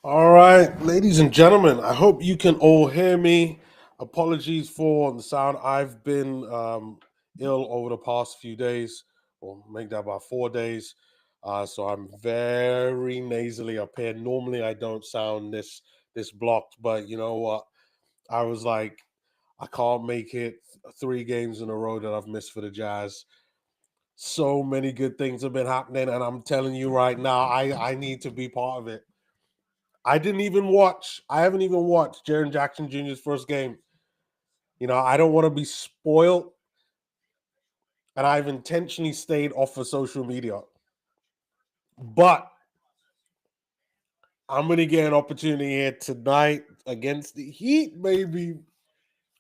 All right, ladies and gentlemen, I hope you can all hear me. Apologies for the sound. I've been ill over the past few days, or make that about 4 days. So I'm very nasally up here. Normally, I don't sound this blocked, but you know what? I was like, I can't make it 3 games in a row that I've missed for the Jazz. So many good things have been happening, and I'm telling you right now, I need to be part of it. I didn't even watch. I haven't even watched Jaren Jackson Jr.'s first game. I don't want to be spoiled, and I've intentionally stayed off of social media. But I'm going to get an opportunity here tonight against the Heat, maybe,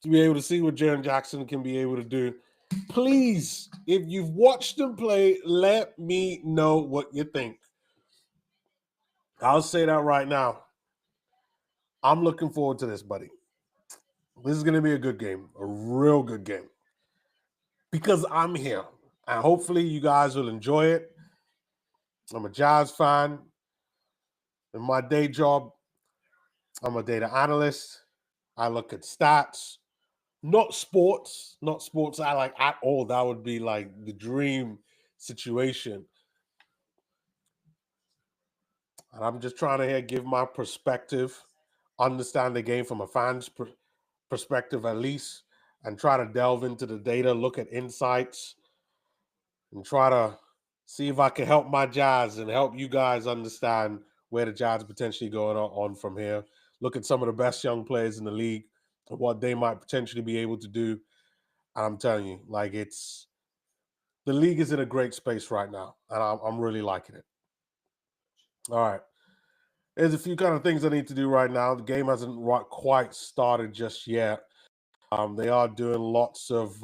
to be able to see what Jaren Jackson can be able to do. Please, if you've watched him play, let me know what you think. I'll say that right now. I'm looking forward to this, buddy. This is going to be a good game, a real good game. Because I'm here. And hopefully you guys will enjoy it. I'm a Jazz fan. In my day job, I'm a data analyst. I look at stats, not sports I like at all. That would be like the dream situation. And I'm just trying to here give my perspective, understand the game from a fan's perspective at least, and try to delve into the data, look at insights, and try to see if I can help my Jazz and help you guys understand where the Jazz potentially going on from here. Look at some of the best young players in the league and what they might potentially be able to do. And I'm telling you, like the league is in a great space right now, and I'm really liking it. All right, there's a few kind of things I need to do right now. The game hasn't quite started just yet. They are doing lots of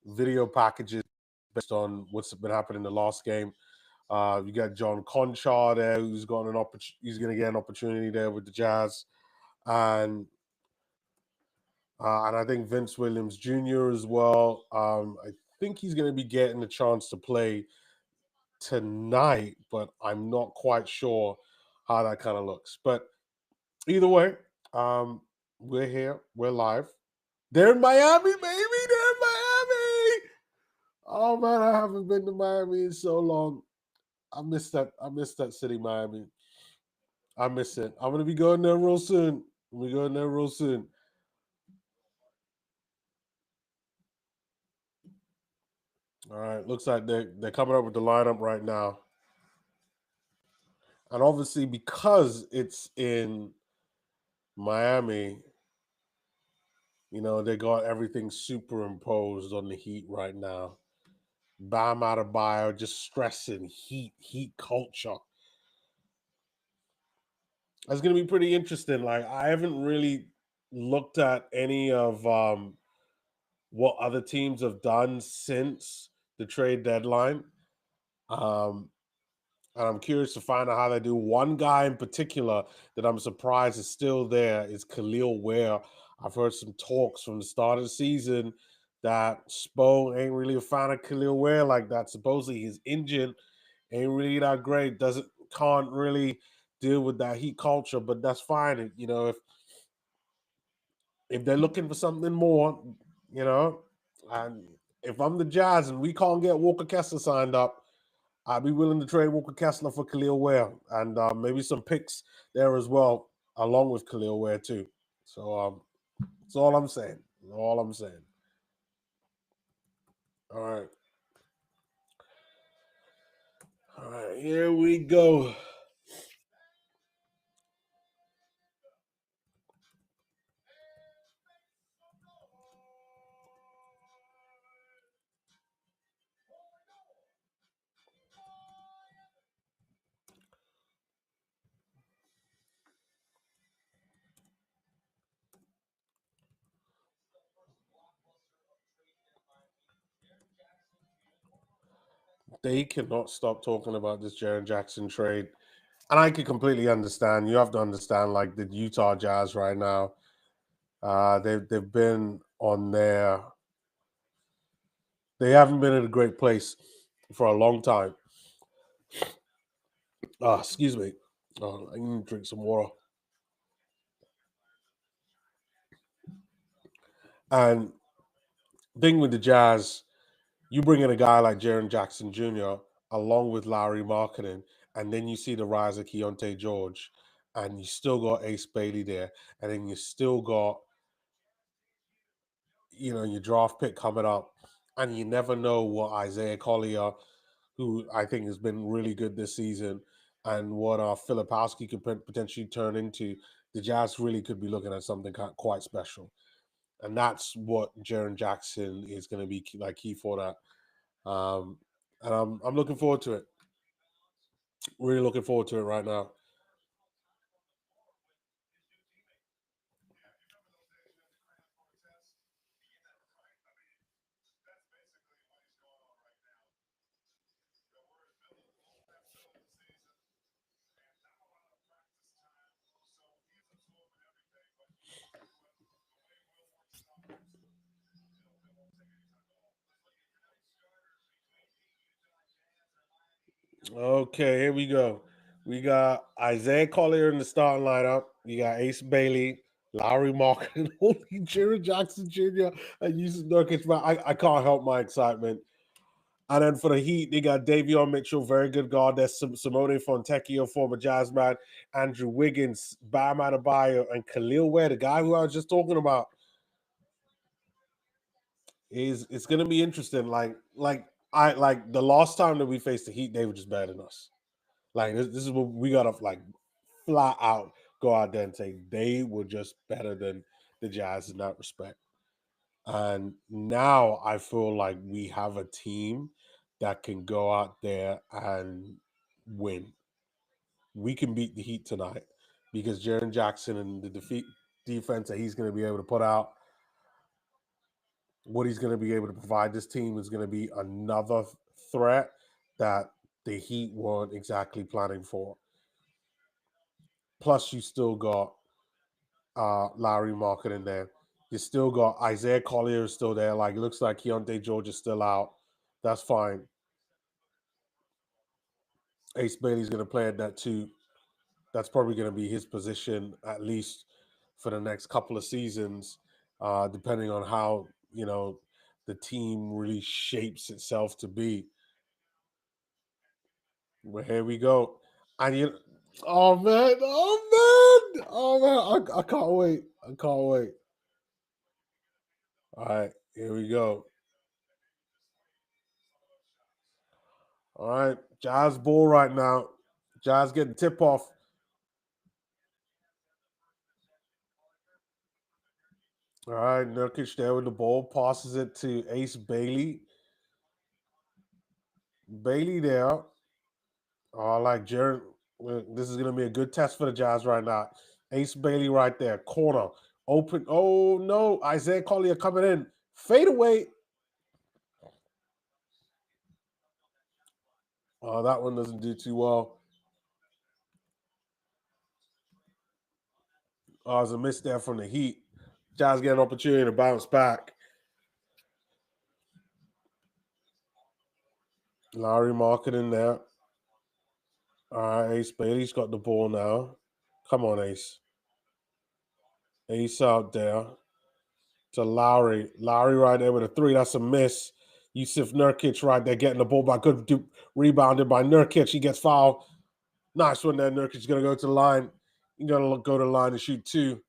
video packages based on what's been happening in the last game. You got John Conchar there, who's got an he's going to get an opportunity there with the Jazz, and I think Vince Williams Jr. as well. I think he's going to be getting a chance to play tonight, but I'm not quite sure how that kind of looks. But either way, um, we're here, we're live. They're in Miami, baby. They're in Miami. Oh man, I haven't been to Miami in so long. I miss that. I miss that city, Miami. I miss it. I'm gonna be going there real soon. We're going there real soon. All right. Looks like they're coming up with the lineup right now. And obviously because it's in Miami, they got everything superimposed on the Heat right now. Bam Adebayo just stressing heat culture. That's gonna be pretty interesting. Like I haven't really looked at any of what other teams have done since the trade deadline. Um, and I'm curious to find out how they do. One guy in particular that I'm surprised is still there is Khalil Ware. I've heard some talks from the start of the season that Spo ain't really a fan of Khalil Ware like that. Supposedly he's injured, ain't really that great, can't really deal with that heat culture, but that's fine. If they're looking for something more, you know, and if I'm the Jazz and we can't get Walker Kessler signed up, I'd be willing to trade Walker Kessler for Khalil Ware and maybe some picks there as well, along with Khalil Ware too. So that's all I'm saying. All I'm saying. All right. All right. Here we go. They cannot stop talking about this Jaren Jackson trade. And I can completely understand. You have to understand, like the Utah Jazz right now. They've been on their. They haven't been in a great place for a long time. Excuse me. Oh, I need to drink some water. And thing with the Jazz, you bring in a guy like Jaren Jackson Jr. along with Lowry Marketing, and then you see the rise of Keontae George, and you still got Ace Bailey there, and then you still got your draft pick coming up, and you never know what Isaiah Collier, who I think has been really good this season, and what Filipowski could potentially turn into. The Jazz really could be looking at something quite special, and that's what Jaren Jackson is going to be key for that. And I'm looking forward to it. Really looking forward to it right now. Okay, here we go. We got Isaiah Collier in the starting lineup. You got Ace Bailey, Lowry Markin, holy Jared Jackson Jr. and Yusuf Nurkic. Man, I can't help my excitement. And then for the Heat, they got Davion Mitchell, very good guard. There's Simone Fontecchio, former Jazz man, Andrew Wiggins, Bam Adebayo, and Khalil Ware, the guy who I was just talking about. Is it's gonna be interesting. Like the last time that we faced the Heat, they were just better than us. Like this is what we gotta like flat out go out there and say they were just better than the Jazz in that respect. And now I feel like we have a team that can go out there and win. We can beat the Heat tonight because Jaren Jackson and the defense that he's going to be able to put out, what he's going to be able to provide this team is going to be another threat that the Heat weren't exactly planning for. Plus, you still got Lowry Market in there. You still got Isaiah Collier is still there. Like it looks like Keontae George is still out. That's fine. Ace Bailey's going to play at that too. That's probably going to be his position at least for the next couple of seasons, depending on how the team really shapes itself to be. Well, here we go, and oh man, oh man, oh man, I can't wait, I can't wait. All right, here we go. All right, Jazz ball right now. Jazz getting tip off. All right, Nurkic there with the ball, passes it to Ace Bailey. Bailey there. Oh, I like Jared. Well, this is going to be a good test for the Jazz right now. Ace Bailey right there, corner, open. Oh no, Isaiah Collier coming in, fade away. Oh, that one doesn't do too well. Oh, it's a miss there from the Heat. Jazz get an opportunity to bounce back. Larry Market in there. All right, Ace Bailey's got the ball now. Come on, Ace. Ace out there to Lowry. Lowry right there with a three. That's a miss. Yusuf Nurkic right there getting the ball back. Good rebounded by Nurkic. He gets fouled. Nice one there. Nurkic's going to go to the line. You're going to go to the line and shoot two.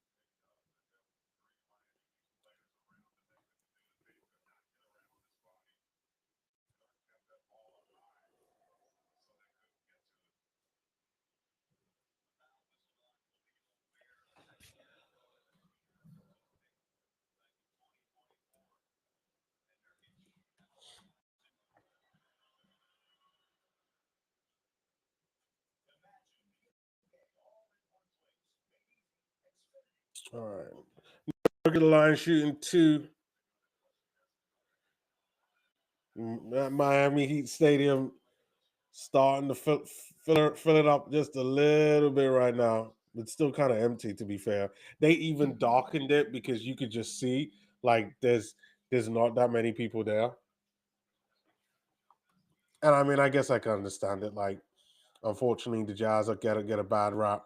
All right. Look at the line shooting two. Miami Heat Stadium starting to fill it up just a little bit right now. It's still kind of empty, to be fair. They even darkened it because you could just see like there's not that many people there. And I mean, I guess I can understand it. Like Unfortunately, the Jazz get a bad rap,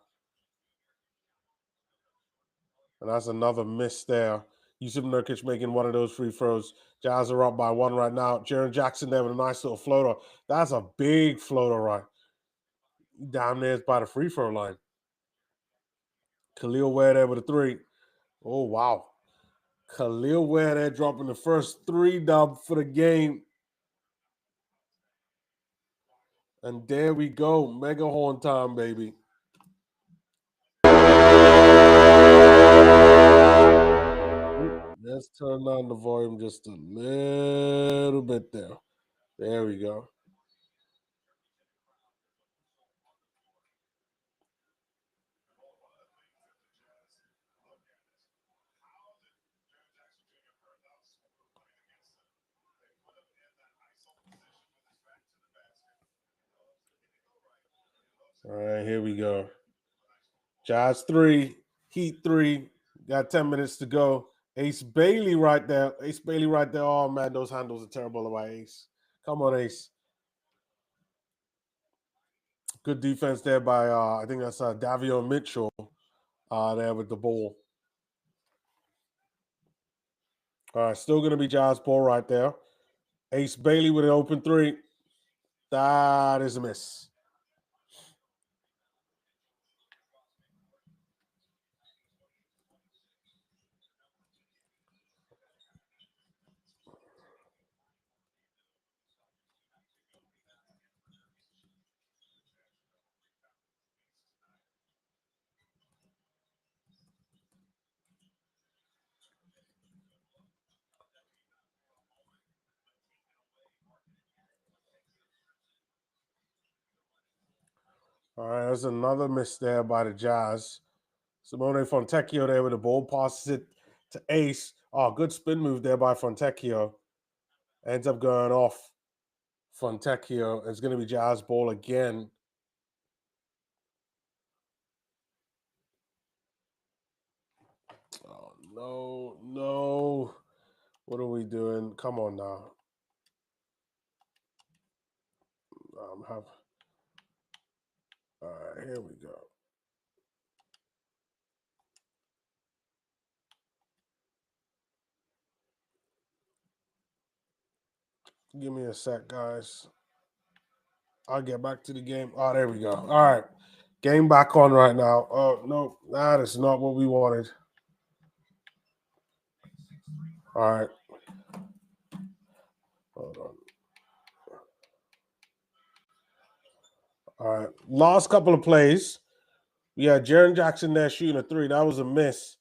and that's another miss there. Yusuf Nurkic making one of those free throws. Jazz are up by one right now. Jaren Jackson there with a nice little floater. That's a big floater, right? Down there is by the free throw line. Khalil Ware there with a three. Oh, wow. Khalil Ware there dropping the first three dub for the game. And there we go. Mega horn time, baby. Let's turn down the volume just a little bit there. There we go. All right, here we go. Jazz three, Heat three. Got 10 minutes to go. Ace Bailey right there. Ace Bailey right there. Oh man, those handles are terrible by Ace. Come on, Ace. Good defense there by I think that's Davion Mitchell there with the ball. All right, still gonna be Jazz ball right there. Ace Bailey with an open three. That is a miss. All right, there's another miss there by the Jazz. Simone Fontecchio there with the ball, passes it to Ace. Oh, good spin move there by Fontecchio. Ends up going off Fontecchio. It's going to be Jazz ball again. Oh, no, no. What are we doing? Come on now. All right, here we go. Give me a sec, guys. I'll get back to the game. Oh, there we go. All right. Game back on right now. Oh, no, that is not what we wanted. All right. Hold on. All right. Last couple of plays. We had Jaren Jackson there shooting a three. That was a miss.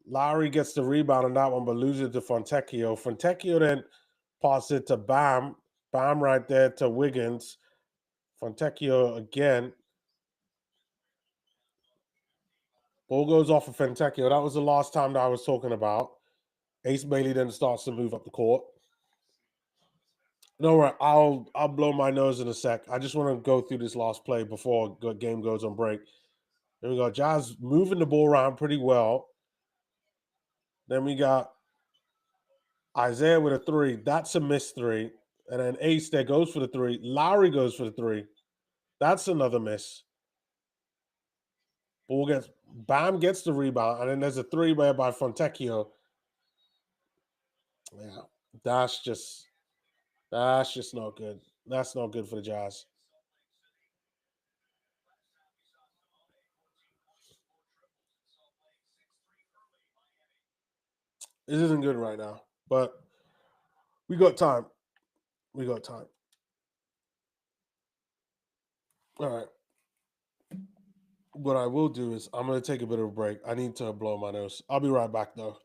Lowry gets the rebound on that one, but loses it to Fontecchio. Fontecchio then passes it to Bam. Bam right there to Wiggins. Fontecchio again. Ball goes off of Fontecchio. That was the last time that I was talking about. Ace Bailey then starts to move up the court. No, right. I'll blow my nose in a sec. I just want to go through this last play before the game goes on break. There we go. Jazz moving the ball around pretty well. Then we got Isaiah with a three. That's a missed three. And then Ace there goes for the three. Lowry goes for the three. That's another miss. Ball gets Bam gets the rebound, and then there's a three by Fontecchio. Yeah, that's just that's just not good. That's not good for the Jazz. This isn't good right now, but we got time. We got time. All right. What I will do is I'm gonna take a bit of a break. I need to blow my nose. I'll be right back though.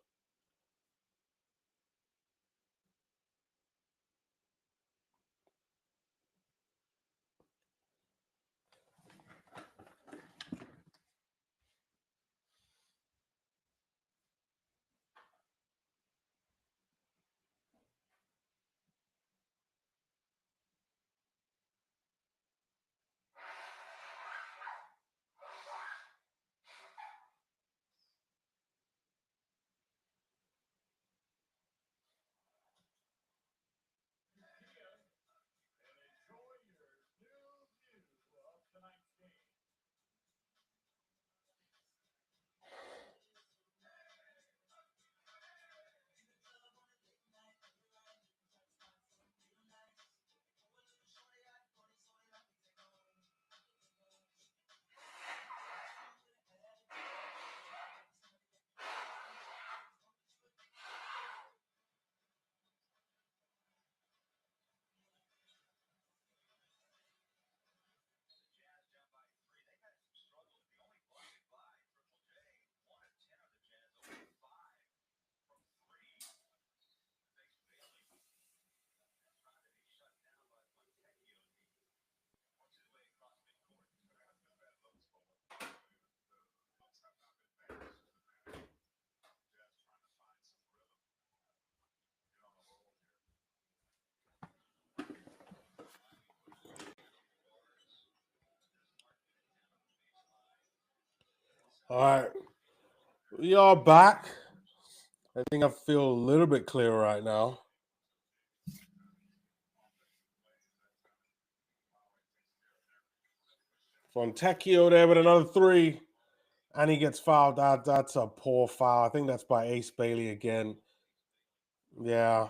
All right, we are back. I think I feel a little bit clearer right now. Fontecchio there with another three, and he gets fouled. That's a poor foul. I think that's by Ace Bailey again. Yeah,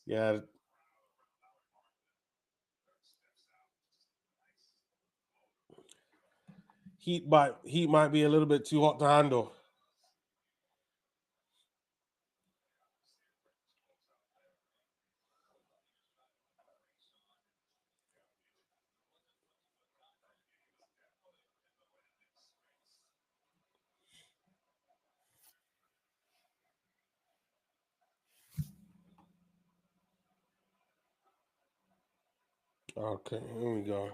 yeah. Heat might be a little bit too hot to handle. Okay, here we go.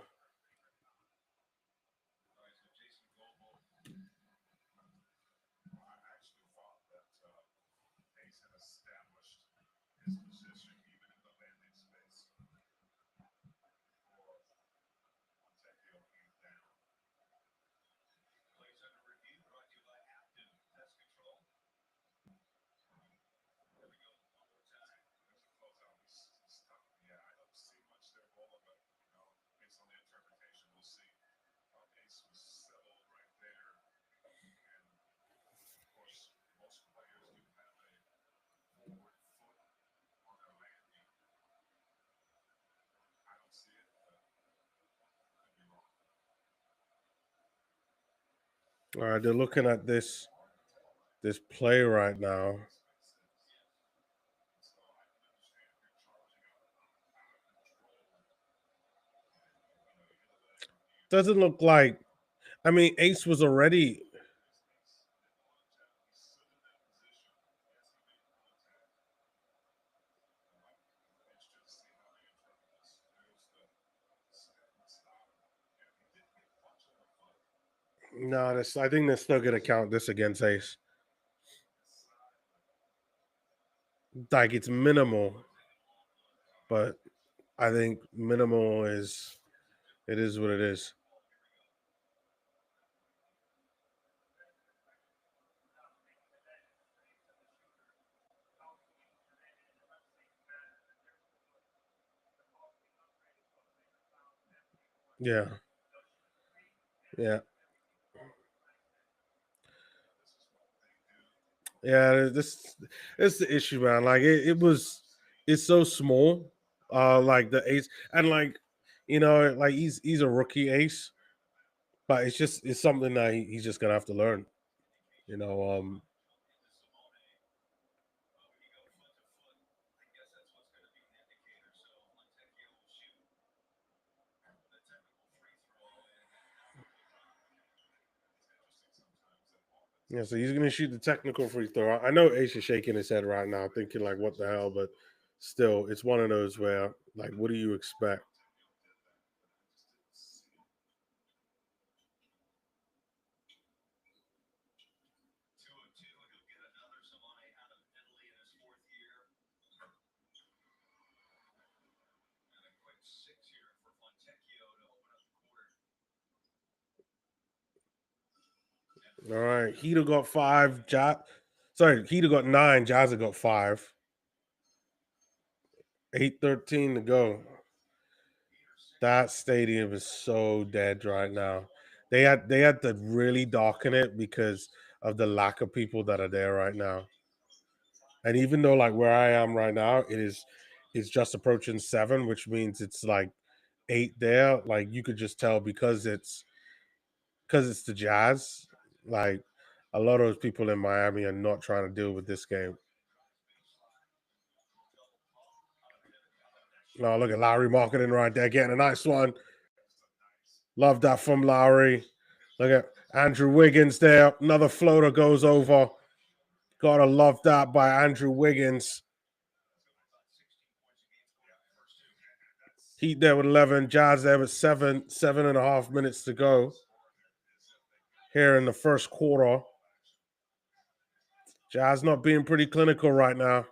All right, they're looking at this play right now. Doesn't look like. I mean, Ace was already. No, I think they're still gonna count this against Ace. Like it's minimal, but I think minimal is it is what it is. Yeah, yeah, yeah. This the issue, man. Like it was, it's so small. Like the Ace, and like like he's a rookie Ace, but it's something that he's just gonna have to learn. You know, Yeah, so he's gonna shoot the technical free throw. I know Ace is shaking his head right now, thinking like, "What the hell?" But still, it's one of those where, like, what do you expect? All right, Heater got five. Heater got nine. Jazza got five. 8:13 to go. That stadium is so dead right now. They had to really darken it because of the lack of people that are there right now. And even though like where I am right now, it's just approaching seven, which means it's like eight there. Like you could just tell because it's the Jazz. Like a lot of those people in Miami are not trying to deal with this game. No, look at Lowry marketing right there, getting a nice one. Love that from Lowry. Look at Andrew Wiggins there. Another floater goes over. Gotta love that by Andrew Wiggins. Heat there with 11. Jazz there with 7.5 minutes to go here in the first quarter. Jazz not being pretty clinical right now.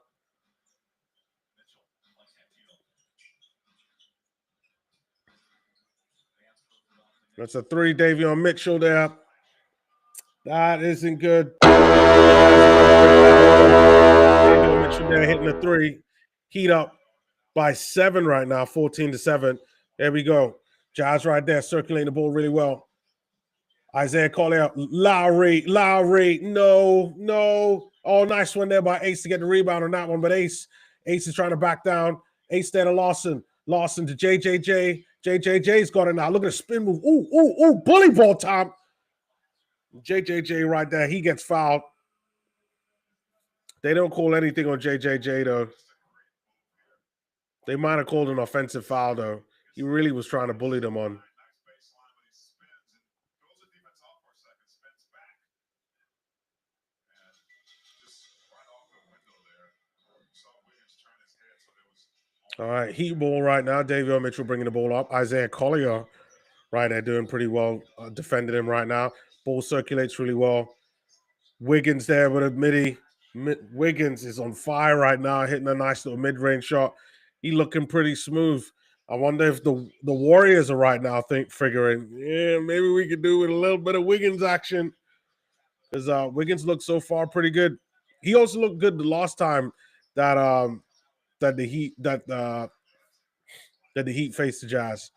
That's a 3, Davion Mitchell there. That isn't good. Davion Mitchell there hitting a 3. Heat up by 7 right now, 14-7. There we go. Jazz right there, circulating the ball really well. Isaiah Collier, Lowry, no. Oh, nice one there by Ace to get the rebound on that one, but Ace is trying to back down. Ace there to Lawson to JJJ. JJJ's got it now. Look at the spin move. Ooh, bully ball time. JJJ right there, he gets fouled. They don't call anything on JJJ, though. They might have called an offensive foul, though. He really was trying to bully them on. All right, heat ball right now. Davion Mitchell bringing the ball up. Isaiah Collier right there doing pretty well, defending him right now. Ball circulates really well. Wiggins there with a midi. Wiggins is on fire right now, hitting a nice little mid-range shot. He looking pretty smooth. I wonder if the Warriors are right now figuring, yeah, maybe we could do with a little bit of Wiggins action. Because Wiggins looked so far pretty good. He also looked good the last time that the Heat faced the Jazz.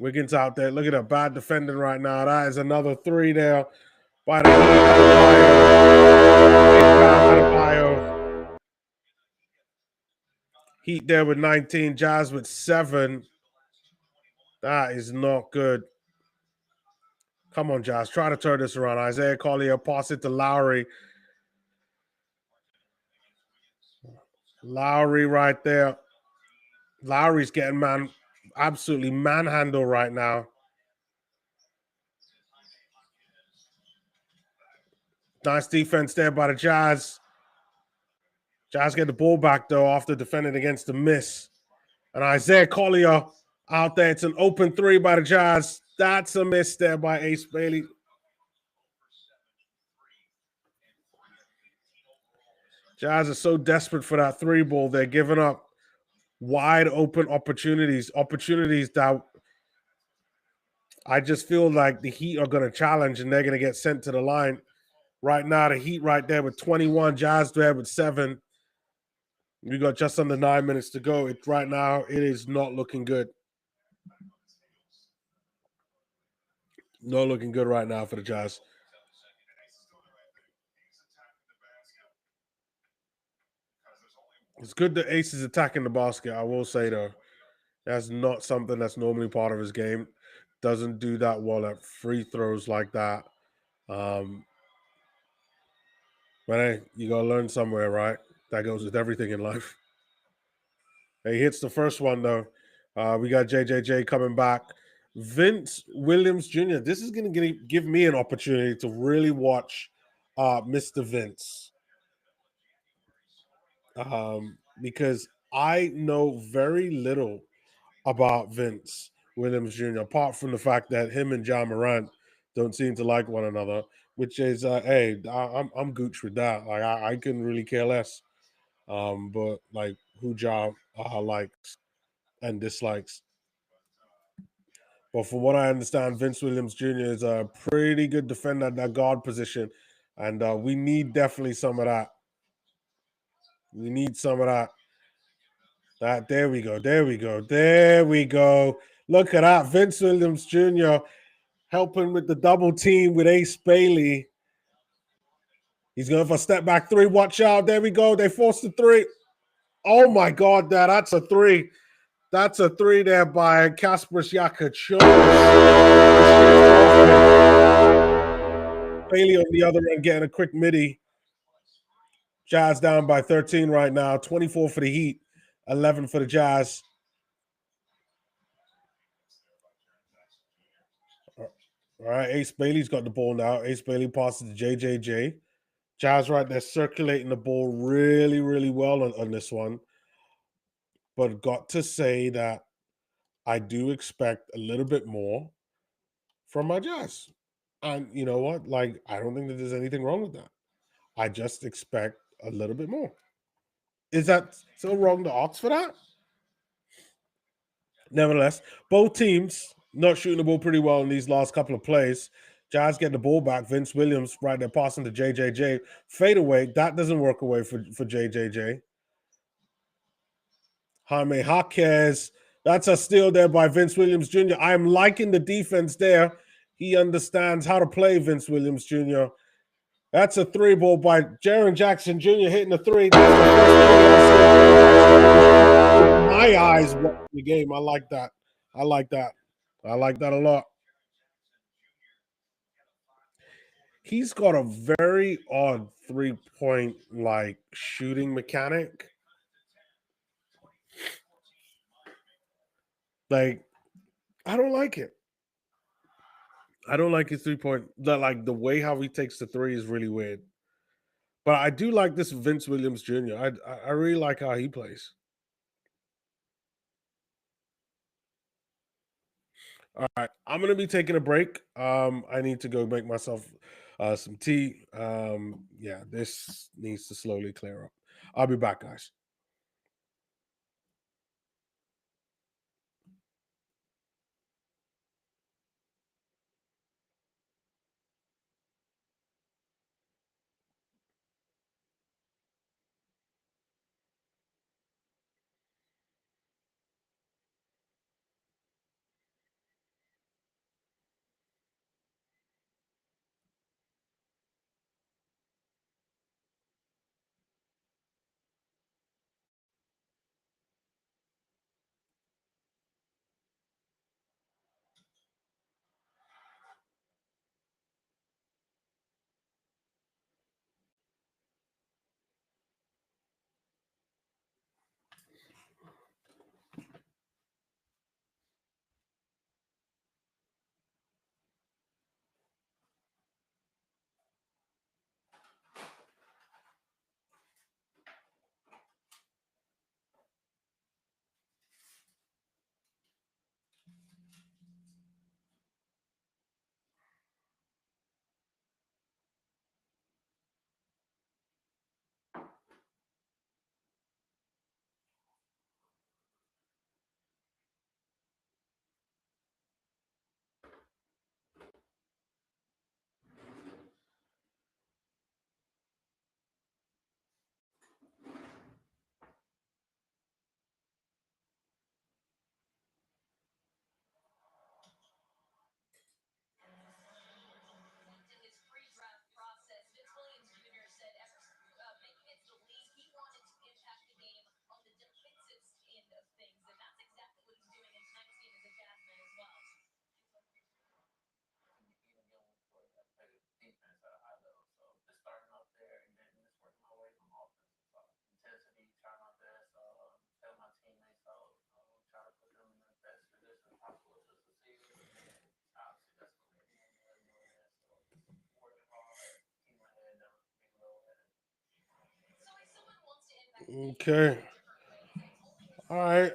Wiggins out there. Look at that bad defending right now. That is another 3 there by the Heat. Heat there with 19. Jazz with 7. That is not good. Come on, Jazz. Try to turn this around. Isaiah Collier, pass it to Lowry. Lowry right there. Lowry's getting absolutely manhandled right now. Nice defense there by the Jazz. Jazz get the ball back, though, after defending against the miss. And Isaiah Collier out there. It's an open 3 by the Jazz. That's a miss there by Ace Bailey. Jazz are so desperate for that 3 ball. They're giving up wide open opportunities that I just feel like the Heat are going to challenge and they're going to get sent to the line. Right now, the Heat right there with 21, Jazz there with 7. We got just under 9 minutes to go. Right now, it is not looking good. Not looking good right now for the Jazz. It's good that Ace is attacking the basket, I will say, though. That's not something that's normally part of his game. Doesn't do that well at free throws like that. But hey, you got to learn somewhere, right? That goes with everything in life. He hits the first one, though. We got JJJ coming back. Vince Williams Jr. This is going to give me an opportunity to really watch Mr. Vince. Because I know very little about Vince Williams Jr., apart from the fact that him and John Morant don't seem to like one another, which is, hey, I'm gooch with that. Like, I couldn't really care less. But, like, who John likes and dislikes. But from what I understand, Vince Williams Jr. is a pretty good defender at that guard position. And we need definitely some of that. We need some of that. There we go. Look at that. Vince Williams Jr. helping with the double team with Ace Bailey. He's going for a step back 3. Watch out. There we go. They forced the 3. Oh, my God. That's a 3. That's a 3 there by Kasper Siakam. Bailey on the other end getting a quick midi. Jazz down by 13 right now. 24 for the Heat. 11 for the Jazz. All right, Ace Bailey's got the ball now. Ace Bailey passes to JJJ. Jazz right there circulating the ball really, really well on this one. But got to say that I do expect a little bit more from my Jazz. And you know what? Like, I don't think that there's anything wrong with that. I just expect a little bit more. Is that so wrong to ask for that? Nevertheless, both teams not shooting the ball pretty well in these last couple of plays. Jazz get the ball back. Vince Williams right there passing to JJJ. Fade away. That doesn't work away for JJJ. Jaime Jaquez. That's a steal there by Vince Williams Jr. I am liking the defense there. He understands how to play Vince Williams Jr. That's a three ball by Jaren Jackson Jr. hitting the three. That's the first three I've seen with my eyes watching the game. I like that. I like that. I like that a lot. He's got a very odd 3-point like shooting mechanic. Like, I don't like it. I don't like his 3-point. Like the way how he takes the three is really weird. But I do like this Vince Williams Jr. I really like how he plays. All right, I'm gonna be taking a break. I need to go make myself some tea. Yeah, this needs to slowly clear up. I'll be back, guys. Okay. All right.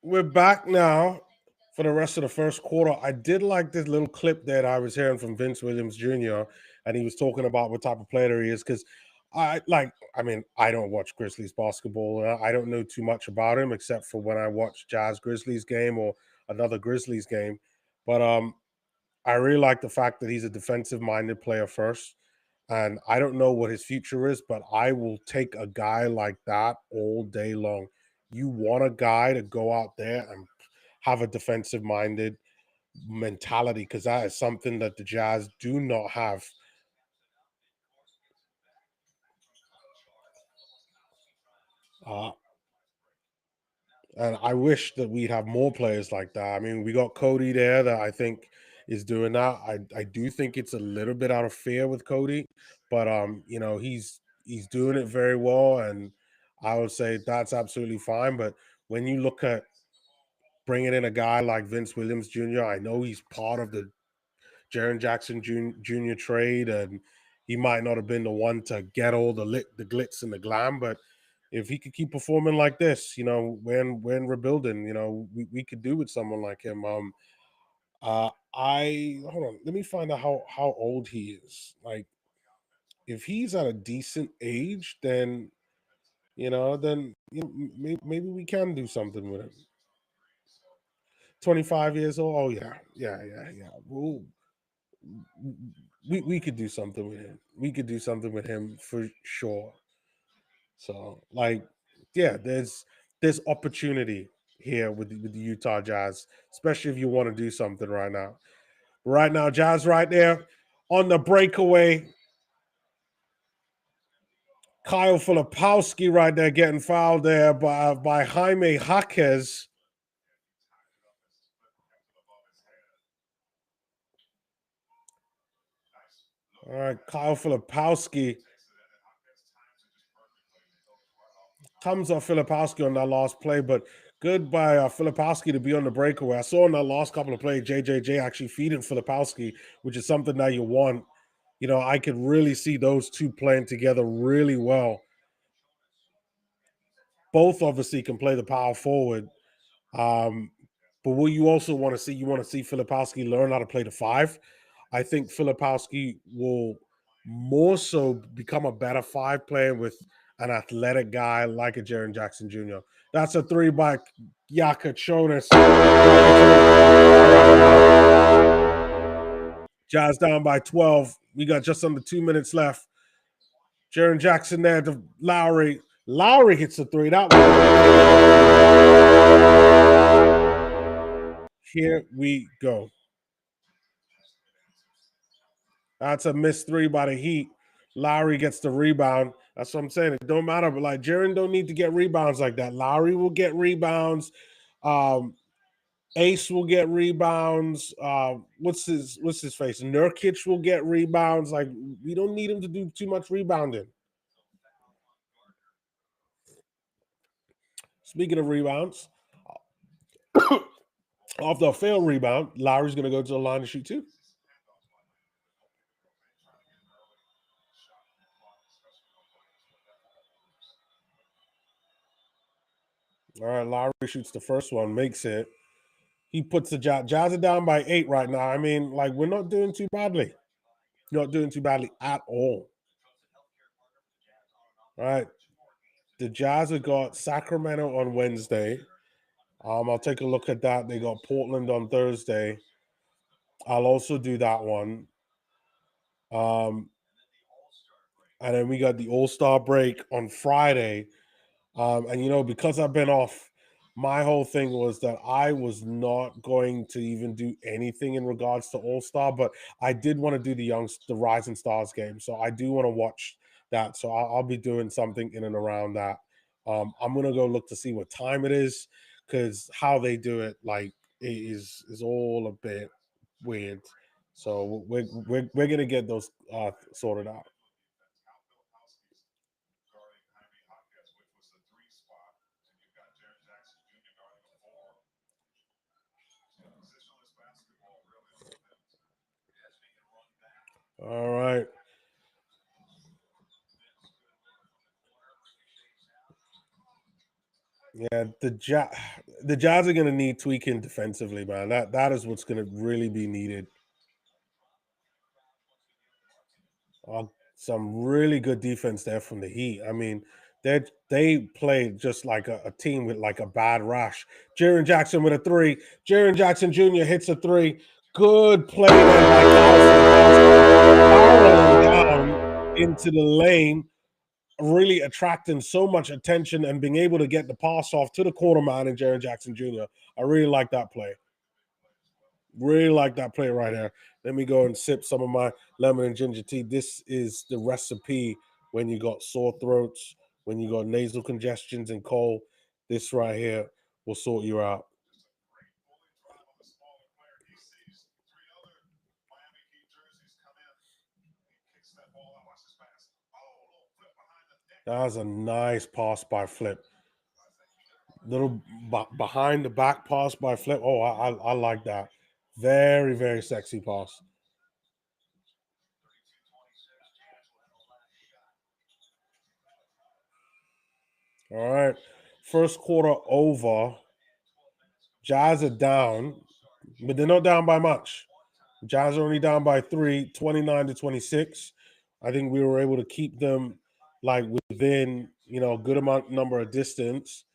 We're back now for the rest of the first quarter. I did like this little clip that I was hearing from Vince Williams Jr. and he was talking about what type of player he is because I like. I mean, I don't watch Grizzlies basketball. I don't know too much about him except for when I watch Jazz Grizzlies game or another Grizzlies game. But I really like the fact that he's a defensive minded player first. And I don't know what his future is, but I will take a guy like that all day long. You want a guy to go out there and have a defensive minded mentality because that is something that the Jazz do not have. Uh, and I wish that we'd have more players like that. I mean, we got Cody there that I think is doing that. I do think it's a little bit out of fear with Cody, but he's doing it very well, and I would say that's absolutely fine. But when you look at bringing in a guy like Vince Williams Jr., I know he's part of the Jaren Jackson Jr. trade, and he might not have been the one to get all the glitz and the glam, but if he could keep performing like this, when rebuilding, we could do with someone like him. I hold on, let me find out how old he is. Like, if he's at a decent age, then maybe we can do something with him. 25 years old. Oh yeah. We could do something with him. We could do something with him for sure. So like, yeah, there's opportunity here with the Utah Jazz, especially if you want to do something right now. Right now, Jazz right there on the breakaway. Kyle Filipowski right there getting fouled there by Jaime Jaquez. All right, Kyle Filipowski comes off Filipowski on that last play, but good by Filipowski to be on the breakaway. I saw in that last couple of plays, JJJ actually feeding Filipowski, which is something that you want. You know, I could really see those two playing together really well. Both obviously can play the power forward. Um, but what you also want to see, you want to see Filipowski learn how to play the five. I think Filipowski will more so become a better five player with an athletic guy like a Jaren Jackson Jr. That's a three by Yakachonis. Jazz down by 12. We got just under 2 minutes left. Jaren Jackson there to Lowry. Lowry hits the three. That one. Here we go. That's a missed three by the Heat. Lowry gets the rebound. That's what I'm saying. It don't matter, but like Jaren don't need to get rebounds like that. Lowry will get rebounds. Ace will get rebounds. What's his face? Nurkic will get rebounds. Like we don't need him to do too much rebounding. Speaking of rebounds, after a failed rebound, Lowry's going to go to the line to shoot two. All right, Lowry shoots the first one, makes it. He puts the Jazz are down by 8 right now. I mean, like we're not doing too badly. Not doing too badly at all. All right. The Jazz have got Sacramento on Wednesday. I'll take a look at that. They got Portland on Thursday. I'll also do that one. Um, and then we got the All-Star break on Friday. And you know, because I've been off, my whole thing was that I was not going to even do anything in regards to All Star, but I did want to do the Rising Stars game, so I do want to watch that. So I'll be doing something in and around that. I'm gonna go look to see what time it is because how they do it, like, is all a bit weird. So we're gonna get those sorted out. All right. Yeah, the Jazz are going to need tweaking defensively, man. That is what's going to really be needed. Some really good defense there from the Heat. I mean, they played just like a team with like a bad rash. Jaren Jackson with a three. Jaren Jackson Jr. hits a three. Good play there by Carlson. Down into the lane, really attracting so much attention and being able to get the pass off to the corner man and Jaren Jackson Jr. I really like that play. Really like that play right there. Let me go and sip some of my lemon and ginger tea. This is the recipe when you got sore throats, when you got nasal congestions and cold. This right here will sort you out. That was a nice pass by Flip. Little behind the back pass by Flip. Oh, I like that. Very, very sexy pass. All right. First quarter over. Jazz are down, but they're not down by much. Jazz are only down by 3, 29-26. I think we were able to keep them like within, you know, a good amount number of distance.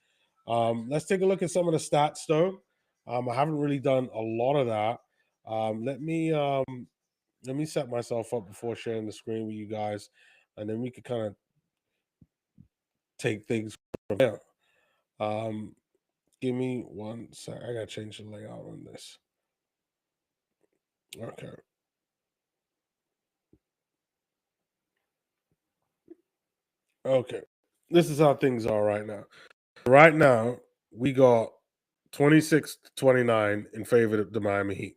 Let's take a look at some of the stats though. I haven't really done a lot of that. Let me set myself up before sharing the screen with you guys, and then we could kind of take things from there. Um, Give me one sec. I gotta change the layout on this. Okay. Okay. This is how things are right now. Right now, we got 26 to 29 in favor of the Miami Heat.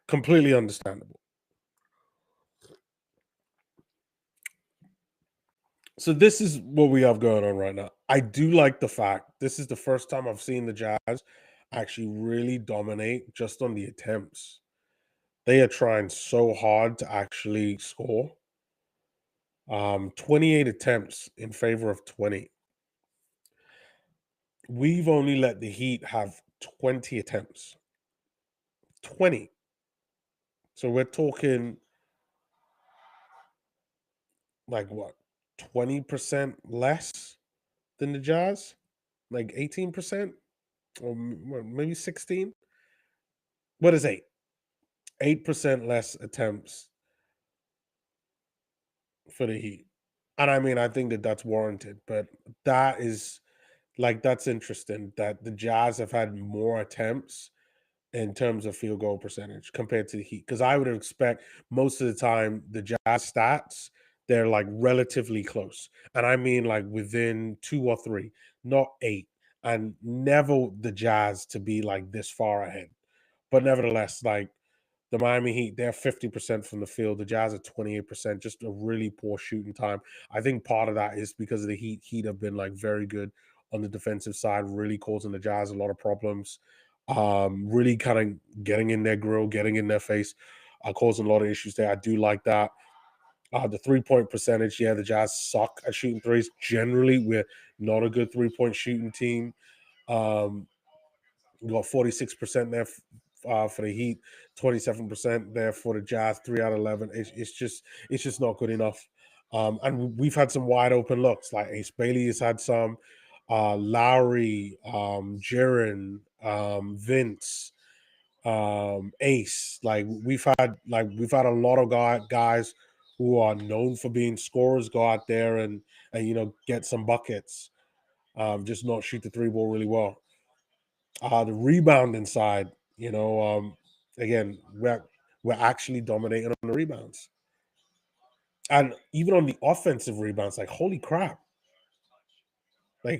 Completely understandable. So this is what we have going on right now. I do like the fact this is the first time I've seen the Jazz actually really dominate just on the attempts. They are trying so hard to actually score. 28 attempts in favor of 20. We've only let the Heat have 20 attempts. 20. So we're talking like what? 20% less than the Jazz? Like 18%? Or maybe 16? What is 8? 8% less attempts for the Heat. And I mean, I think that that's warranted, but that is that's interesting that the Jazz have had more attempts in terms of field goal percentage compared to the Heat. Because I would expect most of the time the Jazz stats, they're like relatively close. And I mean like within 2 or 3, not 8. And never the Jazz to be like this far ahead. But nevertheless, like the Miami Heat, they're 50% from the field. The Jazz are 28%, just a really poor shooting time. I think part of that is because of the Heat. Heat have been like very good on the defensive side, really causing the Jazz a lot of problems. Really kind of getting in their grill, getting in their face, causing a lot of issues there. I do like that. The 3-point percentage, yeah, the Jazz suck at shooting threes. Generally, we're not a good 3-point shooting team. Um, we got 46% there for the Heat, 27% there for the Jazz, 3 out of 11. It's just not good enough. And we've had some wide open looks. Like Ace Bailey has had some, Lowry, Jaren, Vince, Ace. Like we've had a lot of guys who are known for being scorers go out there and get some buckets. Just not shoot the three ball really well. The rebounding side, again, we're actually dominating on the rebounds, and even on the offensive rebounds, like holy crap, I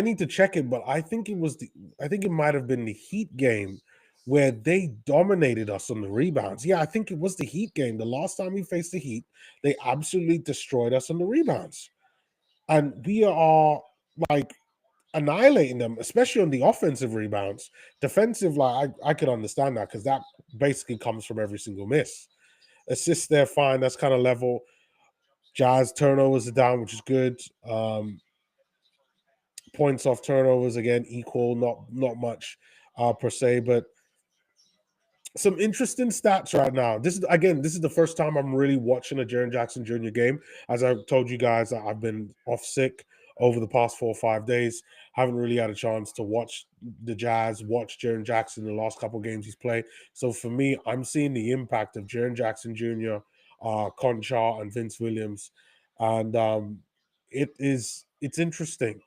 need to check it, but I think it might have been the Heat game where they dominated us on the rebounds. Yeah, I think it was the Heat game. The last time we faced the Heat, they absolutely destroyed us on the rebounds, and we are like annihilating them, especially on the offensive rebounds. Defensive, I could understand that because that basically comes from every single miss. Assists, they're fine. That's kind of level. Jazz turnovers are down, which is good. Points off turnovers again equal, not much per se, but some interesting stats right now. This is the first time I'm really watching a Jaren Jackson Jr. game. As I told you guys, I've been off sick over the past 4 or 5 days. Haven't really had a chance to watch the Jazz, watch Jaren Jackson the last couple games he's played. So for me, I'm seeing the impact of Jaren Jackson Jr., Conchar, and Vince Williams, and it's interesting.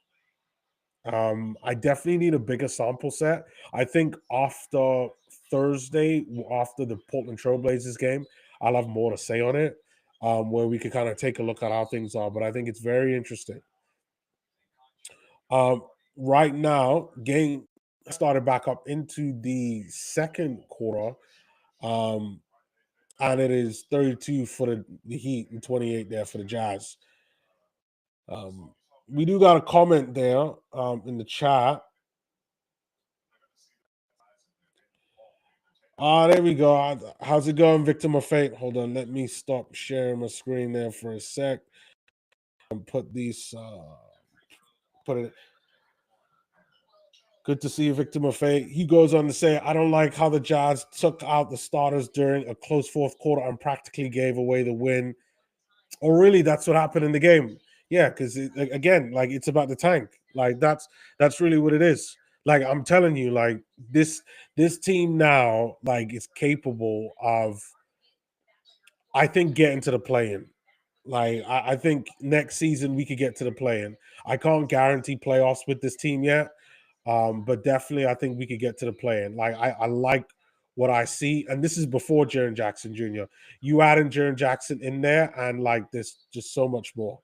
I definitely need a bigger sample set. I think after Thursday, after the Portland Trailblazers game, I'll have more to say on it, where we could kind of take a look at how things are. But I think it's very interesting. Um, right now, game started back up into the second quarter, um, and it is 32 for the Heat and 28 there for the Jazz. Um, we do got a comment there in the chat. There we go. How's it going, Victim of Fate? Hold on, let me stop sharing my screen there for a sec and put these. Put it. Good to see you, Victim of Fate. He goes on to say, "I don't like how the Jazz took out the starters during a close fourth quarter and practically gave away the win." Or really, that's what happened in the game. Yeah, because again, like it's about the tank. Like that's really what it is. Like I'm telling you, like this this team now, like is capable of, I think, getting to the play-in. Like I think next season we could get to the play-in. I can't guarantee playoffs with this team yet, but definitely I think we could get to the play-in. Like I like what I see, and this is before Jaren Jackson Jr. You add in Jaren Jackson in there, and like there's just so much more.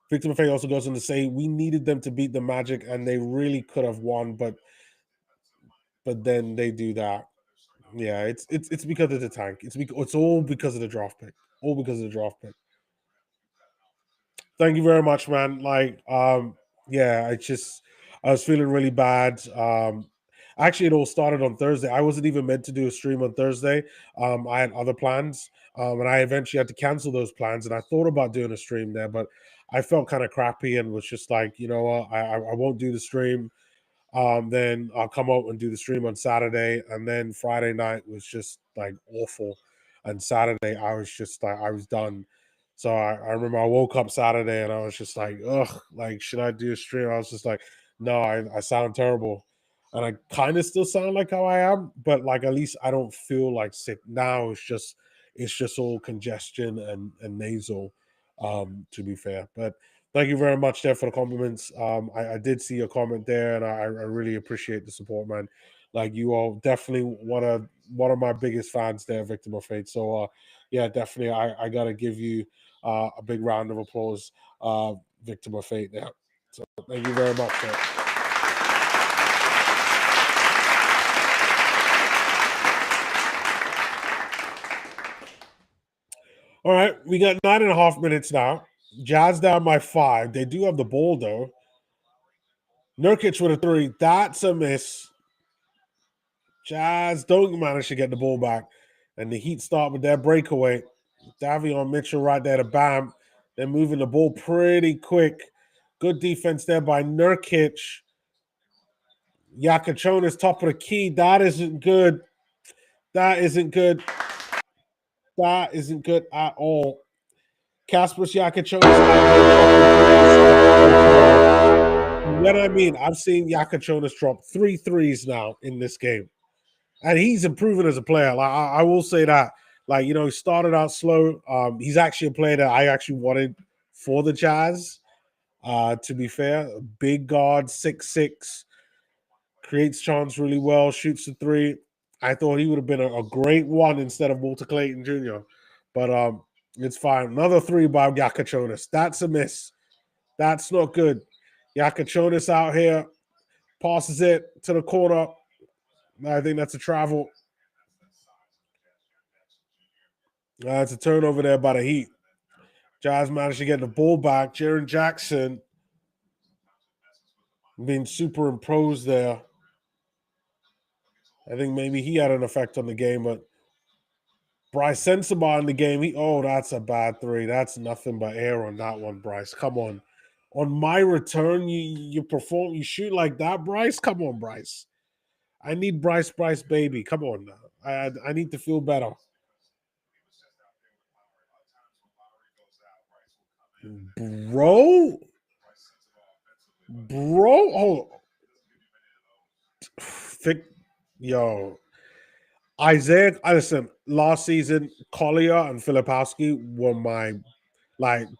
Victor Buffet also goes on to say we needed them to beat the Magic, and they really could have won, but then they do that. Yeah, it's because of the tank. It's all because of the draft pick. All because of the draft pick. Thank you very much, man. Like, yeah, I was feeling really bad. Actually, it all started on Thursday. I wasn't even meant to do a stream on Thursday. I had other plans, and I eventually had to cancel those plans. And I thought about doing a stream there, but I felt kind of crappy and was just like, you know what, I won't do the stream. Then I'll come out and do the stream on Saturday, and then Friday night was just like awful, and Saturday I was just like I was done. So I remember I woke up Saturday and I was just like, ugh, like should I do a stream? I was just like, no, I sound terrible, and I kind of still sound like how I am, but like at least I don't feel like sick now. It's just all congestion and nasal, to be fair, but thank you very much there for the compliments. I did see your comment there, and I really appreciate the support, man. Like you all definitely one of my biggest fans there, Victim of Fate. So yeah, definitely I gotta give you a big round of applause, Victim of Fate there. So thank you very much. All right, we got 9.5 minutes now. Jazz down by 5. They do have the ball though. Nurkic with a three. That's a miss. Jazz don't manage to get the ball back. And the Heat start with their breakaway. Davion Mitchell right there to Bam. They're moving the ball pretty quick. Good defense there by Nurkic. Yakachonis top of the key. That isn't good. That isn't good. That isn't good at all. Kasparas Yakachonis What I mean, I've seen Yakachonis drop 3 threes now in this game, and he's improving as a player. Like I will say that. Like he started out slow. He's actually a player that I actually wanted for the Jazz. To be fair, big guard, 6'6", creates chance really well, shoots the three. I thought he would have been a great one instead of Walter Clayton Jr. But it's fine. Another three by Yakachonis. That's a miss. That's not good. Yakachonis out here passes it to the corner. I think that's a travel. It's a turnover there by the Heat. Jazz managed to get the ball back. Jaren Jackson being superimposed there. I think maybe he had an effect on the game, but Bryce Sensabaugh in the game, that's a bad three. That's nothing but air on that one, Bryce. Come on. On my return, you shoot like that, Bryce? Come on, Bryce. I need Bryce, baby. Come on now. I need to feel better. Bro, oh, thick, yo, Isaiah. Listen, last season, Collier and Filipowski were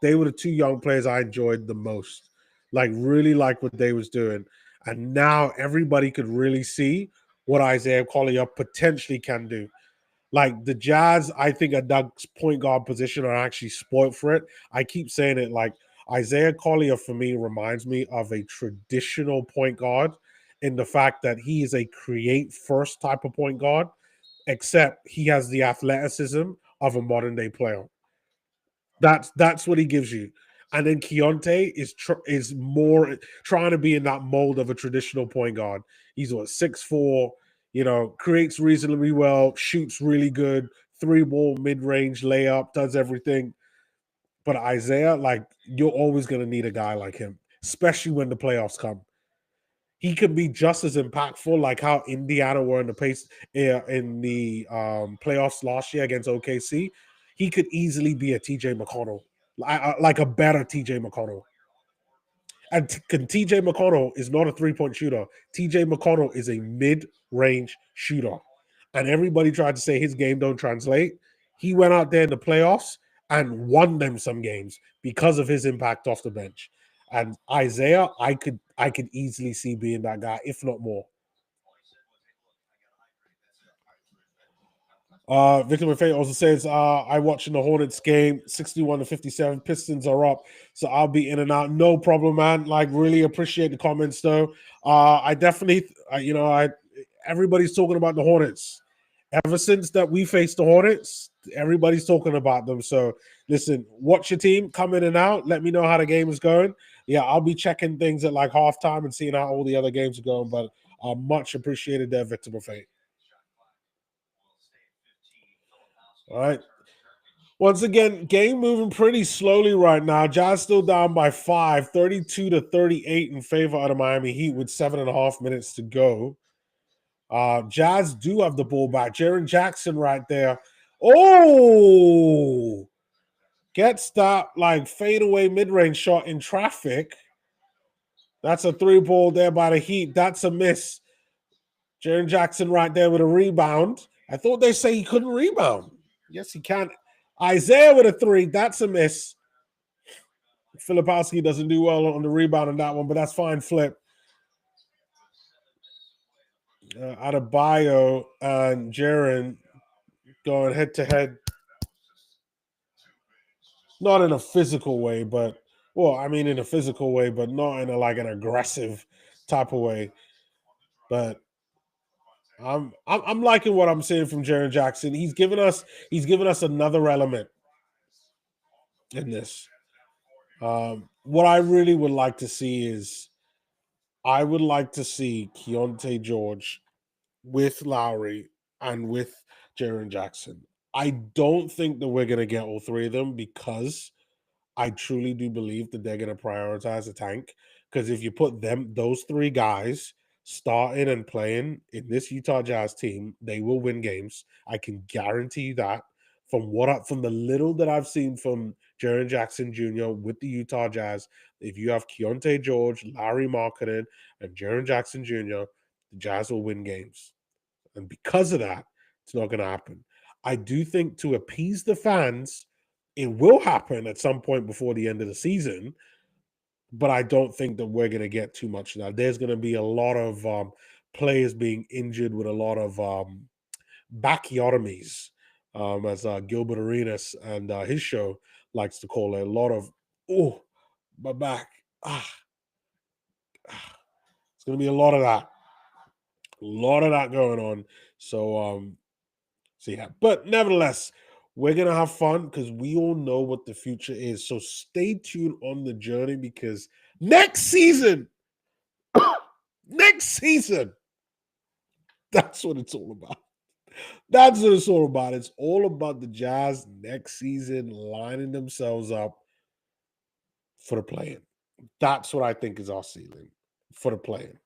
they were the two young players I enjoyed the most. Like, really like what they was doing, and now everybody could really see what Isaiah Collier potentially can do. Like the Jazz, I think at that point guard position are actually spoiled for it. I keep saying it. Like Isaiah Collier for me reminds me of a traditional point guard in the fact that he is a create first type of point guard, except he has the athleticism of a modern day player. That's what he gives you. And then Keontae is more trying to be in that mold of a traditional point guard. He's what 6'4", creates reasonably well, shoots really good, three ball mid range layup, does everything. But Isaiah, like you're always going to need a guy like him, especially when the playoffs come. He could be just as impactful, like how Indiana were in the pace in the playoffs last year against OKC. He could easily be a TJ McConnell, like a better TJ McConnell. And TJ McConnell is not a 3-point shooter. TJ McConnell is a mid-range shooter. And everybody tried to say his game don't translate. He went out there in the playoffs and won them some games because of his impact off the bench. And Isaiah, I could easily see being that guy, if not more. Victor Maffei also says, I watching the Hornets game, 61-57. Pistons are up, so I'll be in and out. No problem, man. Like, really appreciate the comments, though. I definitely, everybody's talking about the Hornets. Ever since that we faced the Hornets, everybody's talking about them. So, listen, watch your team, come in and out. Let me know how the game is going. Yeah, I'll be checking things at like halftime and seeing how all the other games are going. But much appreciated there, Victor Maffei. All right. Once again, game moving pretty slowly right now. Jazz still down by 5, 32-38 in favor of the Miami Heat with 7.5 minutes to go. Jazz do have the ball back. Jaren Jackson right there. Oh, gets that like fadeaway mid-range shot in traffic. That's a 3-ball there by the Heat. That's a miss. Jaren Jackson right there with a rebound. I thought they say he couldn't rebound. Yes, he can. Isaiah with a 3. That's a miss. Filipowski doesn't do well on the rebound on that one, but that's fine. Flip. Adebayo and Jaren going head to head. Not in a physical way, but in a physical way, but not in like an aggressive type of way. But I'm liking what I'm seeing from Jaren Jackson. He's given us another element in this. What I really would like to see is I would like to see Keontae George with Lowry and with Jaren Jackson. I don't think that we're going to get all three of them because I truly do believe that they're going to prioritize the tank. Because if you put those three guys starting and playing in this Utah Jazz team, they will win games. I can guarantee you that. From the little that I've seen from Jaren Jackson Jr. with the Utah Jazz, if you have Keontae George, Larry Markkinen, and Jaren Jackson Jr., the Jazz will win games. And because of that, it's not going to happen. I do think to appease the fans, it will happen at some point before the end of the season, but I don't think that we're going to get too much of that. There's going to be a lot of players being injured with a lot of bacchiotomies, as Gilbert Arenas and his show likes to call it. A lot of, my back. It's going to be a lot of that. A lot of that going on. So yeah. But nevertheless, we're going to have fun because we all know what the future is. So stay tuned on the journey because next season, that's what it's all about. That's what it's all about. It's all about the Jazz next season lining themselves up for the play-in. That's what I think is our ceiling for the play-in.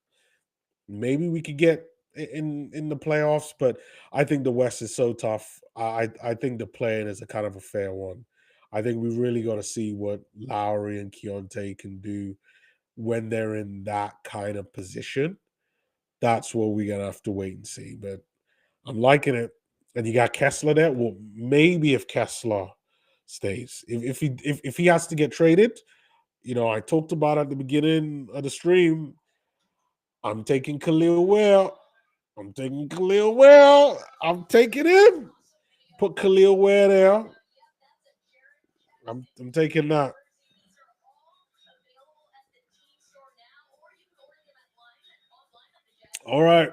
Maybe we could get in the playoffs, but I think the West is so tough. I think the play-in is a kind of a fair one. I think we really got to see what Lowry and Keontae can do when they're in that kind of position. That's what we're gonna have to wait and see. But I'm liking it. And you got Kessler there. Well, maybe if Kessler stays, if he has to get traded, I talked about at the beginning of the stream. I'm taking Khalil Ware. I'm taking him. Put Khalil Ware there. I'm taking that. All right.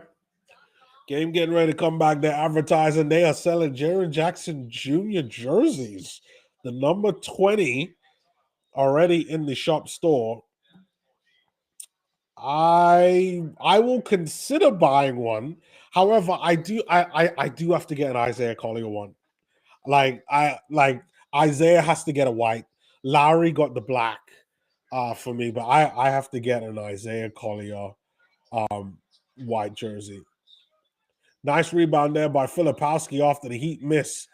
Game getting ready to come back. They're advertising. They are selling Jaren Jackson Jr. jerseys. The number 20 already in the shop store. I will consider buying one. However, I do have to get an Isaiah Collier one. Like Isaiah has to get a white. Lowry got the black for me, but I have to get an Isaiah Collier white jersey. Nice rebound there by Filipowski after the Heat miss.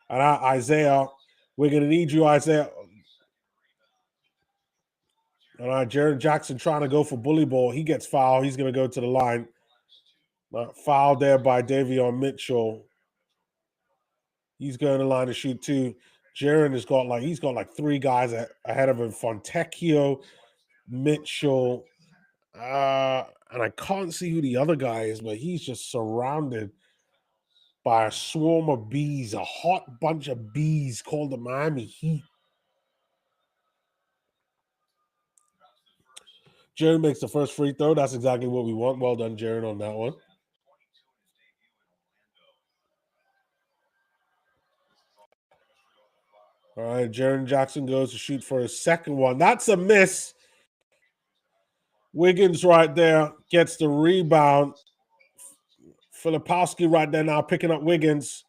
And Isaiah, we're gonna need you, Isaiah. All right, Jaren Jackson trying to go for bully ball. He gets fouled. He's going to go to the line. Fouled there by Davion Mitchell. He's going to the line to shoot two. Jaren has got like three guys ahead of him. Fontecchio, Mitchell, and I can't see who the other guy is, but he's just surrounded by a swarm of bees, a hot bunch of bees called the Miami Heat. Jaren makes the first free throw. That's exactly what we want. Well done, Jaren, on that one. All right, Jaren Jackson goes to shoot for his second one. That's a miss. Wiggins right there gets the rebound. Filipowski right there now picking up Wiggins.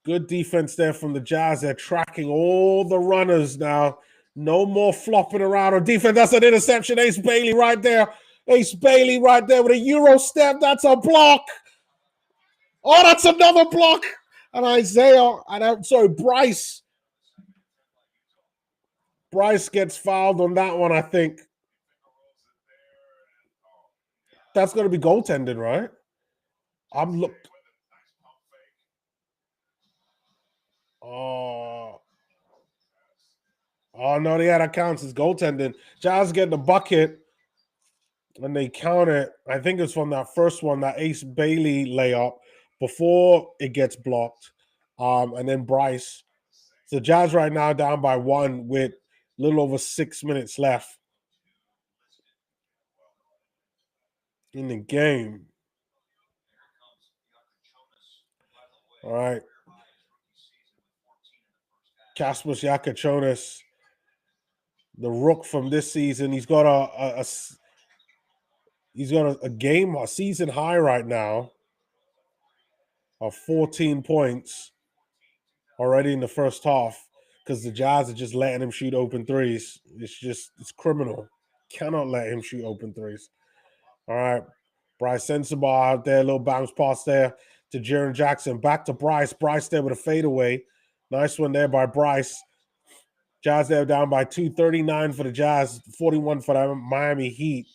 Good defense there from the Jazz. They're tracking all the runners now. No more flopping around on defense. That's an interception. Ace Bailey right there. Ace Bailey right there with a Euro step. That's a block. Oh, that's another block. And Bryce. Bryce gets fouled on that one, I think. That's going to be goaltending, right? Oh no, yeah, that counts as goaltending. Jazz get the bucket, and they count it. I think it's from that first one, that Ace Bailey layup, before it gets blocked. And then Bryce. So Jazz right now down by one with a little over 6 minutes left in the game. All right. Kaspas Yakachonis, the rook from this season. He's got a season high right now of 14 points already in the first half, because the Jazz are just letting him shoot open threes. It's criminal. Cannot let him shoot open threes. All right. Bryce Sensabaugh out there, little bounce pass there to Jaren Jackson. Back to Bryce. Bryce there with a fadeaway. Nice one there by Bryce. Jazz there down by 2, 39 for the Jazz, 41 for the Miami Heat.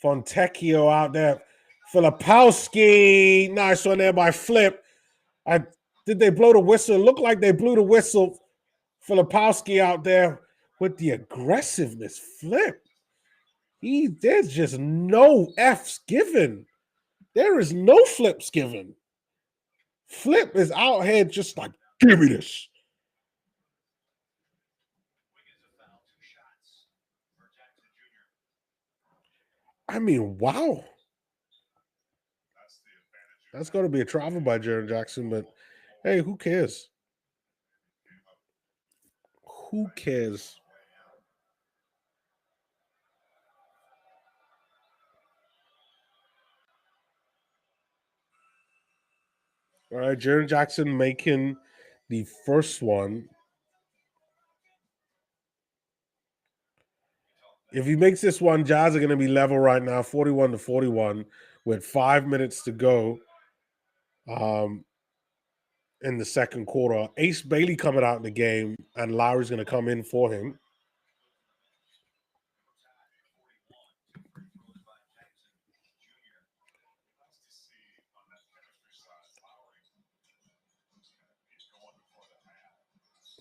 Fontecchio out there. Filipowski. Nice one there by Flip. Did they blow the whistle? It looked like they blew the whistle. Filipowski out there with the aggressiveness. Flip. There's just no F's given. There is no flips given. Flip is out here just like, give me this. I mean, wow. That's going to be a travel by Jaren Jackson, but hey, who cares? Who cares? All right, Jaren Jackson making the first one. If he makes this one, Jazz are going to be level right now, 41-41, with 5 minutes to go in the second quarter. Ace Bailey coming out in the game, and Lowry's going to come in for him.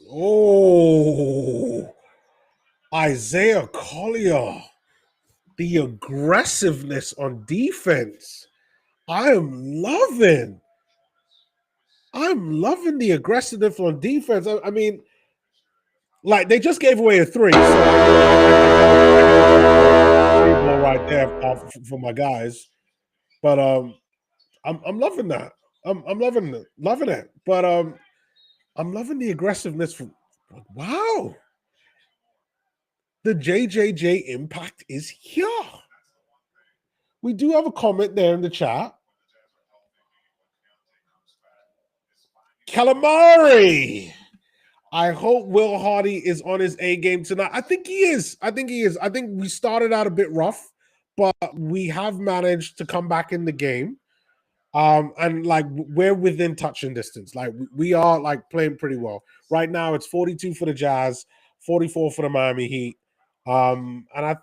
Oh, Isaiah Collier, the aggressiveness on defense. I'm loving the aggressiveness on defense. I mean, like, they just gave away a three, so right there for my guys. But I'm loving that. I'm loving it. But I'm loving the aggressiveness from, wow. The JJJ impact is here. We do have a comment there in the chat. Calamari. I hope Will Hardy is on his A game tonight. I think he is. I think we started out a bit rough, but we have managed to come back in the game. And like, we're within touching distance. Like, we are like playing pretty well. Right now it's 42 for the Jazz, 44 for the Miami Heat. And I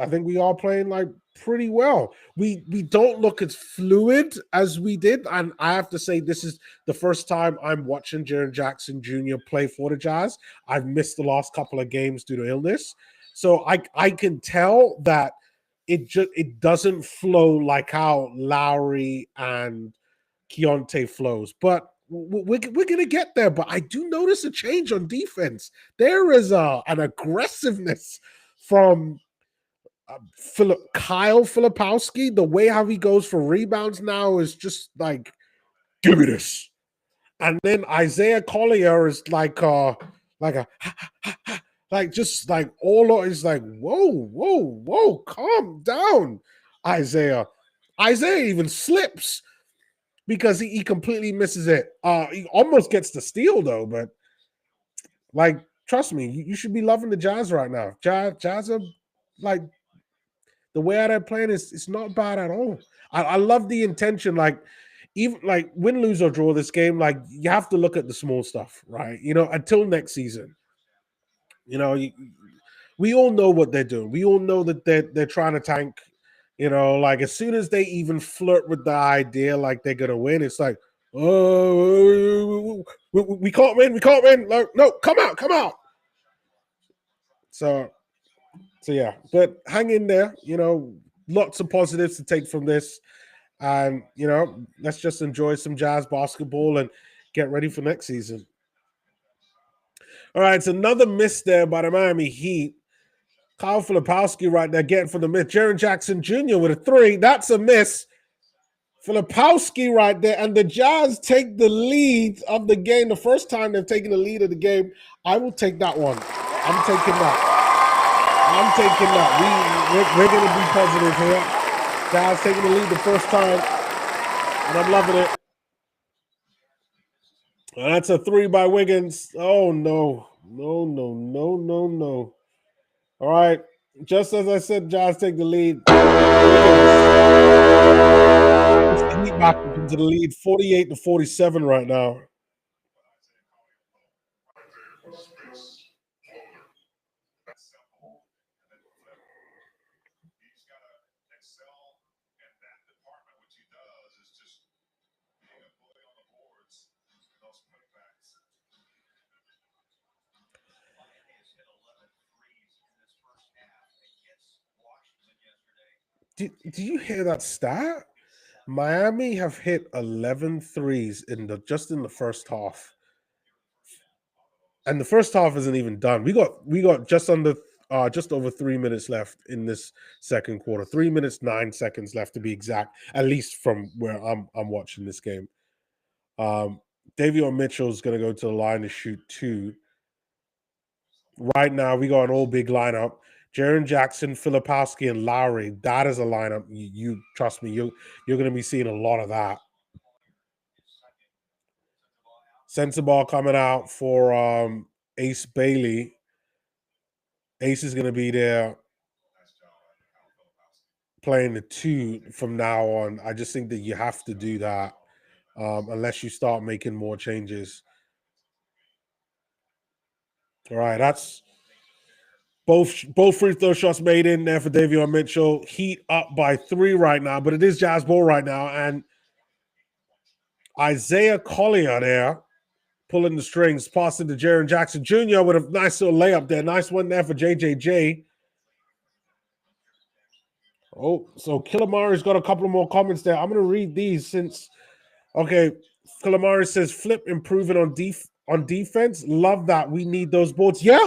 think we are playing like pretty well. We don't look as fluid as we did, and I have to say this is the first time I'm watching Jaren Jackson Jr. play for the Jazz. I've missed the last couple of games due to illness, so I can tell that it doesn't flow like how Lowry and Keontae flows, but we're going to get there. But I do notice a change on defense. There is an aggressiveness from Kyle Filipowski. The way how he goes for rebounds now is just like, give me this. And then Isaiah Collier is like a like just like all is like, whoa, calm down, Isaiah. Isaiah even slips because he completely misses it. He almost gets the steal though, but like, trust me, you should be loving the Jazz right now. Jazz are like, the way they're playing is it's not bad at all. I love the intention. Like, even like win, lose or draw this game, like you have to look at the small stuff, right? Until next season. We all know what they're doing. We all know that they're trying to tank. Like as soon as they even flirt with the idea like they're gonna win, it's like, oh, we can't win. We can't win. Like, no, come out. So yeah, but hang in there. Lots of positives to take from this, and let's just enjoy some Jazz basketball and get ready for next season. All right, it's another miss there by the Miami Heat. Kyle Filipowski right there getting for the miss. Jaren Jackson Jr. with a three. That's a miss. Filipowski right there. And the Jazz take the lead of the game. The first time they've taken the lead of the game. I will take that one. I'm taking that. We're going to be positive here. Jazz taking the lead the first time. And I'm loving it. And that's a three by Wiggins. Oh, no. No. All right. Just as I said, Jazz take the lead. It's the back into the lead, 48-47 right now. Do you hear that stat? Miami have hit 11 threes in the first half. And the first half isn't even done. We got just over 3 minutes left in this second quarter. 3 minutes 9 seconds left to be exact, at least from where I'm watching this game. Davion Mitchell is going to go to the line to shoot two. Right now, we got an all big lineup. Jaren Jackson, Filipowski, and Lowry. That is a lineup. You trust me, you're going to be seeing a lot of that. Center ball coming out for Ace Bailey. Ace is going to be there playing the two from now on. I just think that you have to do that unless you start making more changes. All right, that's both free throw shots made in there for Davion Mitchell. Heat up by 3 right now, but it is Jazz ball right now. And Isaiah Collier there pulling the strings, passing to Jaren Jackson Jr. with a nice little layup there. Nice one there for JJJ. Oh, so Killamari's got a couple of more comments there. I'm going to read these since, okay, Killamari says, Flip improving on defense. Love that. We need those boards. Yeah.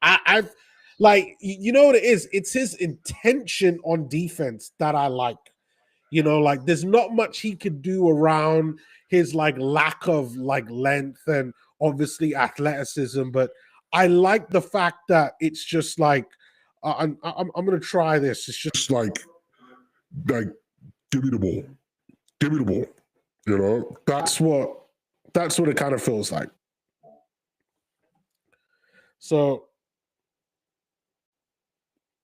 I've like, you know what it is? It's his intention on defense that I like. Like there's not much he could do around his like lack of like length and obviously athleticism, but I like the fact that it's just like I'm gonna try this. It's just like give me the ball. That's what it kind of feels like. So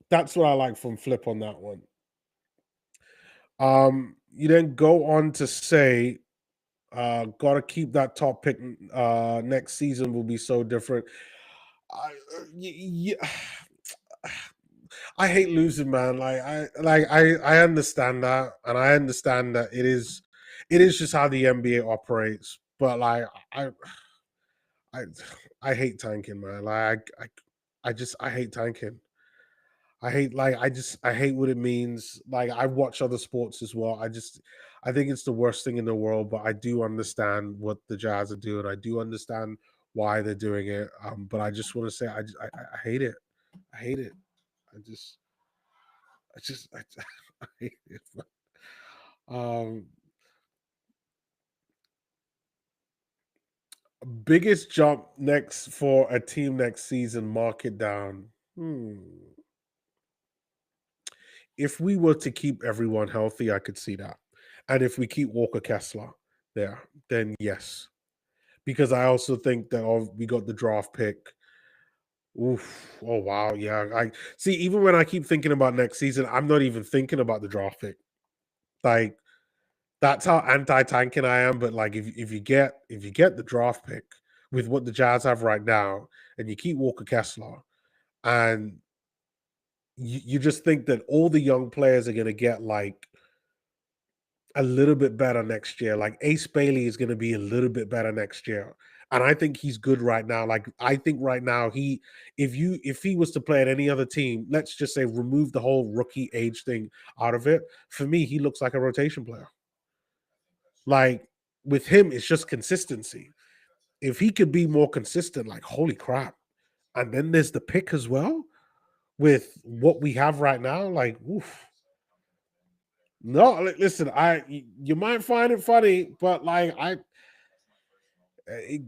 that's what I like from Flip on that one. You then go on to say, Gotta keep that top pick. Next season will be so different. Yeah, I hate losing, man. I understand that, and I understand that it is just how the NBA operates. But I I I hate tanking, man. I hate tanking. I hate what it means. Like I watch other sports as well. I think it's the worst thing in the world, but I do understand what the Jazz are doing. I do understand why they're doing it. But I just want to say I hate it. I hate it. I just I I hate it. Um Biggest jump next for a team next season, mark it down. If we were to keep everyone healthy, I could see that. And if we keep Walker Kessler there, then yes. Because I also think that we got the draft pick. Oof. Oh wow. Yeah. I see, even when I keep thinking about next season, I'm not even thinking about the draft pick. Like that's how anti-tanking I am. But like if you get the draft pick with what the Jazz have right now, and you keep Walker Kessler, and you just think that all the young players are gonna get like a little bit better next year. Like Ace Bailey is going to be a little bit better next year. And I think he's good right now. Like I think right now if he was to play at any other team, let's just say remove the whole rookie age thing out of it. For me, he looks like a rotation player. Like with him, it's just consistency. If he could be more consistent, like holy crap. And then there's the pick as well with what we have right now. Like, oof. No, listen, you might find it funny, but like it,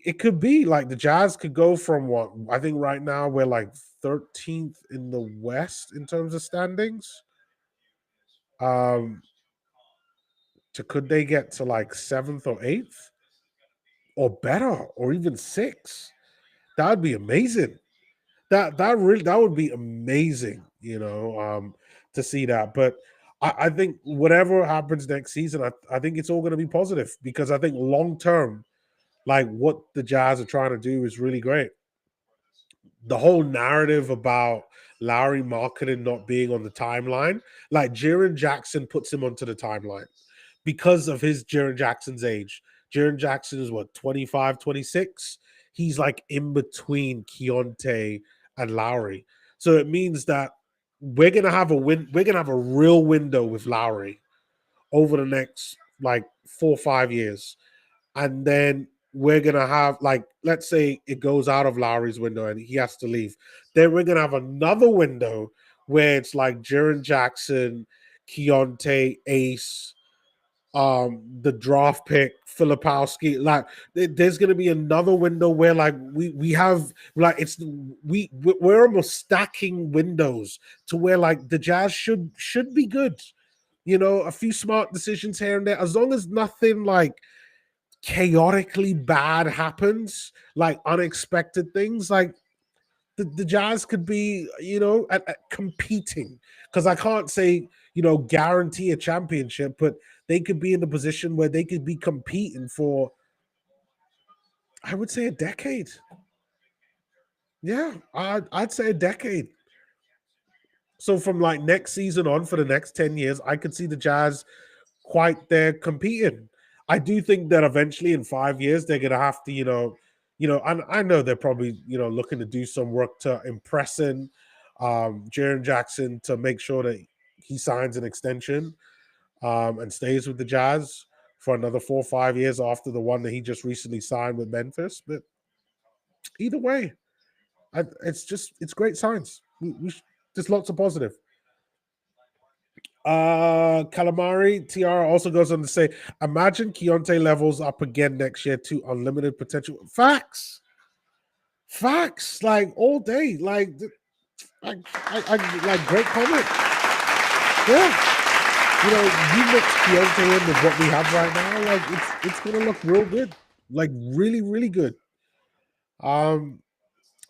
it could be like the Jazz could go from what I think right now we're like 13th in the West in terms of standings. Um, to could they get to like seventh or eighth or better or even sixth? That would be amazing. That would be amazing, to see that. But I think whatever happens next season, I think it's all going to be positive because I think long term, like what the Jazz are trying to do is really great. The whole narrative about Lowry marketing not being on the timeline, like Jaren Jackson puts him onto the timeline because of his Jaren Jackson's age. Jaren Jackson is what, 25, 26. He's like in between Keontae and Lowry. So it means that we're gonna have a real window with Lowry over the next like 4 or 5 years, and then we're gonna have like let's say it goes out of Lowry's window and he has to leave. Then we're gonna have another window where it's like Jaren Jackson, Keontae, Ace, the draft pick, Filipowski. Like there's gonna be another window where like we have like we're almost stacking windows to where like the Jazz should be good. A few smart decisions here and there, as long as nothing like chaotically bad happens, like unexpected things, like the Jazz could be, competing. Because I can't say, guarantee a championship, but they could be in a position where they could be competing for, I would say, a decade. Yeah, I'd say a decade. So from like next season on for the next 10 years, I could see the Jazz quite there competing. I do think that eventually in 5 years they're gonna have to, and I know they're probably, looking to do some work to impressing Jaren Jackson to make sure that he signs an extension and stays with the Jazz for another 4 or 5 years after the one that he just recently signed with Memphis. But either way, it's great signs. Just lots of positive. Calamari Tiara also goes on to say, imagine Keontae levels up again next year to unlimited potential. Facts, like all day, like great comment. Yeah, you mix Keontae in with what we have right now, like it's gonna look real good, like really, really good. Um,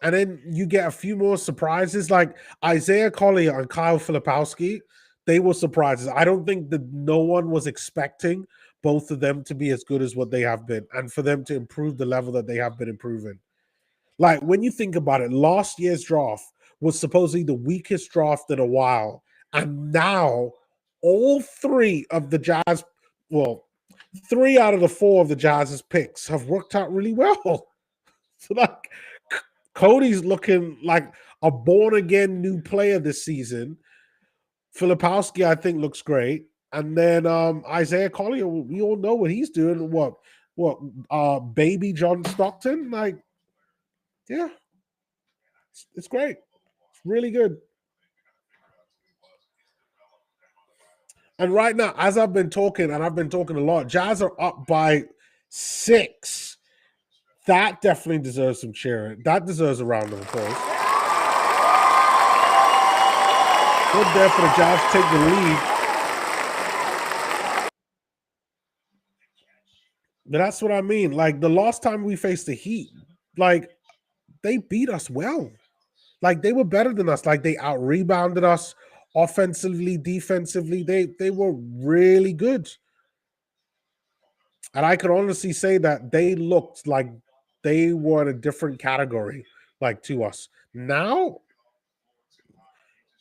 and then you get a few more surprises like Isaiah Collier and Kyle Filipowski. They were surprises. I don't think that no one was expecting both of them to be as good as what they have been and for them to improve the level that they have been improving. Like, when you think about it, last year's draft was supposedly the weakest draft in a while. And now all three of the Jazz, well, 3 out of the 4 of the Jazz's picks have worked out really well. So, like, Cody's looking like a born-again new player this season. Filipowski, I think, looks great. And then Isaiah Collier, we all know what he's doing. Baby John Stockton? Like, yeah, it's great. It's really good. And right now, as I've been talking, and I've been talking a lot, Jazz are up by 6. That definitely deserves some cheering. That deserves a round of applause. Good there for the Jazz to take the lead. But that's what I mean. Like, the last time we faced the Heat, like, they beat us well. Like, they were better than us. Like, they out-rebounded us offensively, defensively. They were really good. And I could honestly say that they looked like they were in a different category, like, to us. Now,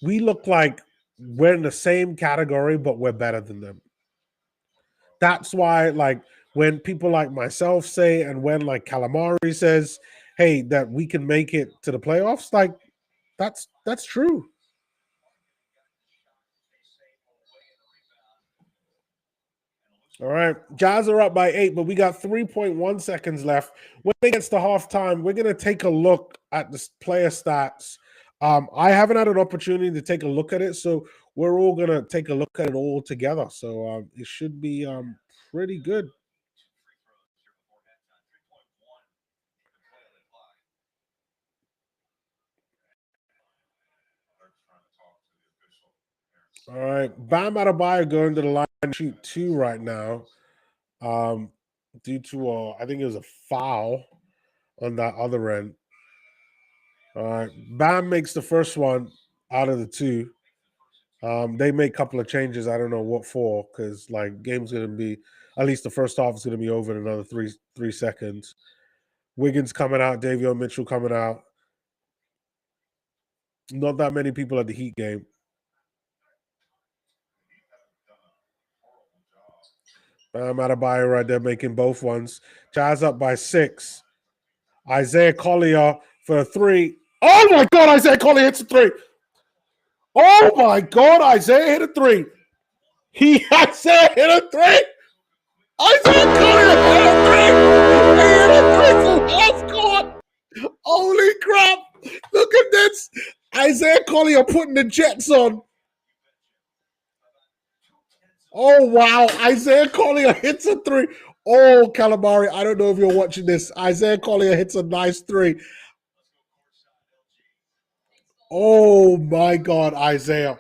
we look like we're in the same category, but we're better than them. That's why, like, when people like myself say, and when, like, Calamari says, hey, that we can make it to the playoffs, like, that's true. All right. Jazz are up by 8, but we got 3.1 seconds left. When it gets to halftime, we're going to take a look at the player stats. I haven't had an opportunity to take a look at it, so we're all going to take a look at it all together. So it should be pretty good. All right. Bam Adebayo going to the line to shoot 2 right now. Due to I think it was a foul on that other end. All right, Bam makes the first one out of the 2. They make a couple of changes. I don't know what for, because, like, game's gonna be, at least the first half is gonna be over in another three seconds. Wiggins coming out, Davion Mitchell coming out. Not that many people at the Heat game. Bam Adebayo right there making both ones. Jazz up by 6. Isaiah Collier for a 3. Oh my God, Isaiah Collier hits a 3. Oh my God, Isaiah hit a 3. Isaiah hit a 3. Isaiah Collier hit a 3. He hit a 3 from half court. Holy crap. Look at this. Isaiah Collier putting the Jets on. Oh, wow. Isaiah Collier hits a 3. Oh, Calamari, I don't know if you're watching this. Isaiah Collier hits a nice 3. Oh, my God, Isaiah.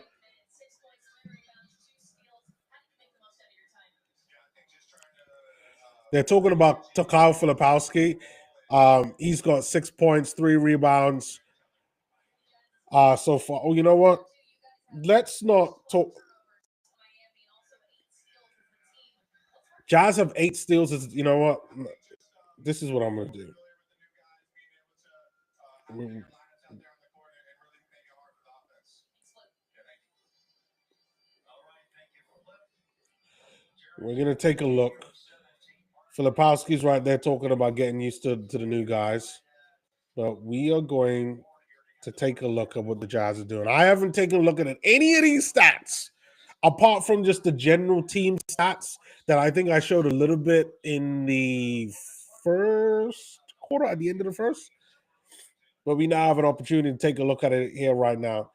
They're talking about Kyle Filipowski. He's got 6 points, 3 rebounds so far. Oh, you know what? Let's not talk. Jazz have 8 steals. You know what? This is what I'm going to do. We're going to take a look. Filipowski's right there talking about getting used to the new guys. But we are going to take a look at what the Jazz are doing. I haven't taken a look at any of these stats, apart from just the general team stats that I think I showed a little bit in the first quarter, at the end of the first. But we now have an opportunity to take a look at it here right now.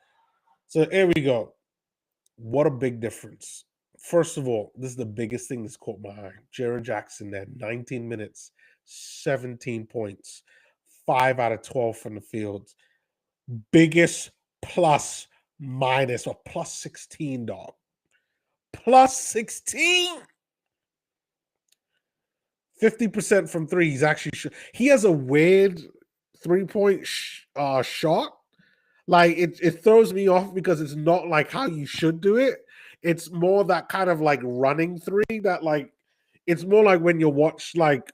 So here we go. What a big difference. First of all, this is the biggest thing that's caught my eye. Jaren Jackson there, 19 minutes, 17 points, 5 out of 12 from the field. Biggest plus minus or plus 16, dog. Plus 16. 50% from 3. He's actually he has a weird 3-point shot. Like, it throws me off because it's not like how you should do it. It's more that kind of like running 3 that, like, it's more like when you watch like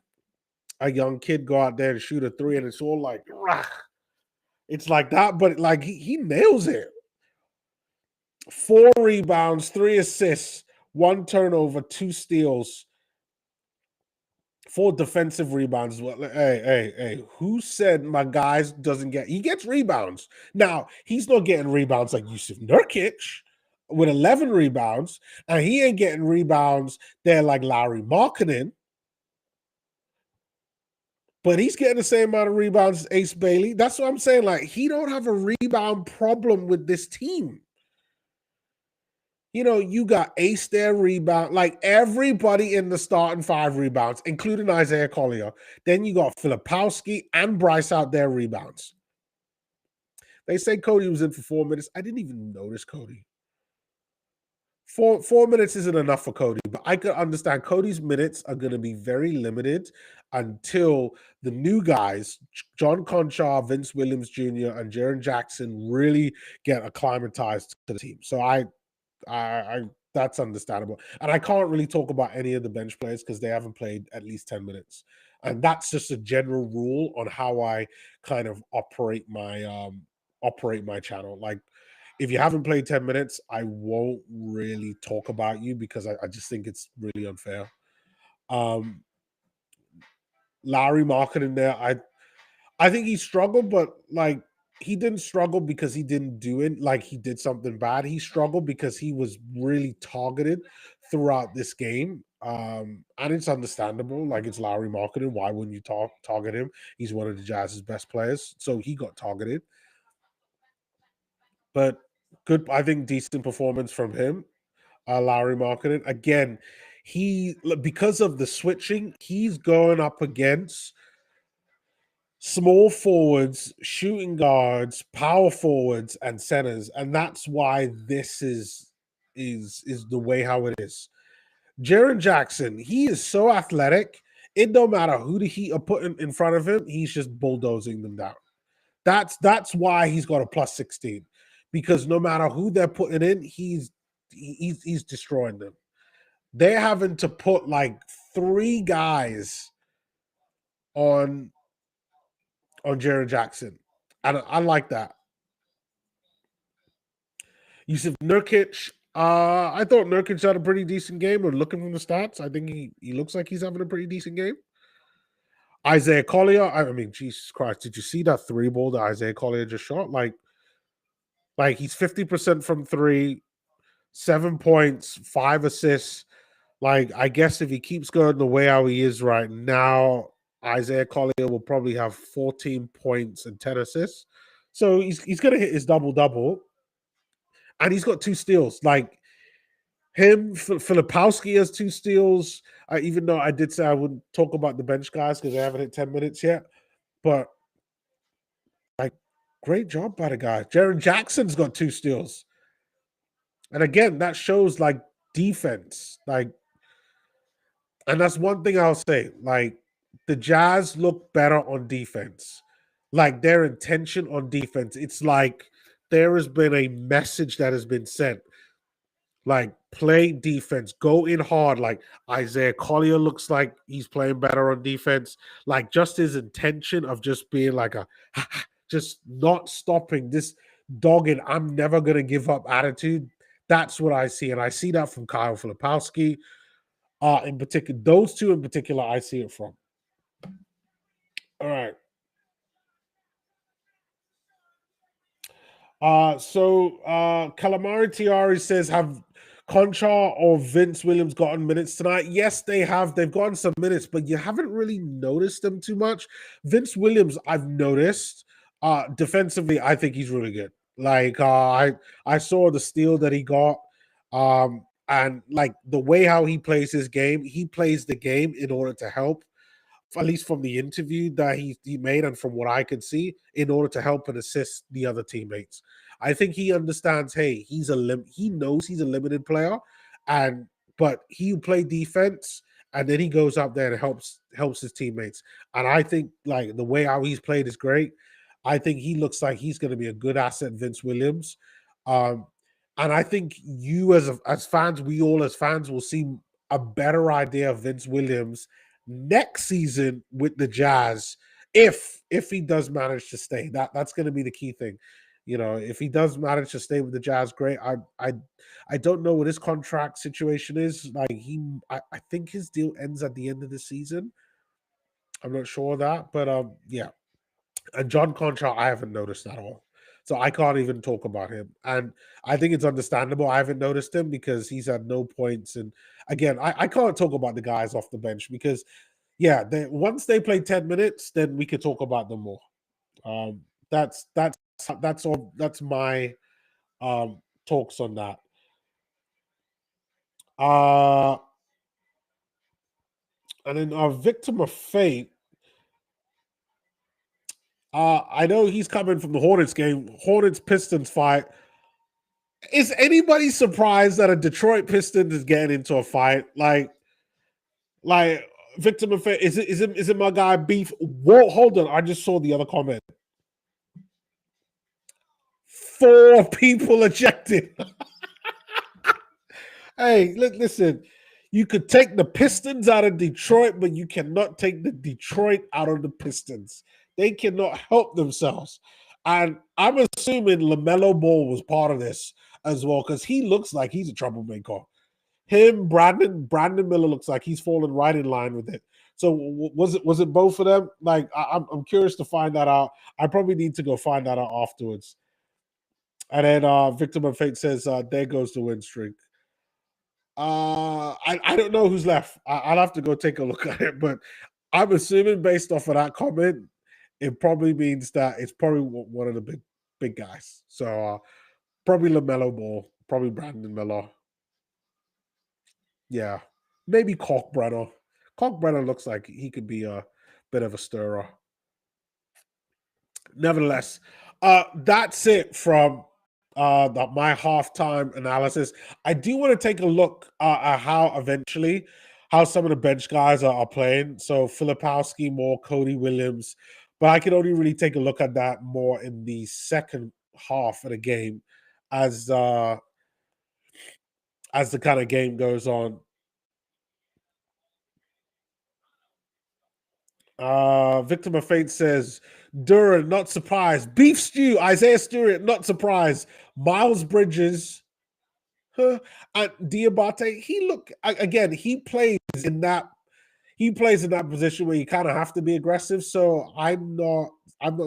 a young kid go out there and shoot a three, and it's all like, rah. It's like that, but like he nails it. 4 rebounds, 3 assists, 1 turnover, 2 steals, 4 defensive rebounds. Well, hey, who said my guys doesn't get? He gets rebounds. Now he's not getting rebounds like Yusuf Nurkic with 11 rebounds, and he ain't getting rebounds there like Larry Markkinen. But he's getting the same amount of rebounds as Ace Bailey. That's what I'm saying. Like, he don't have a rebound problem with this team. You know, you got Ace there rebound, like everybody in the starting 5 rebounds, including Isaiah Collier. Then you got Filipowski and Bryce out there rebounds. They say Cody was in for 4 minutes. I didn't even notice Cody. 4 minutes isn't enough for Cody, but I could understand Cody's minutes are going to be very limited until the new guys, John Conchar, Vince Williams Jr., and Jaren Jackson, really get acclimatized to the team. So I that's understandable. And I can't really talk about any of the bench players because they haven't played at least 10 minutes. And that's just a general rule on how I kind of operate my channel. Like, if you haven't played 10 minutes, I won't really talk about you because I just think it's really unfair. Larry Market in there, I think he struggled, but like he didn't struggle because he didn't do it, like he did something bad. He struggled because he was really targeted throughout this game. And it's understandable. Like, it's Larry Marketing. Why wouldn't you target him? He's one of the Jazz's best players. So he got targeted. But good, I think decent performance from him. Larry Marketing. Again, because of the switching, he's going up against small forwards, shooting guards, power forwards, and centers, and that's why this is the way how it is. Jaren Jackson, he is so athletic. It don't matter who the Heat are putting in front of him, he's just bulldozing them down. That's why he's got a plus 16, because no matter who they're putting in, he's destroying them. They're having to put like 3 guys on Jaren Jackson. And I like that. Yusuf Nurkic, I thought Nurkic had a pretty decent game. When looking from the stats, I think he looks like he's having a pretty decent game. Isaiah Collier, I mean, Jesus Christ, did you see that 3 ball that Isaiah Collier just shot? Like he's 50% from 3, 7 points, 5 assists. Like, I guess if he keeps going the way how he is right now, Isaiah Collier will probably have 14 points and 10 assists. So he's going to hit his double-double. And he's got 2 steals. Like, him, Filipowski has 2 steals. Even though I did say I wouldn't talk about the bench guys because they haven't hit 10 minutes yet. But, like, great job by the guy. Jaren Jackson's got 2 steals. And again, that shows, like, defense. Like, and that's one thing I'll say. Like, the Jazz look better on defense. Like, their intention on defense. It's like there has been a message that has been sent. Like, play defense, go in hard. Like, Isaiah Collier looks like he's playing better on defense. Like, just his intention of just being like just not stopping, this dogged, I'm never going to give up attitude. That's what I see. And I see that from Kyle Filipowski. In particular, those 2 in particular, I see it from. All right. So Calamari Tiari says, have Conchar or Vince Williams gotten minutes tonight? Yes, they have. They've gotten some minutes, but you haven't really noticed them too much. Vince Williams, I've noticed. Defensively, I think he's really good. Like, I saw the steal that he got. And like the way how he plays his game, he plays the game in order to help, at least from the interview that he made and from what I could see, in order to help and assist the other teammates. I think he understands, hey, he knows he's a limited player, but he play defense and then he goes up there and helps his teammates. And I think like the way how he's played is great. I think he looks like he's going to be a good asset, Vince Williams. And I think you as fans, we all as fans will see a better idea of Vince Williams next season with the Jazz if he does manage to stay. That's going to be the key thing. If he does manage to stay with the Jazz, great. I don't know what his contract situation is. Like I think his deal ends at the end of the season. I'm not sure of that, but yeah. And John Concha, I haven't noticed at all. So I can't even talk about him. And I think it's understandable. I haven't noticed him because he's had no points. And again, I can't talk about the guys off the bench because, yeah, once they play 10 minutes, then we could talk about them more. That's all. That's my talks on that. And then our victim of fate. I know he's coming from the Hornets game. Hornets Pistons fight. Is anybody surprised that a Detroit Pistons is getting into a fight? Like victim of fate. Is it my guy Beef? Whoa, hold on. I just saw the other comment. 4 people ejected. Hey, listen. You could take the Pistons out of Detroit, but you cannot take the Detroit out of the Pistons. They cannot help themselves. And I'm assuming LaMelo Ball was part of this as well, because he looks like he's a troublemaker. Brandon Miller looks like he's fallen right in line with it. So was it both of them? Like I'm curious to find that out. I probably need to go find that out afterwards. And then Victim of Fate says, there goes the win streak. I don't know who's left. I'll have to go take a look at it, but I'm assuming based off of that comment, it probably means that it's probably one of the big guys. So probably LaMelo Ball, probably Brandon Miller. Yeah, maybe Kalkbrenner. Kalkbrenner looks like he could be a bit of a stirrer. Nevertheless, that's it from my halftime analysis. I do want to take a look at how some of the bench guys are playing. So Filipowski, more Cody Williams, but I can only really take a look at that more in the second half of the game as the kind of game goes on. Victim of Fate says, Duran, not surprised. Beef stew, Isaiah Stewart, not surprised. Miles Bridges, and Diabate, he plays in that position where you kind of have to be aggressive. So I'm not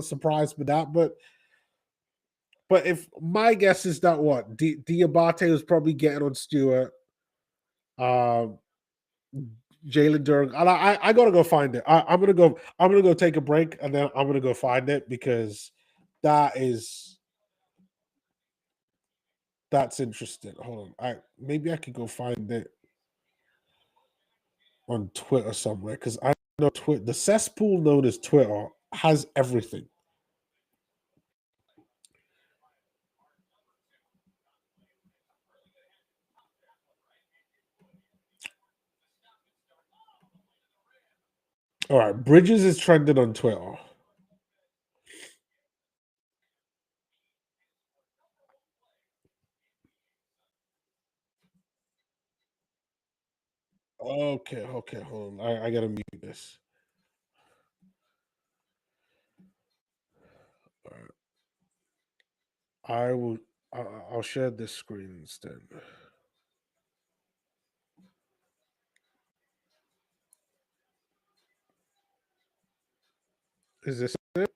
surprised with that. But if my guess is that Diabate was probably getting on Stewart. Jalen Duren. I gotta go find it. I'm gonna go take a break and then I'm gonna go find it because that's interesting. Hold on. Maybe I could go find it on Twitter somewhere because I know the cesspool known as Twitter has everything. All right, Bridges is trending on Twitter. Okay, hold on. I gotta mute this. All right. I'll share this screen instead. Is this it?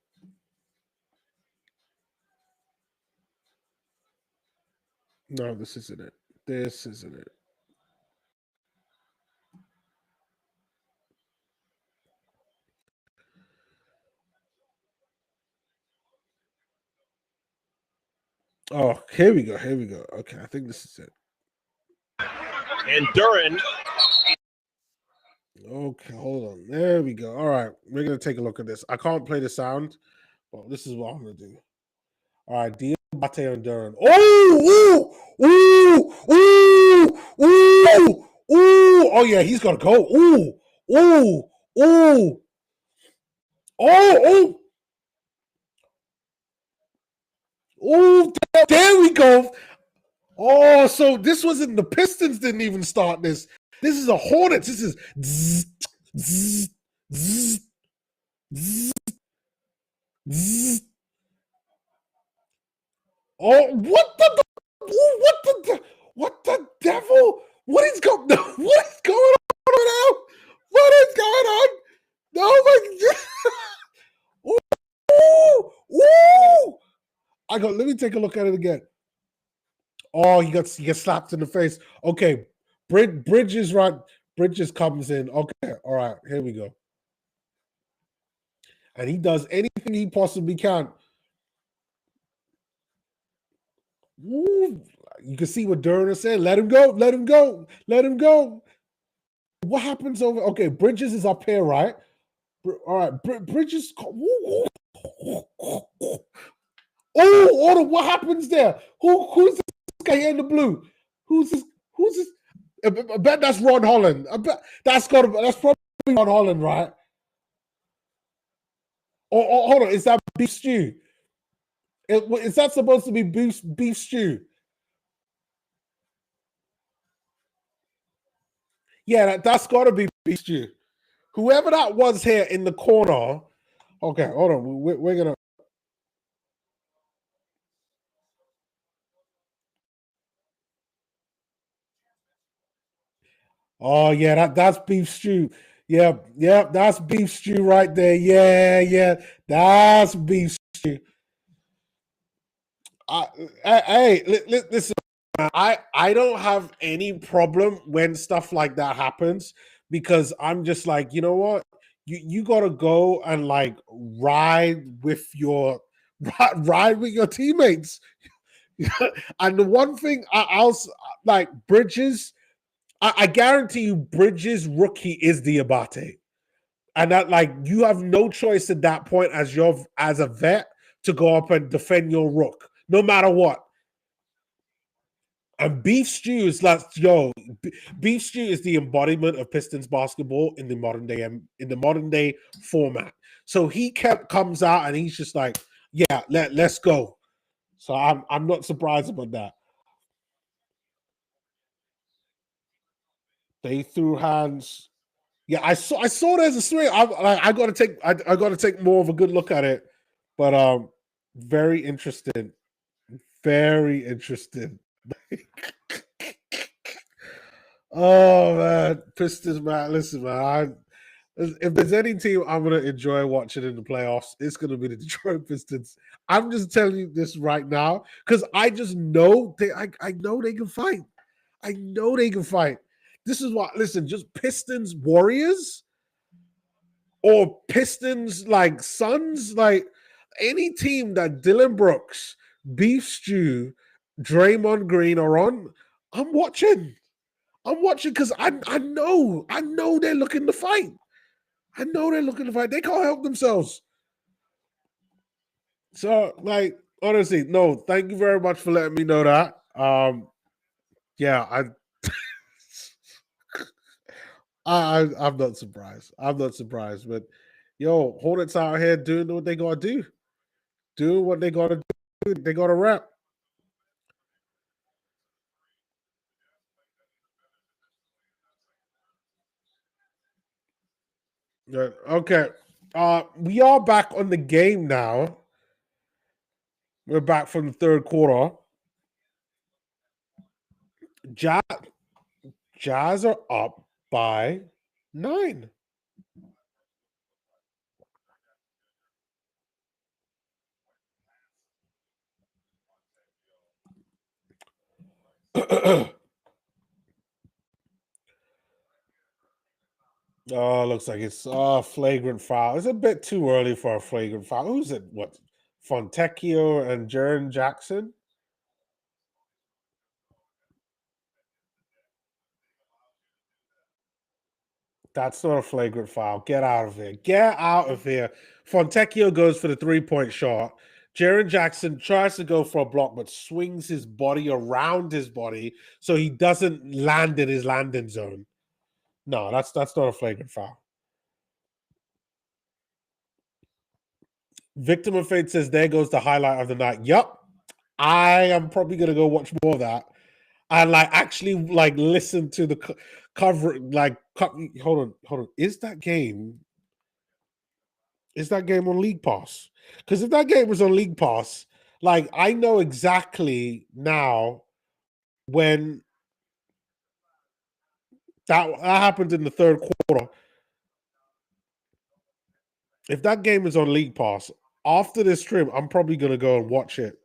No, this isn't it. This isn't it. Oh, here we go. Okay, I think this is it. And Duran. Okay, hold on. There we go. All right, we're gonna take a look at this. I can't play the sound, but this is what I'm gonna do. All right, Diabate and Duran. Oh, ooh, ooh, ooh, ooh, ooh. Oh yeah, he's gonna go. Ooh, ooh, ooh. Oh, oh, there we go. Oh, so this wasn't the Pistons didn't even start this. This is a Hornets. This is zzz, zzz, zzz, zzz, zzz. Oh, what the devil? What is going on now? What is going on? Oh my god! Ooh! Let me take a look at it again. Oh, he gets slapped in the face. Okay, Bridges comes in. Okay, all right, here we go. And he does anything he possibly can. Ooh, you can see what Duran is saying. Let him go. Let him go. Let him go. What happens over? Okay, Bridges is up here, right? All right, Bridges. Oh, what happens there? Who's this guy here in the blue? Who's this? I bet that's Ron Holland. I bet that's probably Ron Holland, right? Oh, hold on, is that beef stew? Is that supposed to be beef stew? Yeah, that's got to be beef stew. Whoever that was here in the corner. Okay, hold on. We're gonna. Oh yeah, that's beef stew. Yeah, that's beef stew right there. Yeah, that's beef stew. Hey, listen. I don't have any problem when stuff like that happens because I'm just like, you know what? You gotta go and like ride with your teammates. And the one thing I'll like Bridges, I guarantee you, Bridges rookie is the Abate, and that like you have no choice at that point as a vet to go up and defend your rook, no matter what. And Beef Stew is like, Beef Stew is the embodiment of Pistons basketball in the modern day format. So he comes out and he's just like, yeah, let's go. So I'm not surprised about that. They threw hands. Yeah, I saw there's a swing. I got to take more of a good look at it. But very interesting. Very interesting. Oh man, Pistons, man. Listen, man. If there's any team I'm gonna enjoy watching in the playoffs, it's gonna be the Detroit Pistons. I'm just telling you this right now because I just know I know they can fight. I know they can fight. This is what. Listen, just Pistons Warriors or Pistons like Suns, like any team that Dylan Brooks, Beef Stew, Draymond Green are on. I'm watching. I'm watching because I know they're looking to fight. I know they're looking to fight. They can't help themselves. So, like, honestly, no, thank you very much for letting me know that. Yeah, I'm not surprised. I'm not surprised. But yo, Hornets out here doing what they gotta do. Doing what they gotta do. They gotta rap. Yeah, okay. We are back on the game now. We're back from the third quarter. Jazz are up by 9. Oh, looks like it's a flagrant foul. It's a bit too early for a flagrant foul. Who's it? What? Fontecchio and Jaren Jackson? That's not a flagrant foul. Get out of here. Get out of here. Fontecchio goes for the 3-point shot. Jaren Jackson tries to go for a block, but swings his body around his body so he doesn't land in his landing zone. No, that's not a flagrant foul. Victim of Fate says, there goes the highlight of the night. Yup. I am probably going to go watch more of that and like actually like listen to the hold on. Is that game on League Pass? Because if that game was on League Pass, like I know exactly now when that happened in the third quarter. If that game is on League Pass, after this stream, I'm probably gonna go and watch it.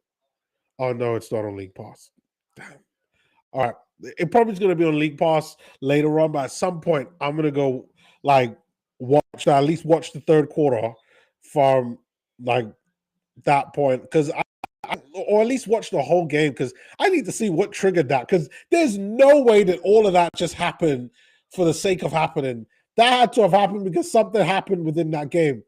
Oh no, it's not on League Pass. Damn. All right. It probably is gonna be on League Pass later on, but at some point I'm gonna go like at least watch the third quarter from like that point because or at least watch the whole game because I need to see what triggered that because there's no way that all of that just happened for the sake of happening. That had to have happened because something happened within that game.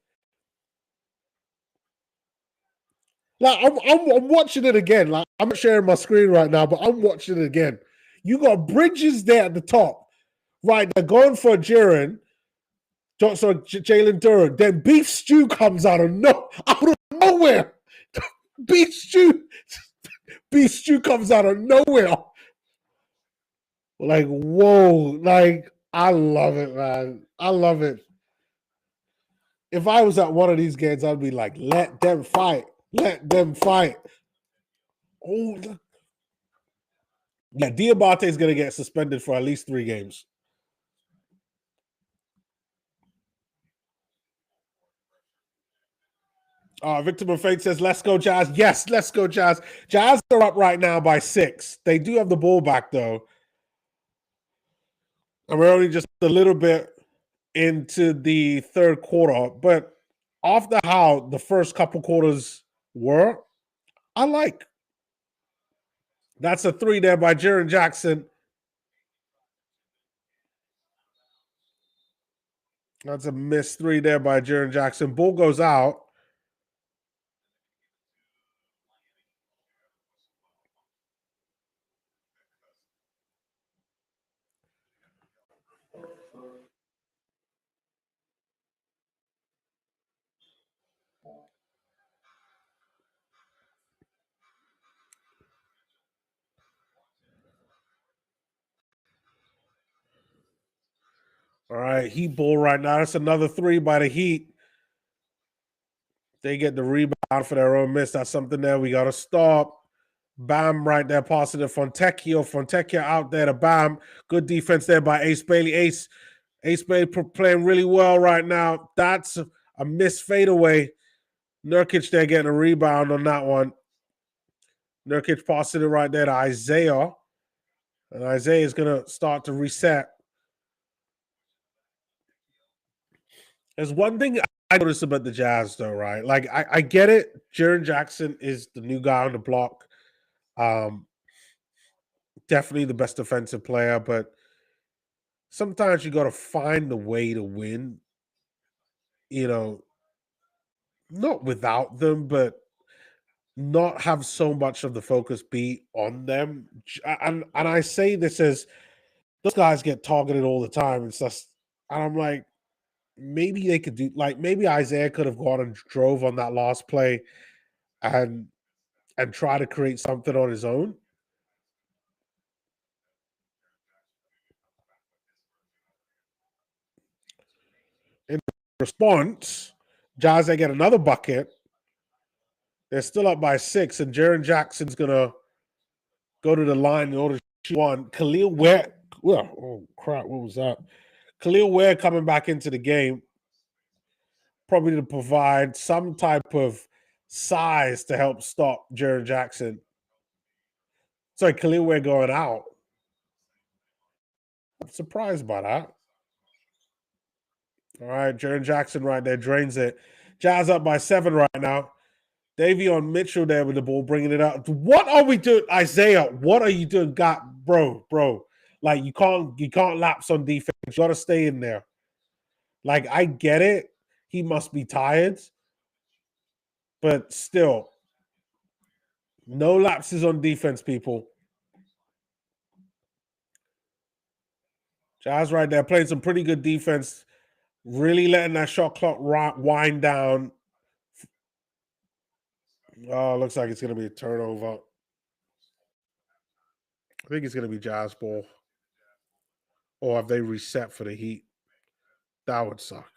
Like I'm watching it again. Like I'm not sharing my screen right now, but I'm watching it again. You got Bridges there at the top, right? They're going for Jaren. So Jalen Duran. Then Beef Stew comes out of nowhere. Beef Stew comes out of nowhere. Like whoa! Like I love it, man. I love it. If I was at one of these games, I'd be like, "Let them fight. Let them fight." Oh, yeah, Diabate is going to get suspended for at least 3 games. Victor Buffet says, let's go, Jazz. Yes, let's go, Jazz. Jazz are up right now by 6. They do have the ball back, though. And we're only just a little bit into the third quarter. But after how the first couple quarters were, I like. That's a 3 there by Jaren Jackson. That's a missed 3 there by Jaren Jackson. Ball goes out. All right, Heat ball right now. That's another 3 by the Heat. They get the rebound for their own miss. That's something that we got to stop. Bam right there, passing to Fontecchio. Fontecchio out there to Bam. Good defense there by Ace Bailey. Ace Bailey playing really well right now. That's a missed fadeaway. Nurkic there getting a rebound on that one. Nurkic passing it right there to Isaiah. And Isaiah is going to start to reset. There's one thing I noticed about the Jazz, though, right? Like, I get it. Jaren Jackson is the new guy on the block. Definitely the best defensive player, but sometimes you got to find a way to win. You know, not without them, but not have so much of the focus be on them. And I say this as those guys get targeted all the time. It's just, and I'm like, maybe they could do like maybe Isaiah could have gone and drove on that last play and try to create something on his own. In response, Jazz they get another bucket. They're still up by 6, and Jaren Jackson's gonna go to the line in order to shoot one. Khalil Ware. Oh crap! What was that? Khalil Ware coming back into the game, probably to provide some type of size to help stop Jaren Jackson. Sorry, Khalil Ware going out. I'm surprised by that. All right, Jaren Jackson right there drains it. Jazz up by 7 right now. Davion Mitchell there with the ball, bringing it out. What are we doing, Isaiah? What are you doing, bro? Like you can't lapse on defense. You got to stay in there. Like I get it. He must be tired, but still, no lapses on defense, people. Jazz right there playing some pretty good defense, really letting that shot clock wind down. Oh, looks like it's going to be a turnover. I think it's going to be Jazz ball. Or have they reset for the Heat? That would suck.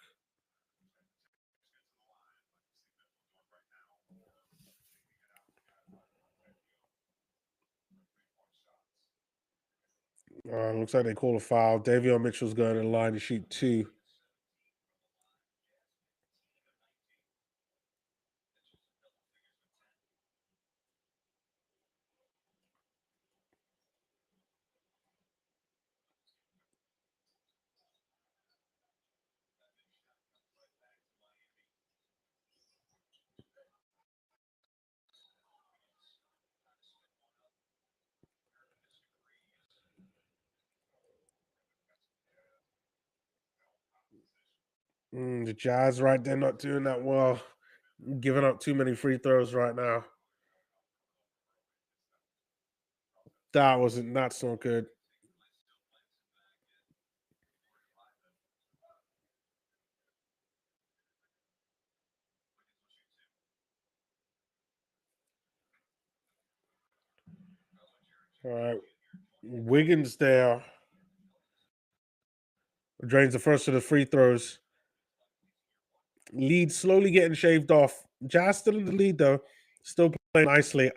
Looks like they call a foul. Davion Mitchell's going in line to shoot 2. The Jazz right there not doing that well. Giving up too many free throws right now. That's not good. All right. Wiggins there drains the first of the free throws. Lead slowly getting shaved off. Jazz still in the lead though. Still playing nicely.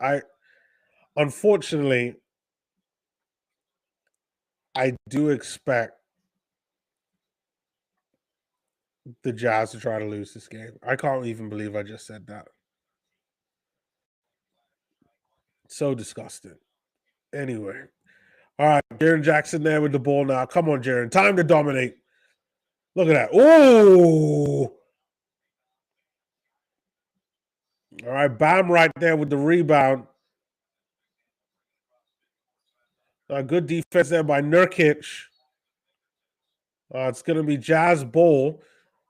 Unfortunately, I do expect the Jazz to try to lose this game. I can't even believe I just said that. So disgusting. Anyway. All right, Jaren Jackson there with the ball now. Come on, Jaren. Time to dominate. Look at that. Ooh. All right, Bam right there with the rebound. Good defense there by Nurkic. It's going to be Jazz Bowl.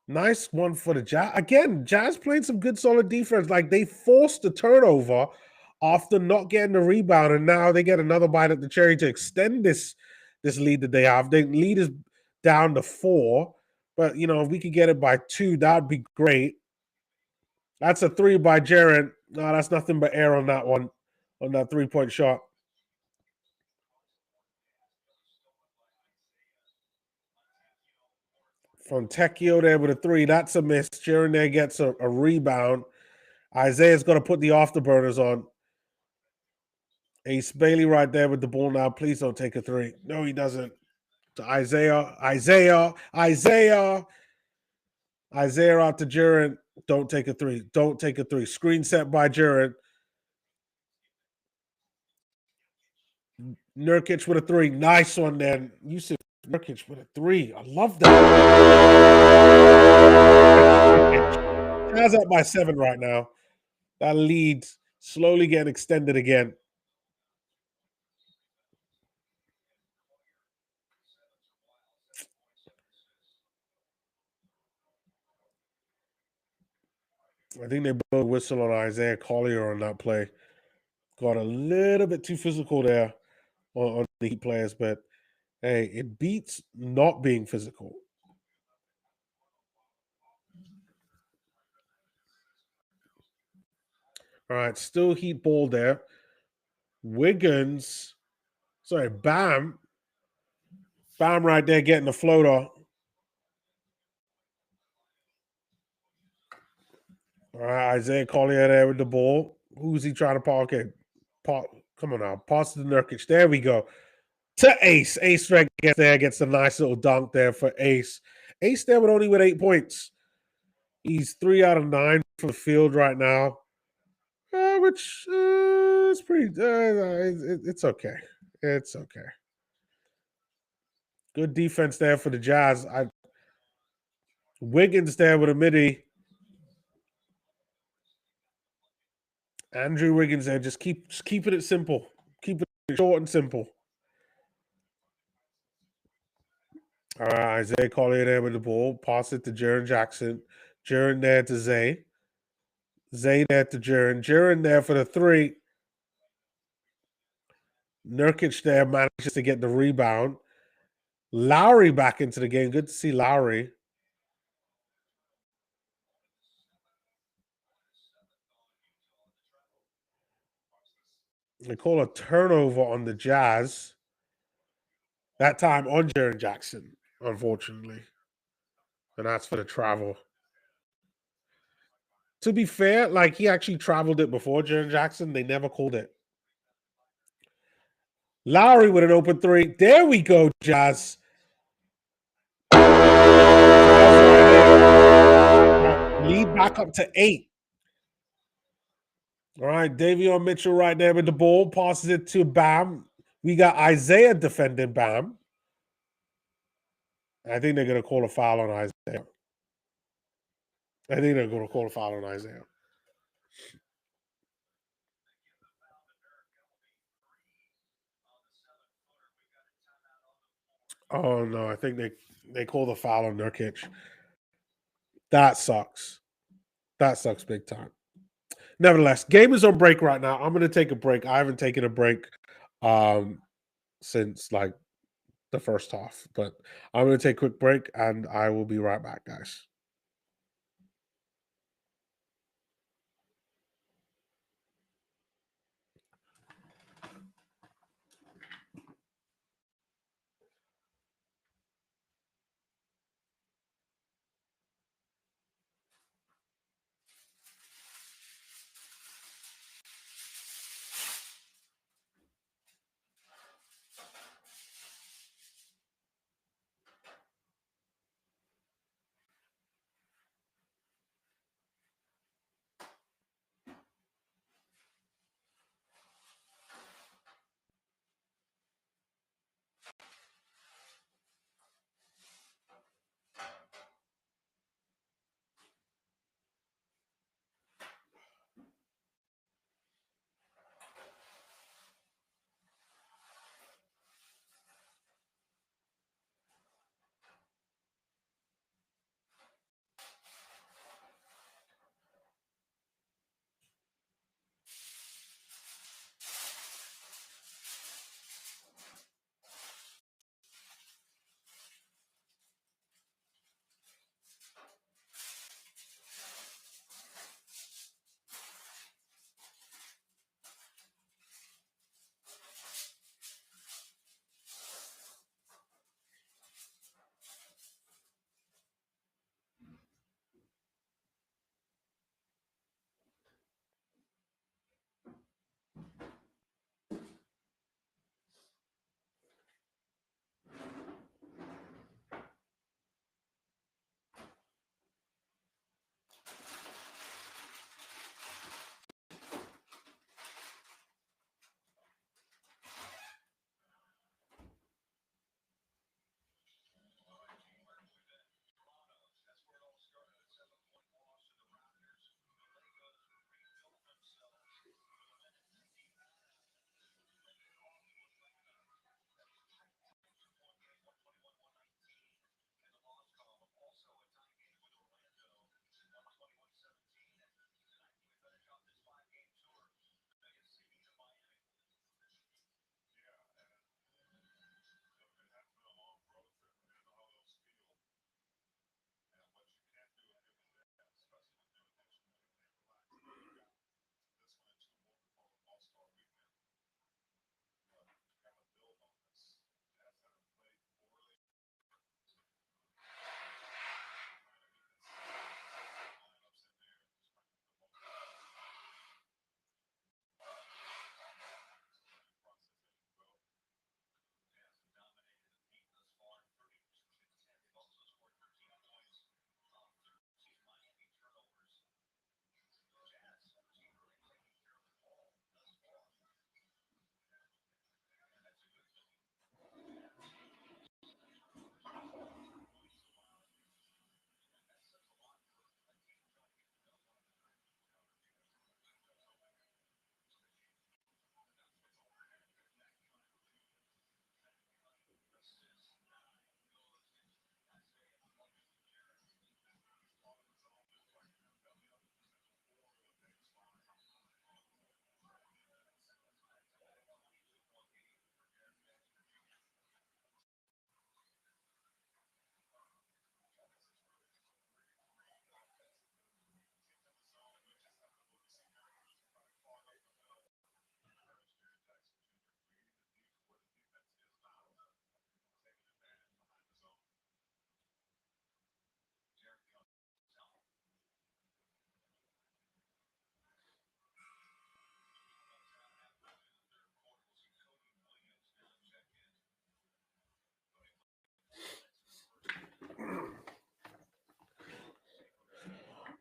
Nice one for the Jazz. Again, Jazz playing some good solid defense. Like they forced the turnover after not getting the rebound, and now they get another bite at the cherry to extend this lead that they have. The lead is down to 4, but if we could get it by 2, that'd be great. That's a 3 by Jaren. No, that's nothing but air on that one, on that 3-point shot. Fontecchio there with a 3. That's a miss. Jaren there gets a rebound. Isaiah's got to put the afterburners on. Ace Bailey right there with the ball now. Please don't take a 3. No, he doesn't. To Isaiah out to Jaren. Don't take a 3. Don't take a 3. Screen set by Jaren. Nurkic with a 3. Nice one then. Yusuf Nurkic with a 3. I love that. Jazz up by 7 right now. That lead slowly getting extended again. I think they blew a whistle on Isaiah Collier on that play. Got a little bit too physical there on the Heat players, but hey, it beats not being physical. All right, still Heat ball there. Bam right there getting the floater. All right, Isaiah Collier there with the ball. Who's he trying to park it? Come on now, pass to Nurkic. There we go. To Ace. Ace right gets there, gets a nice little dunk there for Ace. Ace there with only with 8 points. He's 3 out of 9 from the field right now, which is pretty. It's okay. It's okay. Good defense there for the Jazz. Wiggins there with a midi. Andrew Wiggins there, just keeping it simple. Keep it short and simple. All right, Isaiah Collier there with the ball. Pass it to Jaren Jackson. Jaren there to Zay. Zay there to Jaren. Jaren there for the 3. Nurkic there manages to get the rebound. Lowry back into the game. Good to see Lowry. They call a turnover on the Jazz. That time on Jaren Jackson, unfortunately. And that's for the travel. To be fair, like he actually traveled it before Jaren Jackson. They never called it. Lowry with an open three. There we go, Jazz. Lead back up to 8. All right, Davion Mitchell right there with the ball. Passes it to Bam. We got Isaiah defending Bam. I think they're going to call a foul on Isaiah. Oh, no. I think they call the foul on Nurkic. That sucks. That sucks big time. Nevertheless, game is on break right now. I'm going to take a break. I haven't taken a break since like the first half, but I'm going to take a quick break and I will be right back, guys.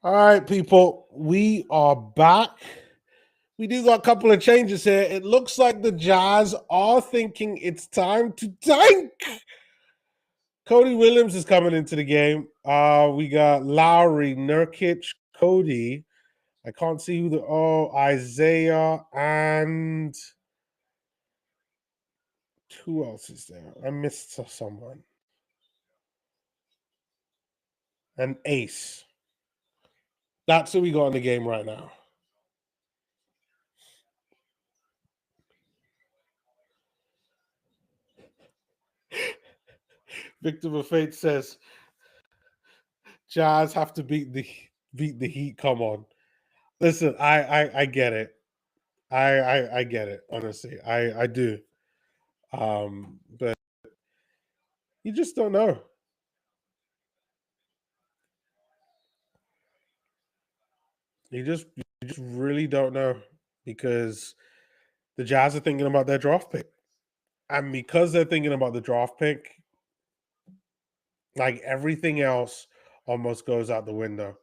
All right, people, we are back. We do got a couple of changes here. It looks like the Jazz are thinking it's time to tank. Cody Williams is coming into the game. We got Lowry, Nurkic, Cody. I can't see who Isaiah, and who else is there? I missed someone. And Ace. That's who we got in the game right now. Victor of Fate says Jazz have to beat the Heat. Come on. Listen, I get it. I get it, honestly. I do. But you just don't know. You just really don't know because the Jazz are thinking about their draft pick. And because they're thinking about the draft pick, like everything else almost goes out the window.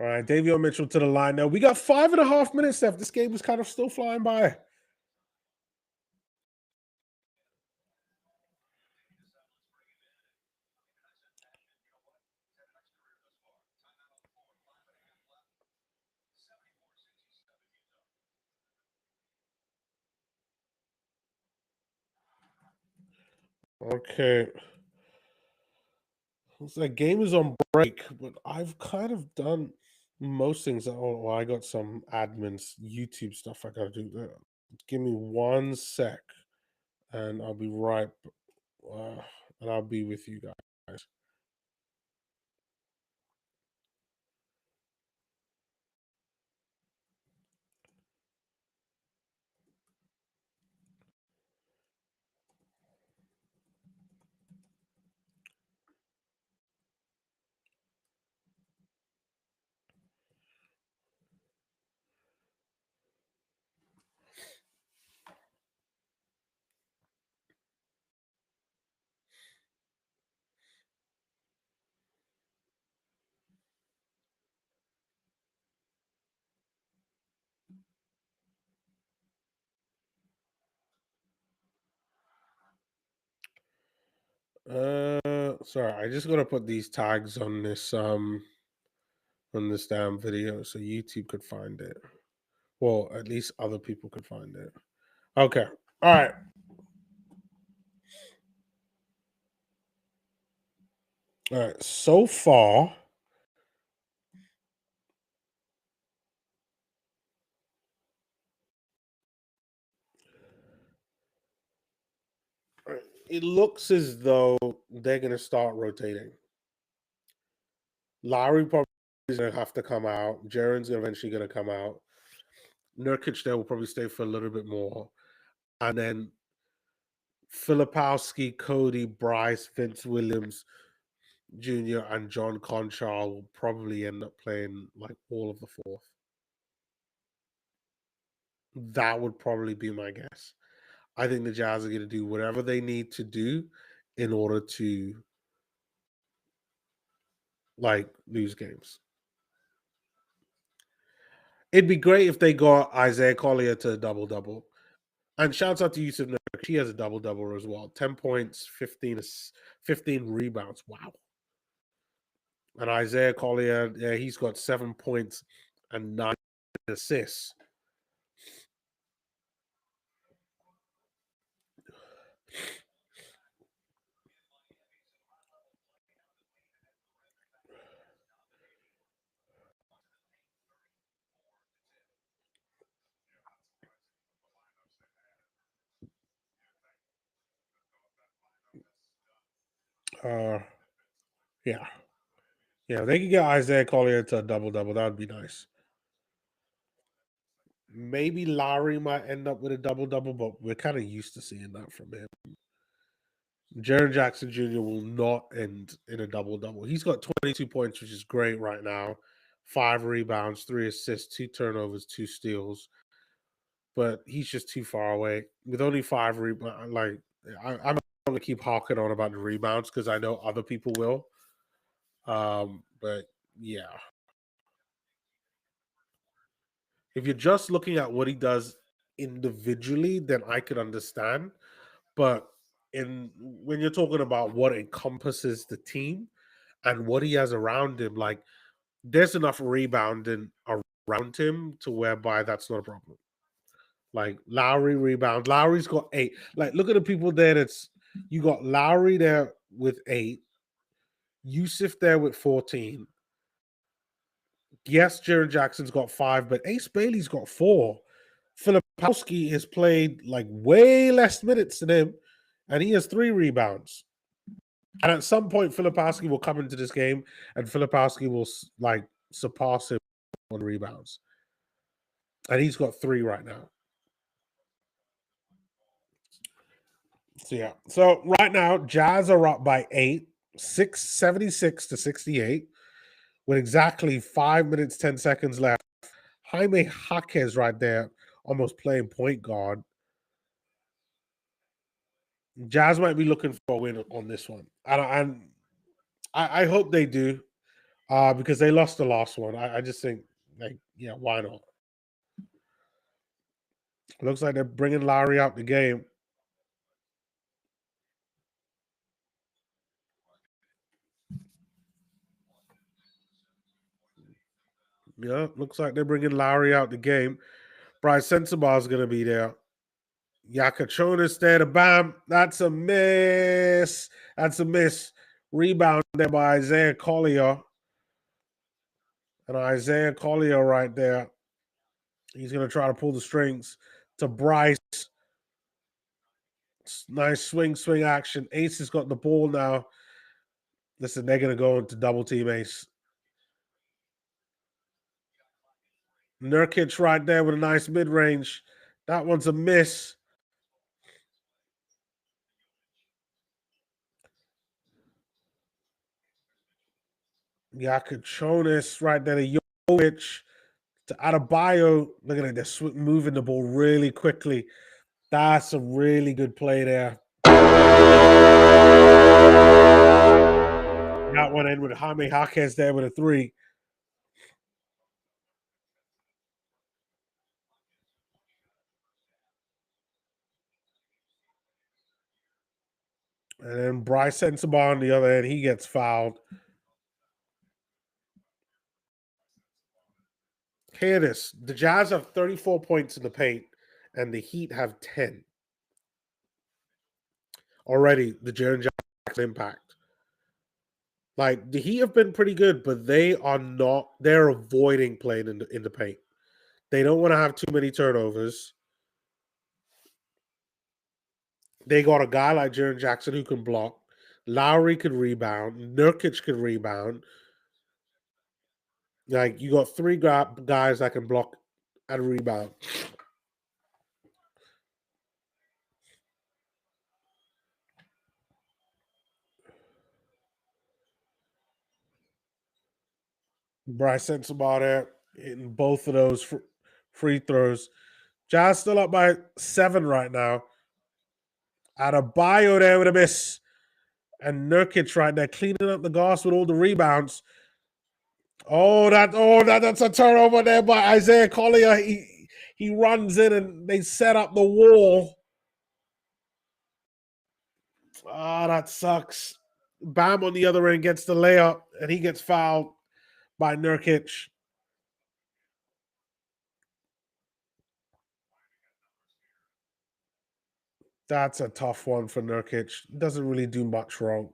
All right, Davion Mitchell to the line now. We got 5.5 minutes left. This game is kind of still flying by. Okay. Looks like game is on break, but I've kind of done most things. Oh, well, I got some admins, YouTube stuff I gotta do there. Give me 1 sec, and I'll be right. And I'll be with you guys. Sorry, I just gotta put these tags on this damn video so YouTube could find it. Well, at least other people could find it. Okay. All right. All right. So far, it looks as though they're gonna start rotating. Lowry probably is gonna have to come out. Jaren's eventually gonna come out. Nurkic there will probably stay for a little bit more. And then Filipowski, Cody, Bryce, Vince Williams Jr., and John Conchar will probably end up playing like all of the fourth. That would probably be my guess. I think the Jazz are going to do whatever they need to do in order to like lose games. It'd be great if they got Isaiah Collier to a double-double. And shouts out to Yusuf Nurkic. He has a double-double as well. 10 points, 15 rebounds. Wow. And Isaiah Collier, yeah, he's got 7 points and 9 assists. Yeah. Yeah, they could get Isaiah Collier to a double-double. That would be nice. Maybe Lowry might end up with a double-double, but we're kind of used to seeing that from him. Jaren Jackson Jr. will not end in a double-double. He's got 22 points, which is great right now. 5 rebounds, 3 assists, 2 turnovers, 2 steals. But he's just too far away. With only 5 rebounds, I'm not going to keep hawking on about the rebounds because I know other people will. But yeah. If you're just looking at what he does individually, then I could understand. But when you're talking about what encompasses the team and what he has around him, like there's enough rebounding around him to whereby that's not a problem. Like Lowry rebound. Lowry's got 8. Like look at the people there. You got Lowry there with 8, Yusuf there with 14. Yes, Jaren Jackson's got 5, but Ace Bailey's got 4. Filipowski has played like way less minutes than him, and he has 3 rebounds. And at some point, Filipowski will come into this game, and Filipowski will like surpass him on rebounds. And he's got 3 right now. So yeah. So right now, Jazz are up by 8, 76 to 68, with exactly 5 minutes, 10 seconds left. Jaime Jaquez right there, almost playing point guard. Jazz might be looking for a win on this one. And I hope they do, because they lost the last one. I just think, like, yeah, why not? Looks like they're bringing Lowry out the game. Yeah, looks like they're bringing Lowry out the game. Bryce Sensabaugh is going to be there. Yakachonis there to bam. That's a miss. That's a miss. Rebound there by Isaiah Collier. And Isaiah Collier right there. He's going to try to pull the strings to Bryce. Nice swing action. Ace has got the ball now. Listen, they're going to go into double team Ace. Nurkic right there with a nice mid-range. That one's a miss. Yakachonis right there to Jovic. To Adebayo. Look at it. They're moving the ball really quickly. That's a really good play there. That one in with Jaime Jaquez there with a 3. And then Bryce Sensabaugh on the other end, he gets fouled. Hear this. The Jazz have 34 points in the paint, and the Heat have 10. Already, the Jaren Jackson impact. Like, the Heat have been pretty good, but they're avoiding playing in the paint. They don't want to have too many turnovers. They got a guy like Jaren Jackson who can block. Lowry could rebound. Nurkic could rebound. Like, you got 3 guys that can block and rebound. Bryce Sensabaugh there in both of those free throws. Jazz still up by 7 right now. Adebayo there with a miss. And Nurkic right there cleaning up the glass with all the rebounds. That's a turnover there by Isaiah Collier. He runs in and they set up the wall. That sucks. Bam on the other end gets the layup, and he gets fouled by Nurkic. That's a tough one for Nurkic. Doesn't really do much wrong.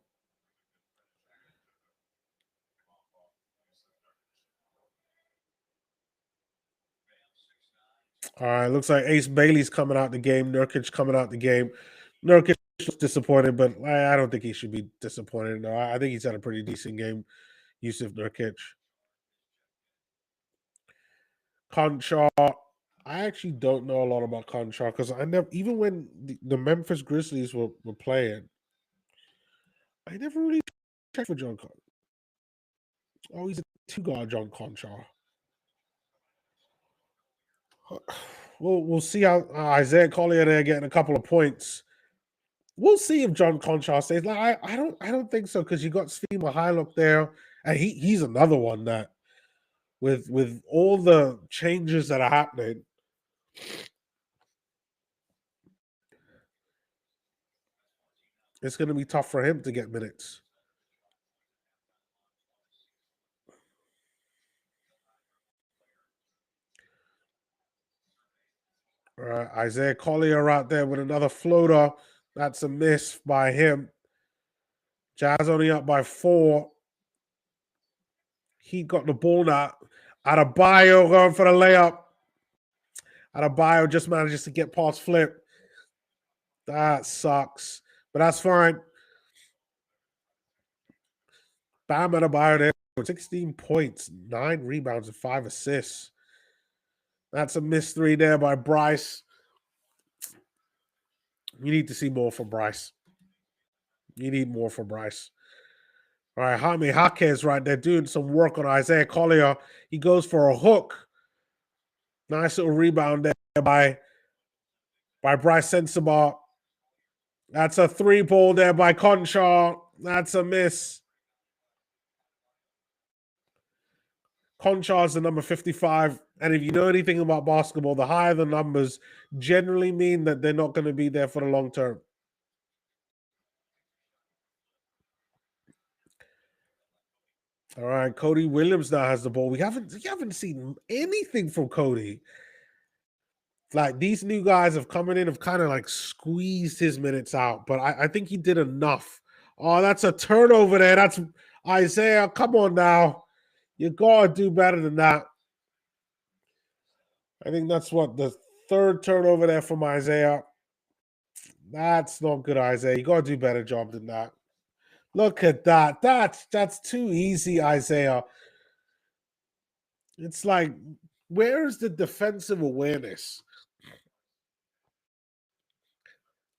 All right, looks like Ace Bailey's coming out the game. Nurkic coming out the game. Nurkic was disappointed, but I don't think he should be disappointed. No, I think he's had a pretty decent game. Yusuf Nurkic. Conchar. I actually don't know a lot about Conchar because I never, even when the Memphis Grizzlies were playing, I never really checked for John Conchar. Oh, he's a Two-guard John Conchar. We'll see how Isaiah Collier there getting a couple of points. We'll see if John Conchar stays. Like I don't think so, because you got Steve Mihailuk there, and he's another one that with all the changes that are happening, it's going to be tough for him to get minutes. All right, Isaiah Collier out there with another floater. That's a miss by him. Jazz only up by 4. He got the ball now. Adebayo going for the layup. Adebayo just manages to get past Flip. That sucks, but that's fine. Bam Adebayo there with 16 points, 9 rebounds, and 5 assists. That's a missed 3 there by Bryce. You need to see more from Bryce. You need more from Bryce. All right, Jaime Jaquez right there doing some work on Isaiah Collier. He goes for a hook. Nice little rebound there by Bryce Sensabaugh. That's a 3-ball there by Conchar. That's a miss. Conchar's the number 55. And if you know anything about basketball, the higher the numbers generally mean that they're not going to be there for the long term. All right, Cody Williams now has the ball. We haven't seen anything from Cody. Like, these new guys have come in, have kind of like squeezed his minutes out, but I think he did enough. Oh, that's a turnover there. That's Isaiah. Come on now. You got to do better than that. I think that's what, the 3rd turnover there from Isaiah. That's not good, Isaiah. You got to do a better job than that. Look at that. That's too easy, Isaiah. It's like, where's the defensive awareness?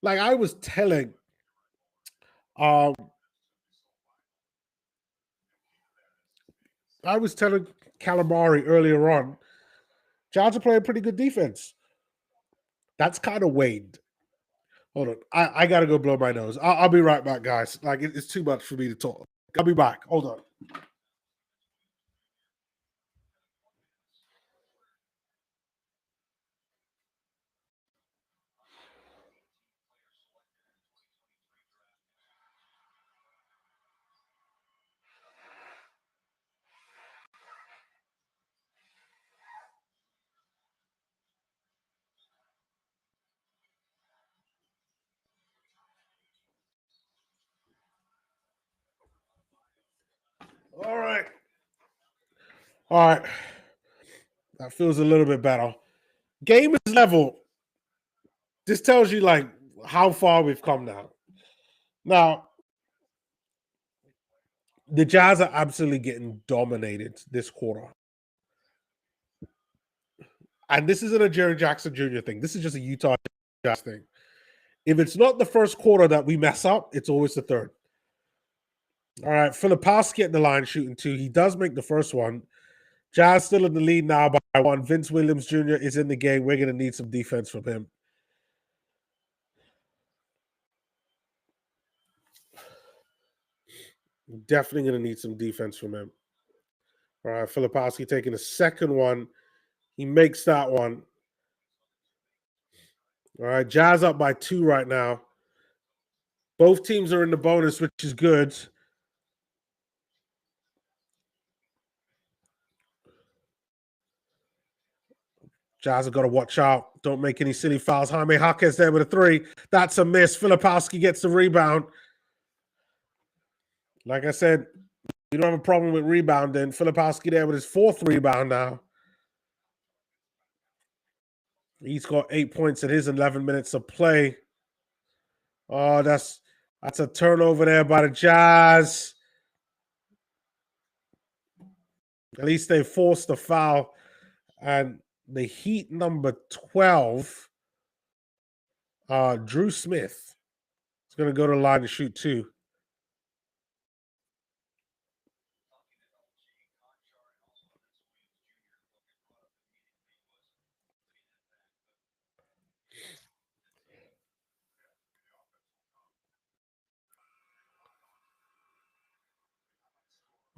Like I was telling Calamari earlier on, Jazz are playing pretty good defense. That's kind of waned. Hold on. I got to go blow my nose. I'll be right back, guys. Like, it's too much for me to talk. I'll be back. Hold on. All right. All right. That feels a little bit better. Game is level. This tells you, like, how far we've come now. Now, the Jazz are absolutely getting dominated this quarter. And this isn't a Jaren Jackson Jr. thing. This is just a Utah Jazz thing. If it's not the first quarter that we mess up, it's always the third. All right, Filipowski at the line shooting 2. He does make the first one. Jazz still in the lead now by 1. Vince Williams Jr. is in the game. We're going to need some defense from him. Definitely going to need some defense from him. All right, Filipowski taking the second one. He makes that one. All right, Jazz up by 2 right now. Both teams are in the bonus, which is good. Jazz have got to watch out. Don't make any silly fouls. Jaime Jaquez there with a 3. That's a miss. Filipowski gets the rebound. Like I said, you don't have a problem with rebounding. Filipowski there with his 4th rebound now. He's got 8 points in his 11 minutes of play. Oh, that's a turnover there by the Jazz. At least they forced the foul. And the Heat number 12, Drew Smith, is going to go to the line to shoot 2.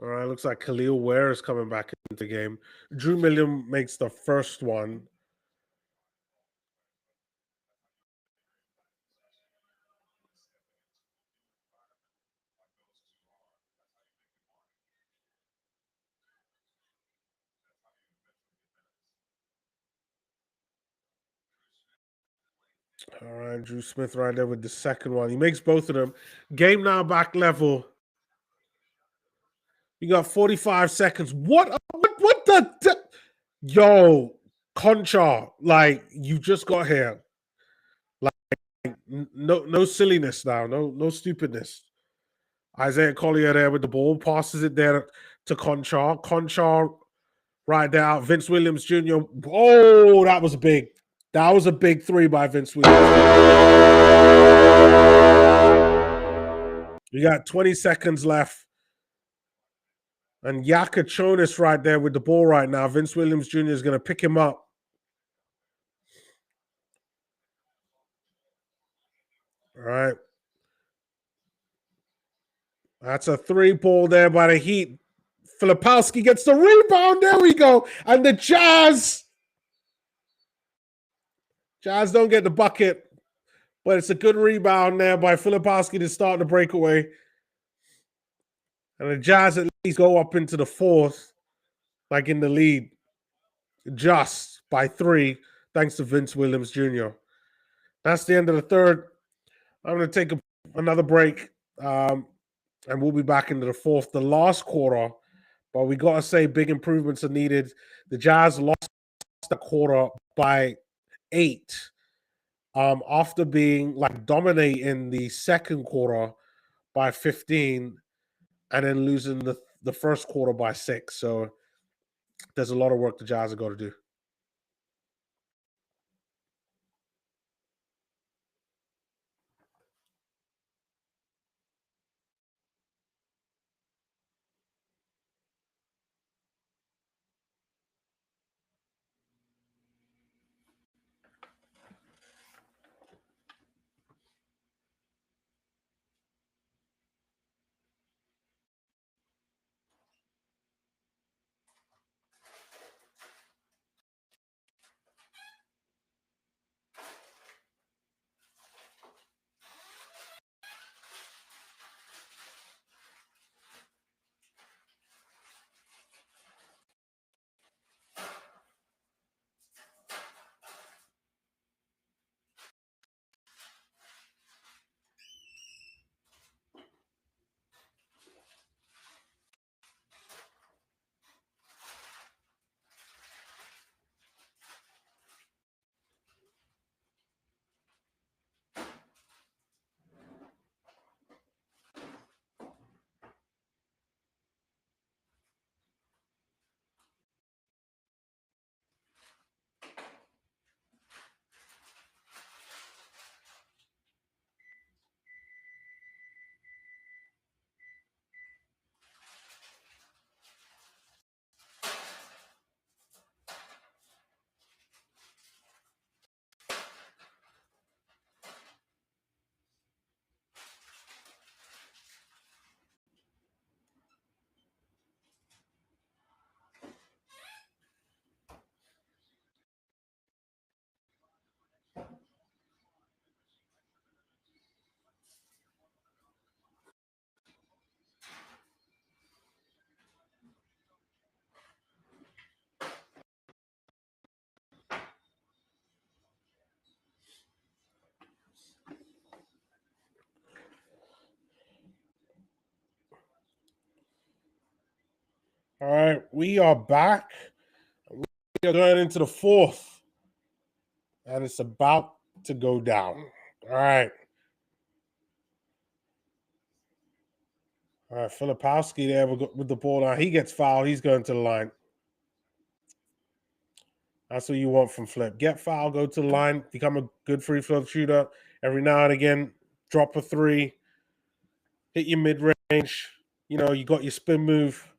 All right, looks like Khalil Ware is coming back into the game. Drew Milliam makes the first one. All right, Drew Smith right there with the second one. He makes both of them. Game now back level. You got 45 seconds. What the yo, Conchar, like you just got here. Like no silliness now, no stupidness. Isaiah Collier there with the ball, passes it there to Conchar. Conchar right there, Vince Williams Jr. Oh, that was big. That was a big three by Vince Williams. You got 20 seconds left. And Yakachonis right there with the ball right now. Vince Williams Jr. is going to pick him up. All right. That's a three ball there by the Heat. Filipowski gets the rebound. There we go. And the Jazz don't get the bucket. But it's a good rebound there by Filipowski to start the breakaway. And the Jazz at least go up into the fourth, like in the lead, just by 3, thanks to Vince Williams Jr. That's the end of the third. I'm going to take another break, and we'll be back into the fourth, the last quarter. But we got to say big improvements are needed. The Jazz lost the quarter by 8 after being like dominating the second quarter by 15 and then losing the first quarter by 6. So there's a lot of work the Jazz have got to do. All right, we are back. We are going into the fourth, and it's about to go down. All right. All right, Filipowski there with the ball now. He gets fouled. He's going to the line. That's what you want from Flip. Get fouled, go to the line, become a good free throw shooter. Every now and again, drop a 3, hit your mid-range. You know, you got your spin move.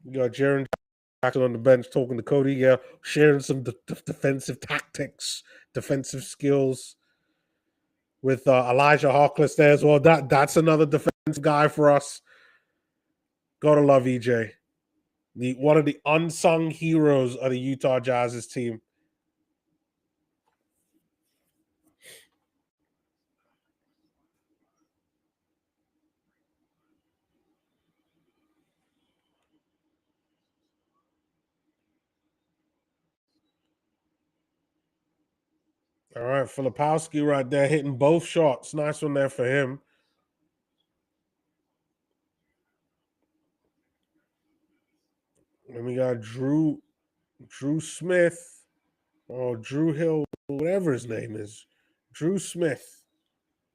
You got Jaren on the bench talking to Cody, yeah, sharing some defensive tactics, defensive skills with Elijah Harkless there as well. That's another defensive guy for us. Gotta love EJ. One of the unsung heroes of the Utah Jazz's team. All right, Filipowski right there hitting both shots. Nice one there for him. And we got Drew Smith or Drew Hill, whatever his name is. Drew Smith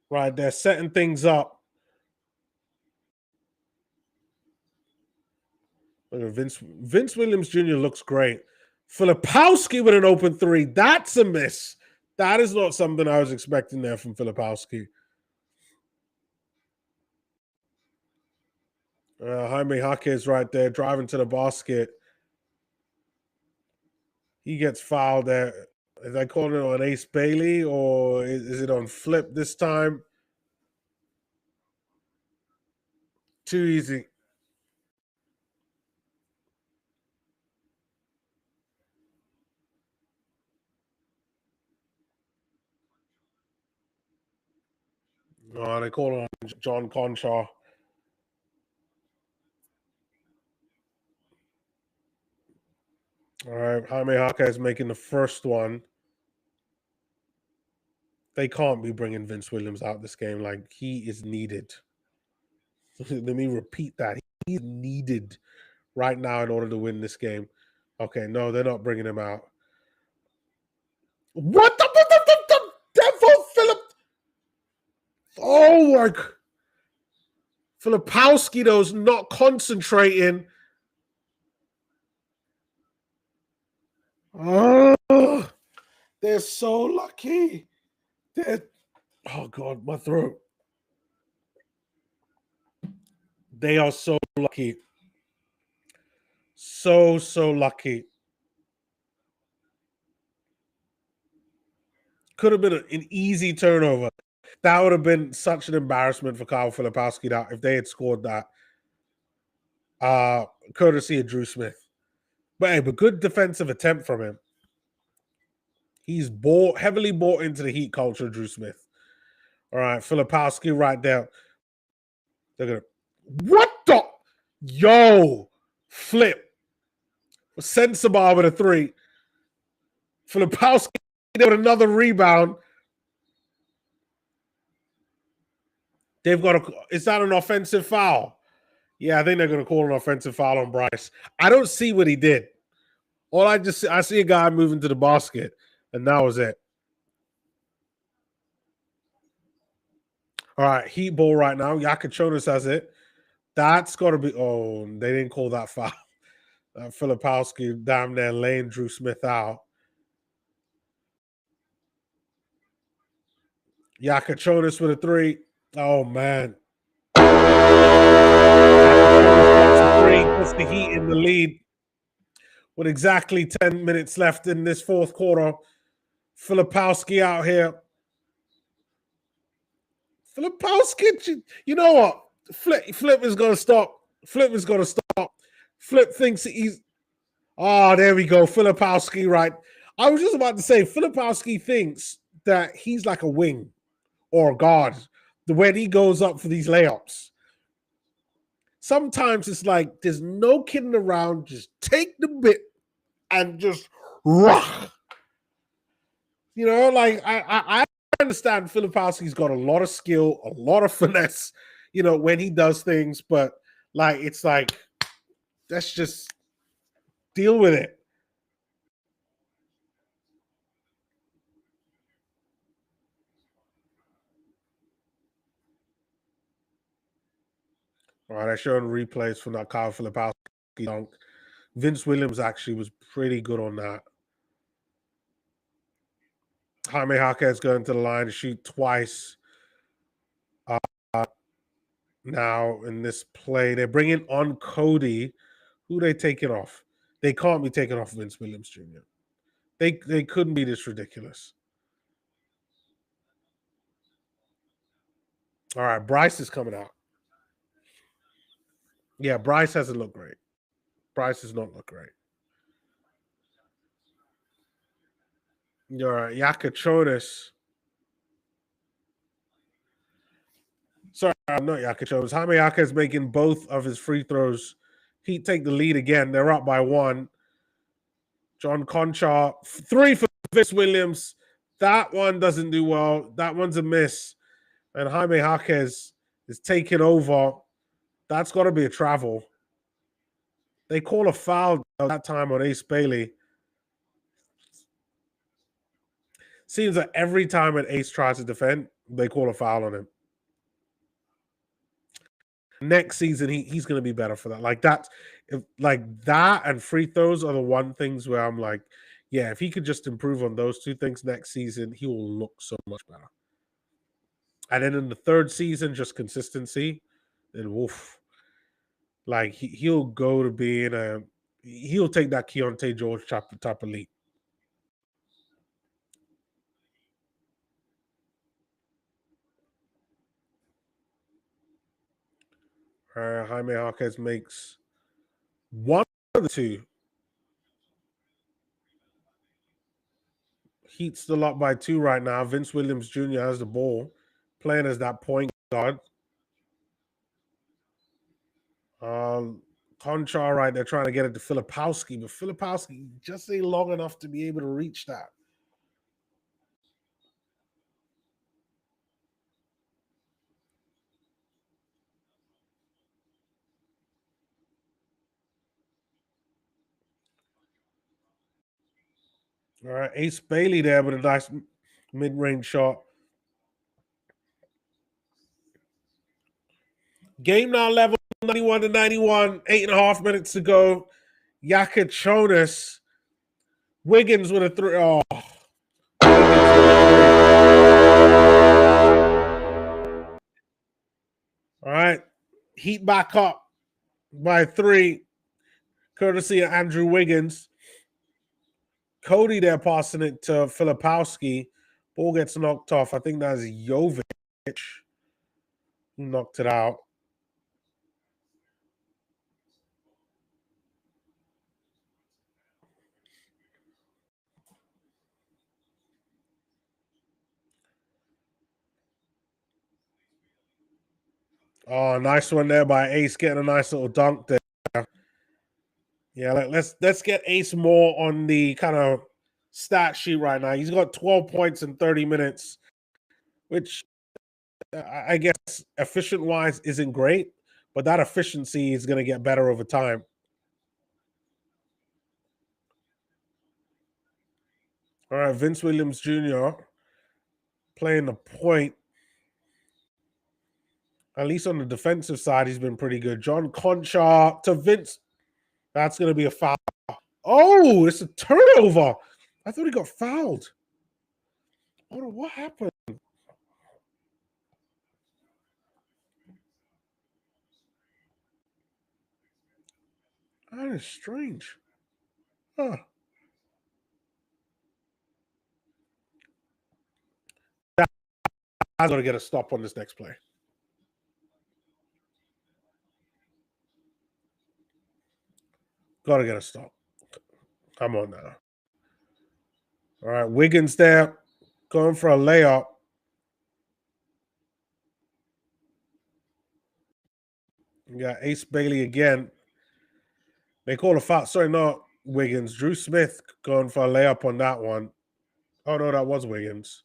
right there setting things up. Look at Vince Williams Jr. looks great. Filipowski with an open three. That's a miss. That is not something I was expecting there from Filipowski. Jaime Jaquez right there driving to the basket. He gets fouled there. Is I calling it on Ace Bailey or is it on Flip this time? Too easy. Oh, they call it on John Conchar. All right, Jaime Jaquez making the first one. They can't be bringing Vince Williams out this game. Like, he is needed. Let me repeat that. He is needed right now in order to win this game. Okay, no, they're not bringing him out. What the devil, Philip? Oh, like Filipowski, though's not concentrating. Oh, they're so lucky. Oh, God, my throat. They are so lucky. So lucky. Could have been an easy turnover. That would have been such an embarrassment for Kyle Filipowski that if they had scored that, courtesy of Drew Smith. But hey, but good defensive attempt from him. He's heavily bought into the Heat culture, Drew Smith. All right, Filipowski right there. They're gonna. What the? Yo, Flip. Sensabar with a three. Filipowski with another rebound. They've got a. Is that an offensive foul? Yeah, I think they're going to call an offensive foul on Bryce. I don't see what he did. I see a guy moving to the basket, and that was it. All right, Heat ball right now. Yakachonis has it. That's got to be. Oh, they didn't call that foul. Filipowski damn near laying Drew Smith out. Yakachonis with a three. Oh man. Three puts the Heat in the lead with exactly 10 minutes left in this fourth quarter. Filipowski out here. Filipowski, you know what? Flip is going to stop. Flip is going to stop. Flip thinks he's. Oh, there we go. Filipowski, right? I was just about to say, Filipowski thinks that he's like a wing or a guard when he goes up for these layups. Sometimes it's like there's no kidding around. Just take the bit and just rock. You know, like I understand Filipowski's got a lot of skill, a lot of finesse, you know, when he does things, but like it's like let's just deal with it. All right, I showed replays from that Kyle Filipowski dunk. Vince Williams actually was pretty good on that. Jaime Jaquez going to the line to shoot twice. Now in this play, they're bringing on Cody. Who they taking off? They can't be taking off Vince Williams Jr. They couldn't be this ridiculous. All right, Bryce is coming out. Yeah, Bryce hasn't looked great. Bryce does not look great. All right, Yakachonis. Sorry, I'm not Yakachonis. Jaime Yaka is making both of his free throws. He take the lead again. They're up by 1. John Conchar, 3 for Vince Williams. That one doesn't do well. That one's a miss. And Jaime Jaquez is taking over. That's got to be a travel. They call a foul that time on Ace Bailey. Seems like every time an Ace tries to defend, they call a foul on him. Next season, he's going to be better for that. Like that and free throws are the one things where I'm like, yeah, if he could just improve on those two things next season, he will look so much better. And then in the third season, just consistency, then woof. Like he'll go to being he'll take that Keontae George type of leap. Jaime Jaquez makes one of the two. Heat's still up by 2 right now. Vince Williams Jr. has the ball, playing as that point guard. Conchar right, they're trying to get it to Filipowski, but Filipowski just ain't long enough to be able to reach that. All right, Ace Bailey there with a nice mid-range shot. Game now level 91-91, 8.5 minutes to go. Yakachonis. Wiggins with a 3. Oh. All right. Heat back up by 3, courtesy of Andrew Wiggins. Cody there passing it to Filipowski. Ball gets knocked off. I think that's Jovic who knocked it out. Oh, nice one there by Ace, getting a nice little dunk there. Yeah, let's get Ace more on the kind of stat sheet right now. He's got 12 points in 30 minutes, which I guess efficient-wise isn't great, but that efficiency is going to get better over time. All right, Vince Williams Jr. playing the point. At least on the defensive side, he's been pretty good. John Conchar to Vince. That's going to be a foul. Oh, it's a turnover. I thought he got fouled. Oh, what happened? That is strange. Huh. I'm going to get a stop on this next play. Got to get a stop. Come on now. All right, Wiggins there, going for a layup. You got Ace Bailey again. They call a foul. Sorry, not Wiggins. Drew Smith going for a layup on that one. Oh, no, that was Wiggins.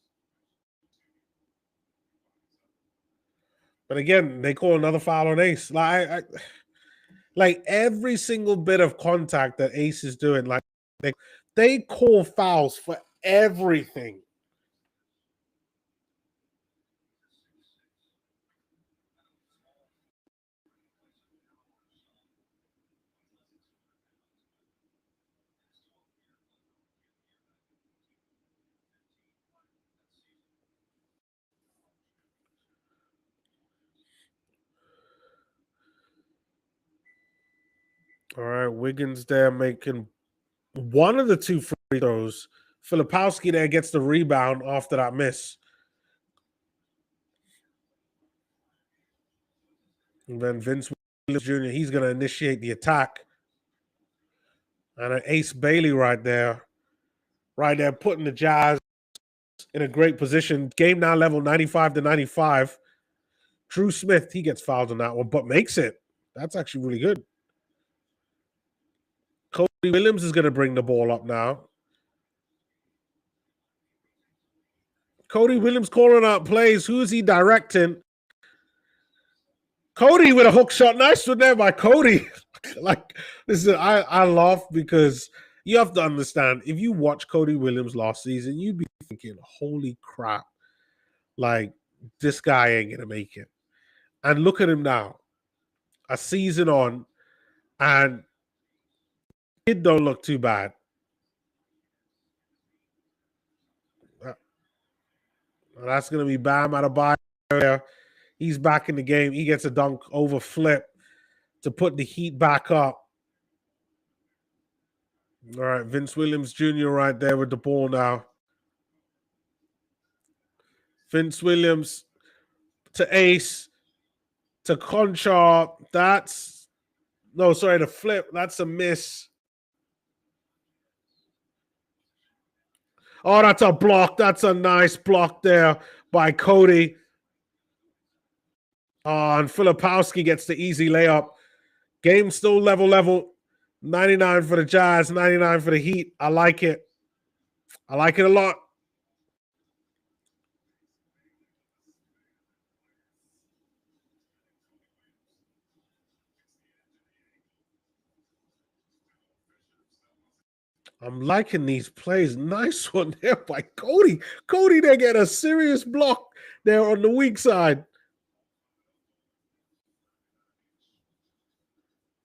But again, they call another foul on Ace. Like every single bit of contact that Ace is doing, like they call fouls for everything. All right, Wiggins there making one of the 2 free throws. Filipowski there gets the rebound after that miss. And then Vince Williams Jr., he's going to initiate the attack. And an Ace Bailey right there, putting the Jazz in a great position. Game now level 95-95. Drew Smith, he gets fouled on that one, but makes it. That's actually really good. Cody Williams is going to bring the ball up now. Cody Williams calling out plays. Who is he directing? Cody with a hook shot. Nice one there by Cody. Like, listen, I laugh because you have to understand, if you watch Cody Williams last season, you'd be thinking, holy crap, like, this guy ain't going to make it. And look at him now, a season on, and it don't look too bad. That's going to be Bam Adebayo there. He's back in the game. He gets a dunk over flip to put the Heat back up. All right, Vince Williams Jr. right there with the ball now. Vince Williams to Ace to Conchar. The flip. That's a miss. Oh, that's a block. That's a nice block there by Cody. And Filipowski gets the easy layup. Game still level. 99 for the Jazz, 99 for the Heat. I like it. I like it a lot. I'm liking these plays. Nice one there by Cody. Cody, they get a serious block there on the weak side.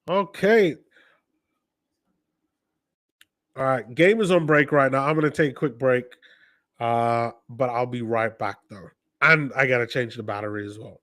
Okay. All right. Game is on break right now. I'm going to take a quick break, but I'll be right back, though. And I got to change the battery as well.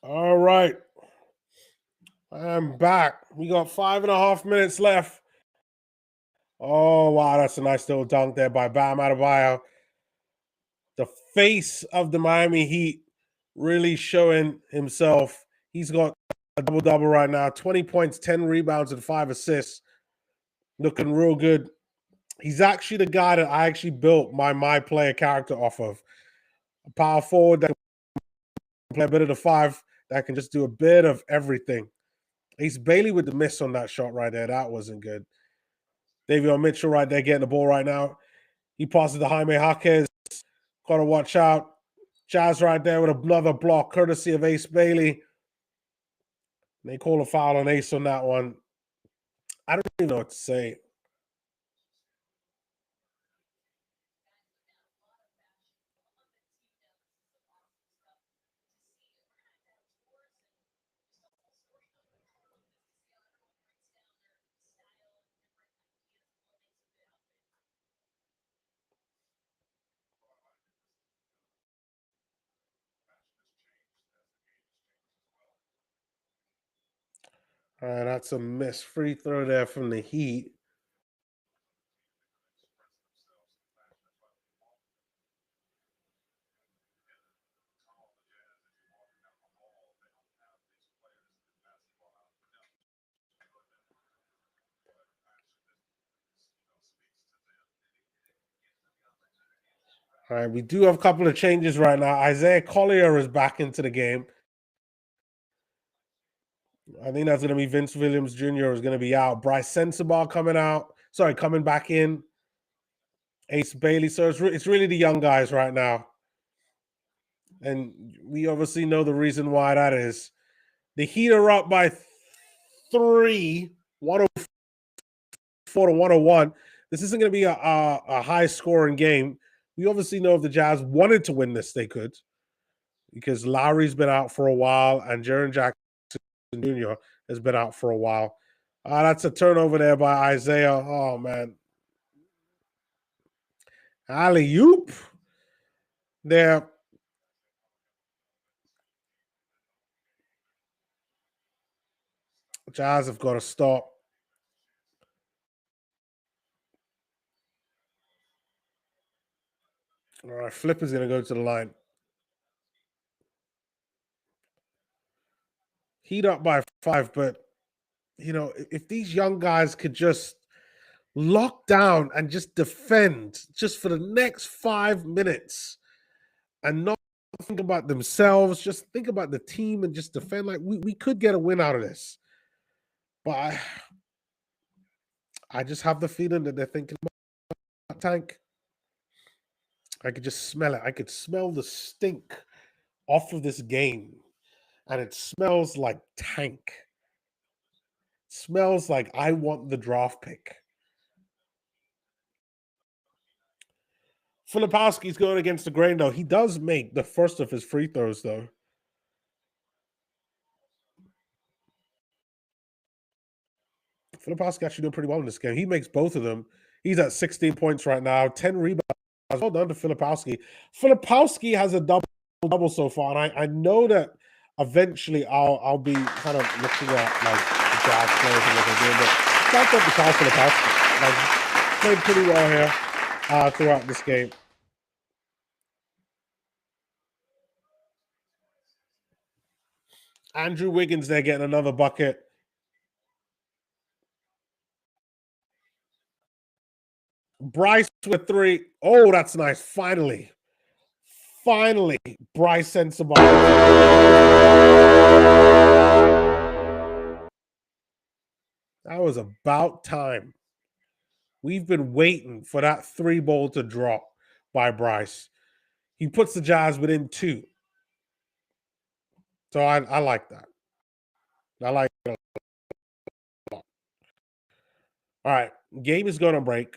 All right. I'm back. We got 5.5 minutes left. Oh, wow. That's a nice little dunk there by Bam Adebayo. The face of the Miami Heat really showing himself. He's got double-double right now. 20 points, 10 rebounds, and 5 assists. Looking real good. He's actually the guy that I actually built my player character off of. A power forward that can play a bit of the 5, that can just do a bit of everything. Ace Bailey with the miss on that shot right there. That wasn't good. Davion Mitchell right there getting the ball right now. He passes to Jaime Jaquez. Got to watch out. Jazz right there with another block, courtesy of Ace Bailey. They call a foul on Ace on that one. I don't even know what to say. All right, that's a missed free throw there from the Heat. All right, we do have a couple of changes right now. Isaiah Collier is back into the game. I think that's going to be Vince Williams Jr. is going to be out. Bryce Sensabaugh coming back in. Ace Bailey. So it's really the young guys right now. And we obviously know the reason why that is. The Heat are up by 3, 104 to 101. This isn't going to be a high-scoring game. We obviously know if the Jazz wanted to win this, they could, because Lowry's been out for a while and Jaren Jackson Jr. has been out for a while. That's a turnover there by Isaiah. Oh, man. Alley-oop there. Jazz have got to stop. All right, Flip is going to go to the line. Heat up by 5, but, you know, if these young guys could just lock down and just defend just for the next 5 minutes and not think about themselves, just think about the team and just defend, like we could get a win out of this. But I just have the feeling that they're thinking about tank. I could just smell it. I could smell the stink off of this game. And it smells like tank. It smells like I want the draft pick. Filipowski's going against the grain, though. He does make the first of his free throws, though. Filipowski actually doing pretty well in this game. He makes both of them. He's at 16 points right now, 10 rebounds. Well done to Filipowski. Filipowski has a double so far, and I know that eventually I'll be kind of looking at like the Jazz players and what they're doing. But shout out to Kyle Filipowski. Like, played pretty well here throughout this game. Andrew Wiggins there getting another bucket. Bryce with 3. Oh, that's nice. Finally, Bryce Sensabaugh. That was about time. We've been waiting for that 3 ball to drop by Bryce. He puts the Jazz within 2. So I like that. I like it a lot. All right. Game is going to break.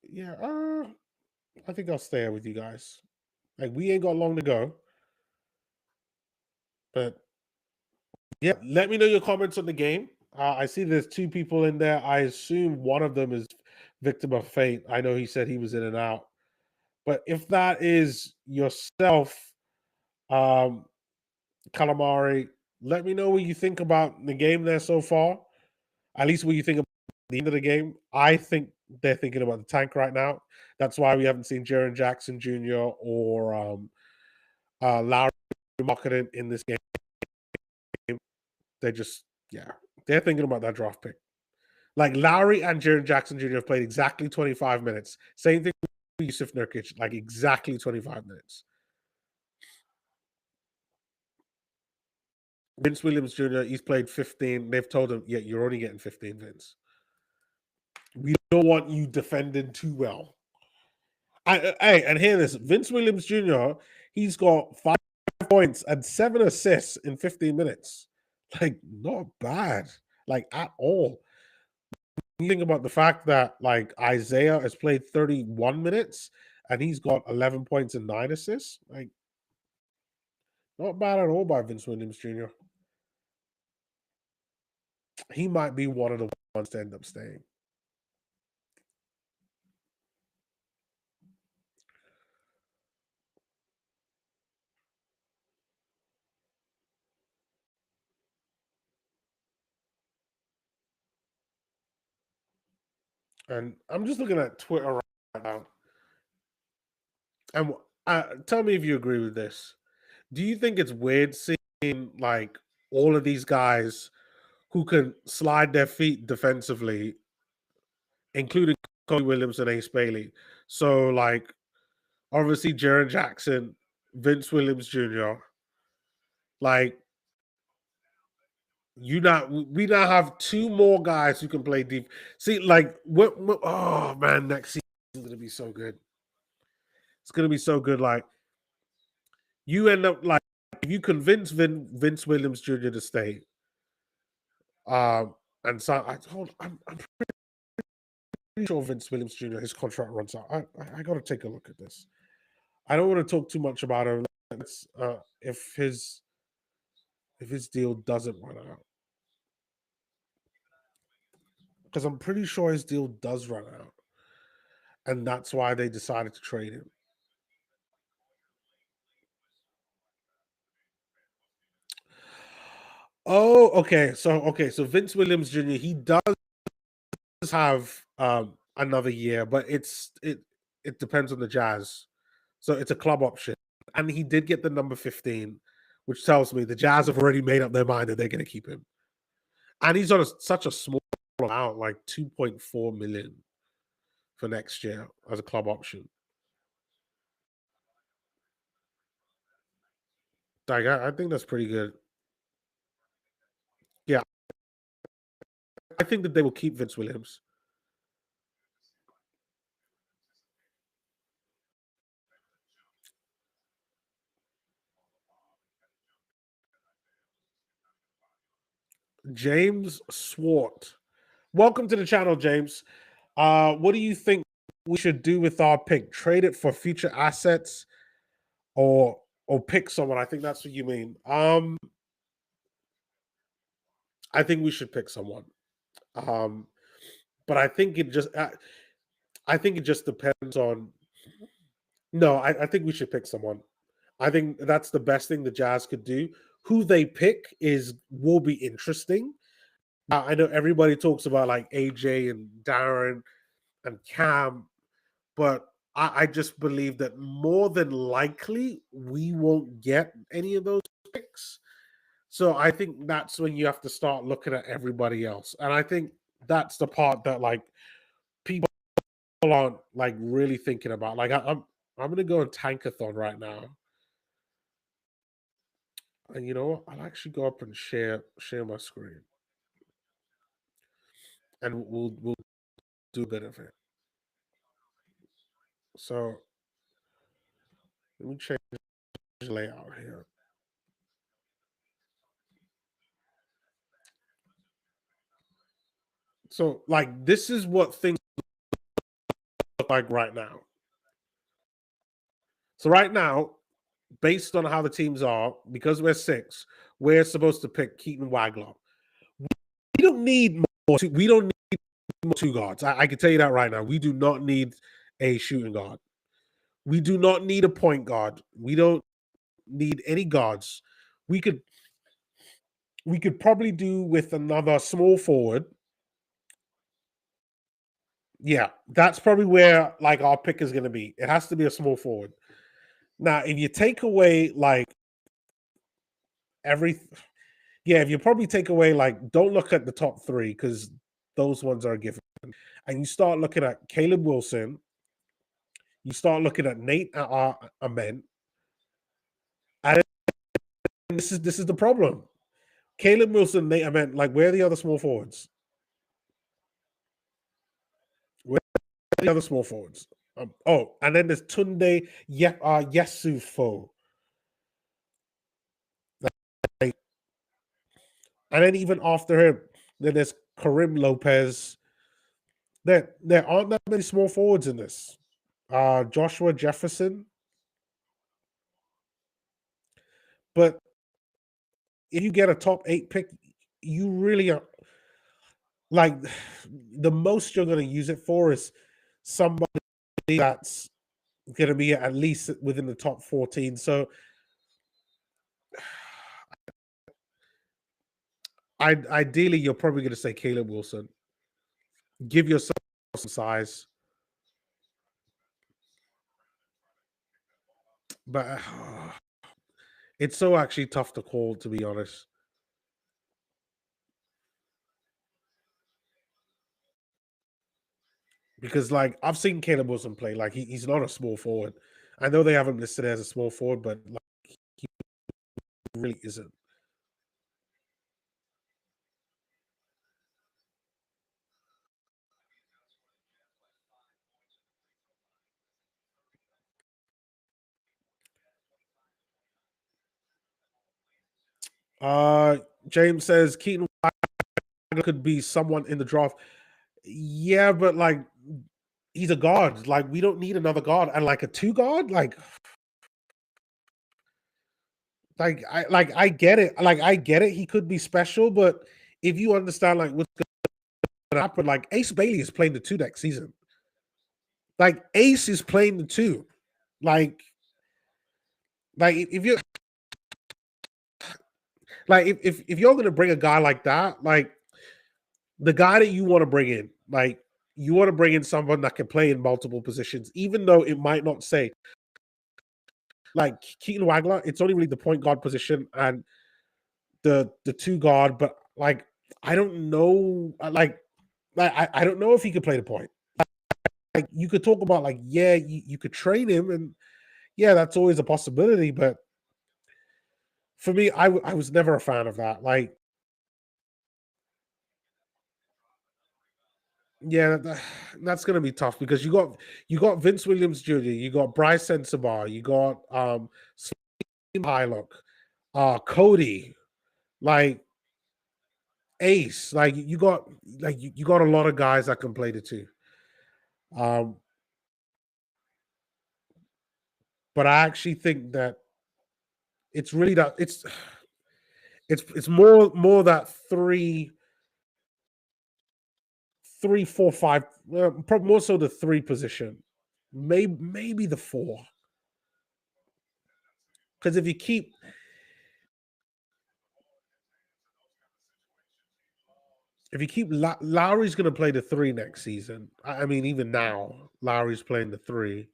Yeah, I think I'll stay with you guys. Like, we ain't got long to go. But yeah, let me know your comments on the game. I see there's 2 people in there. I assume one of them is victim of fate. I know he said he was in and out. But if that is yourself, Calamari, let me know what you think about the game there so far. At least what you think about the end of the game. I think they're thinking about the tank right now. That's why we haven't seen Jaren Jackson Jr. or Lowry marketing in this game. They're just, they're thinking about that draft pick. Like Lowry and Jaren Jackson Jr. have played exactly 25 minutes. Same thing with Yusuf Nurkic, like exactly 25 minutes. Vince Williams Jr., he's played 15. They've told him, yeah, you're only getting 15, Vince. We don't want you defending too well. Hey, and hear this. Vince Williams Jr., he's got 5 points and 7 assists in 15 minutes. Like, not bad. Like, at all. You think about the fact that, like, Isaiah has played 31 minutes and he's got 11 points and 9 assists. Like, not bad at all by Vince Williams Jr. He might be one of the ones to end up staying. And I'm just looking at Twitter right now. And tell me if you agree with this. Do you think it's weird seeing like all of these guys who can slide their feet defensively, including Cody Williams and Ace Bailey? So, like, obviously, Jaren Jackson, Vince Williams Jr., like, we now have 2 more guys who can play deep. See, like, oh man, next season is gonna be so good. It's gonna be so good. Like, you end up like if you convince Vince Williams Jr. to stay, and so I'm pretty sure Vince Williams Jr. his contract runs out. I got to take a look at this. I don't want to talk too much about him. If his deal doesn't run out, because I'm pretty sure his deal does run out, and that's why they decided to trade him. Oh, okay. So Vince Williams Jr. he does have another year, but it depends on the Jazz. So it's a club option. And he did get the number 15, which tells me the Jazz have already made up their mind that they're going to keep him. And he's on such a small amount, like 2.4 million for next year as a club option. Like, I think that's pretty good. Yeah. I think that they will keep Vince Williams. James Swart. Welcome to the channel, James. What do you think we should do with our pick? Trade it for future assets or pick someone? I think that's what you mean. I think we should pick someone. But I think it just depends on. No, I think we should pick someone. I think that's the best thing the Jazz could do. Who they pick will be interesting. I know everybody talks about like AJ and Darren and Cam, but I just believe that more than likely we won't get any of those picks. So I think that's when you have to start looking at everybody else. And I think that's the part that like people aren't like really thinking about. Like I'm gonna go on Tankathon right now. And you know what? I'll actually go up and share my screen. And we'll do a bit of it. So let me change the layout here. So like this is what things look like right now. So right now, based on how the teams are, because we're 6, we're supposed to pick Keaton Wagler. We don't need more. We don't need more 2 guards. I can tell you that right now. We do not need a shooting guard. We do not need a point guard. We don't need any guards. We could probably do with another small forward. Yeah, that's probably where like our pick is going to be. It has to be a small forward. Now, if you take away like if you probably take away like, don't look at the top three because those ones are given, and you start looking at Caleb Wilson, you start looking at Nate Ament, and this is the problem. Caleb Wilson, Nate Ament, like where are the other small forwards? Where are the other small forwards? And then there's Tunde Yesufo. Like, and then even after him, then there's Karim Lopez. There aren't that many small forwards in this. Joshua Jefferson. But if you get a top 8 pick, you really are like the most you're going to use it for is somebody that's going to be at least within the top 14. So ideally, you're probably going to say Caleb Wilson. Give yourself some size. But it's so actually tough to call, to be honest. Because like I've seen Caleb Wilson play. Like he's not a small forward. I know they have him listed as a small forward, but like he really isn't. James says Keaton could be someone in the draft. Yeah, but like he's a guard. Like we don't need another guard, and like a 2 guard. I get it. Like I get it. He could be special, but if you understand like what's going to happen, like Ace Bailey is playing the 2 next season. Like Ace is playing the 2. Like if you're like if you're gonna bring a guy like that, like the guy that you want to bring in, like you want to bring in someone that can play in multiple positions, even though it might not say like Keaton Wagler, it's only really the point guard position and the 2 guard, but like I don't know, I don't know if he could play the point. Like you could talk about like, yeah, you could train him, and yeah, that's always a possibility, but for me, I was never a fan of that. Like, yeah, that's going to be tough because you got Vince Williams Jr., you got Bryce Sensabaugh, you got Hylock, Cody, like Ace, like you got you got a lot of guys that can play the 2. But I actually think that it's really that it's more that 3, 4, 5, probably more so the 3 position, maybe the 4. Because if you keep Lowry's going to play the 3 next season. I mean, even now, Lowry's playing the 3.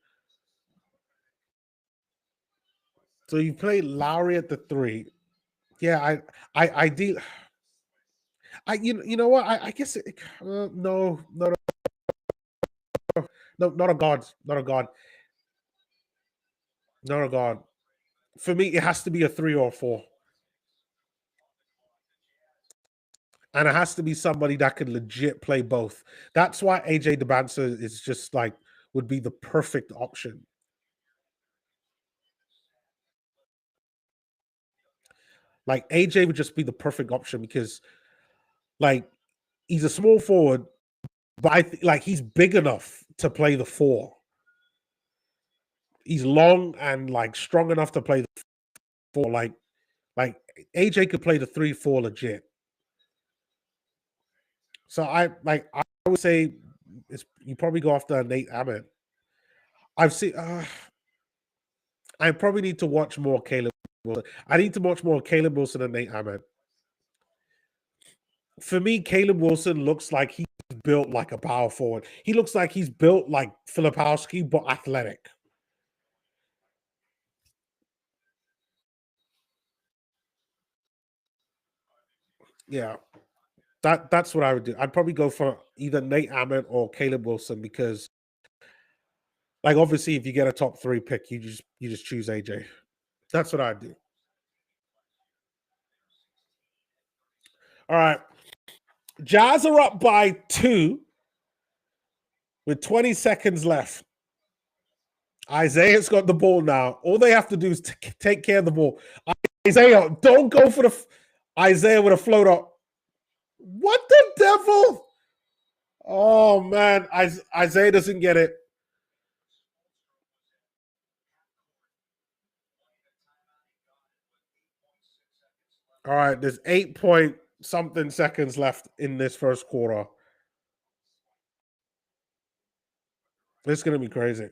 So you play Lowry at the 3. Yeah, I do. You know what? I guess no, not a guard, not a guard, not a guard. For me, it has to be a 3 or 4. And it has to be somebody that can legit play both. That's why AJ DeBanza is just like would be the perfect option. Like AJ would just be the perfect option because like he's a small forward, but like he's big enough to play the 4. He's long and like strong enough to play the 4. Like AJ could play the 3-4 legit. So I would say you probably go after Nate Ament. I've seen. I probably need to watch more Caleb Wilson. I need to watch more Caleb Wilson and Nate Ament. For me, Caleb Wilson looks like he's built like a power forward. He looks like he's built like Filipowski, but athletic. Yeah. That's what I would do. I'd probably go for either Nate Ammon or Caleb Wilson because, like, obviously, if you get a top 3 pick, you just choose AJ. That's what I'd do. All right. Jazz are up by 2 with 20 seconds left. Isaiah's got the ball now. All they have to do is take care of the ball. Isaiah, don't go for Isaiah with a floater. What the devil? Oh, man. Isaiah doesn't get it. All right. There's 8-point-something seconds left in this first quarter. This is going to be crazy.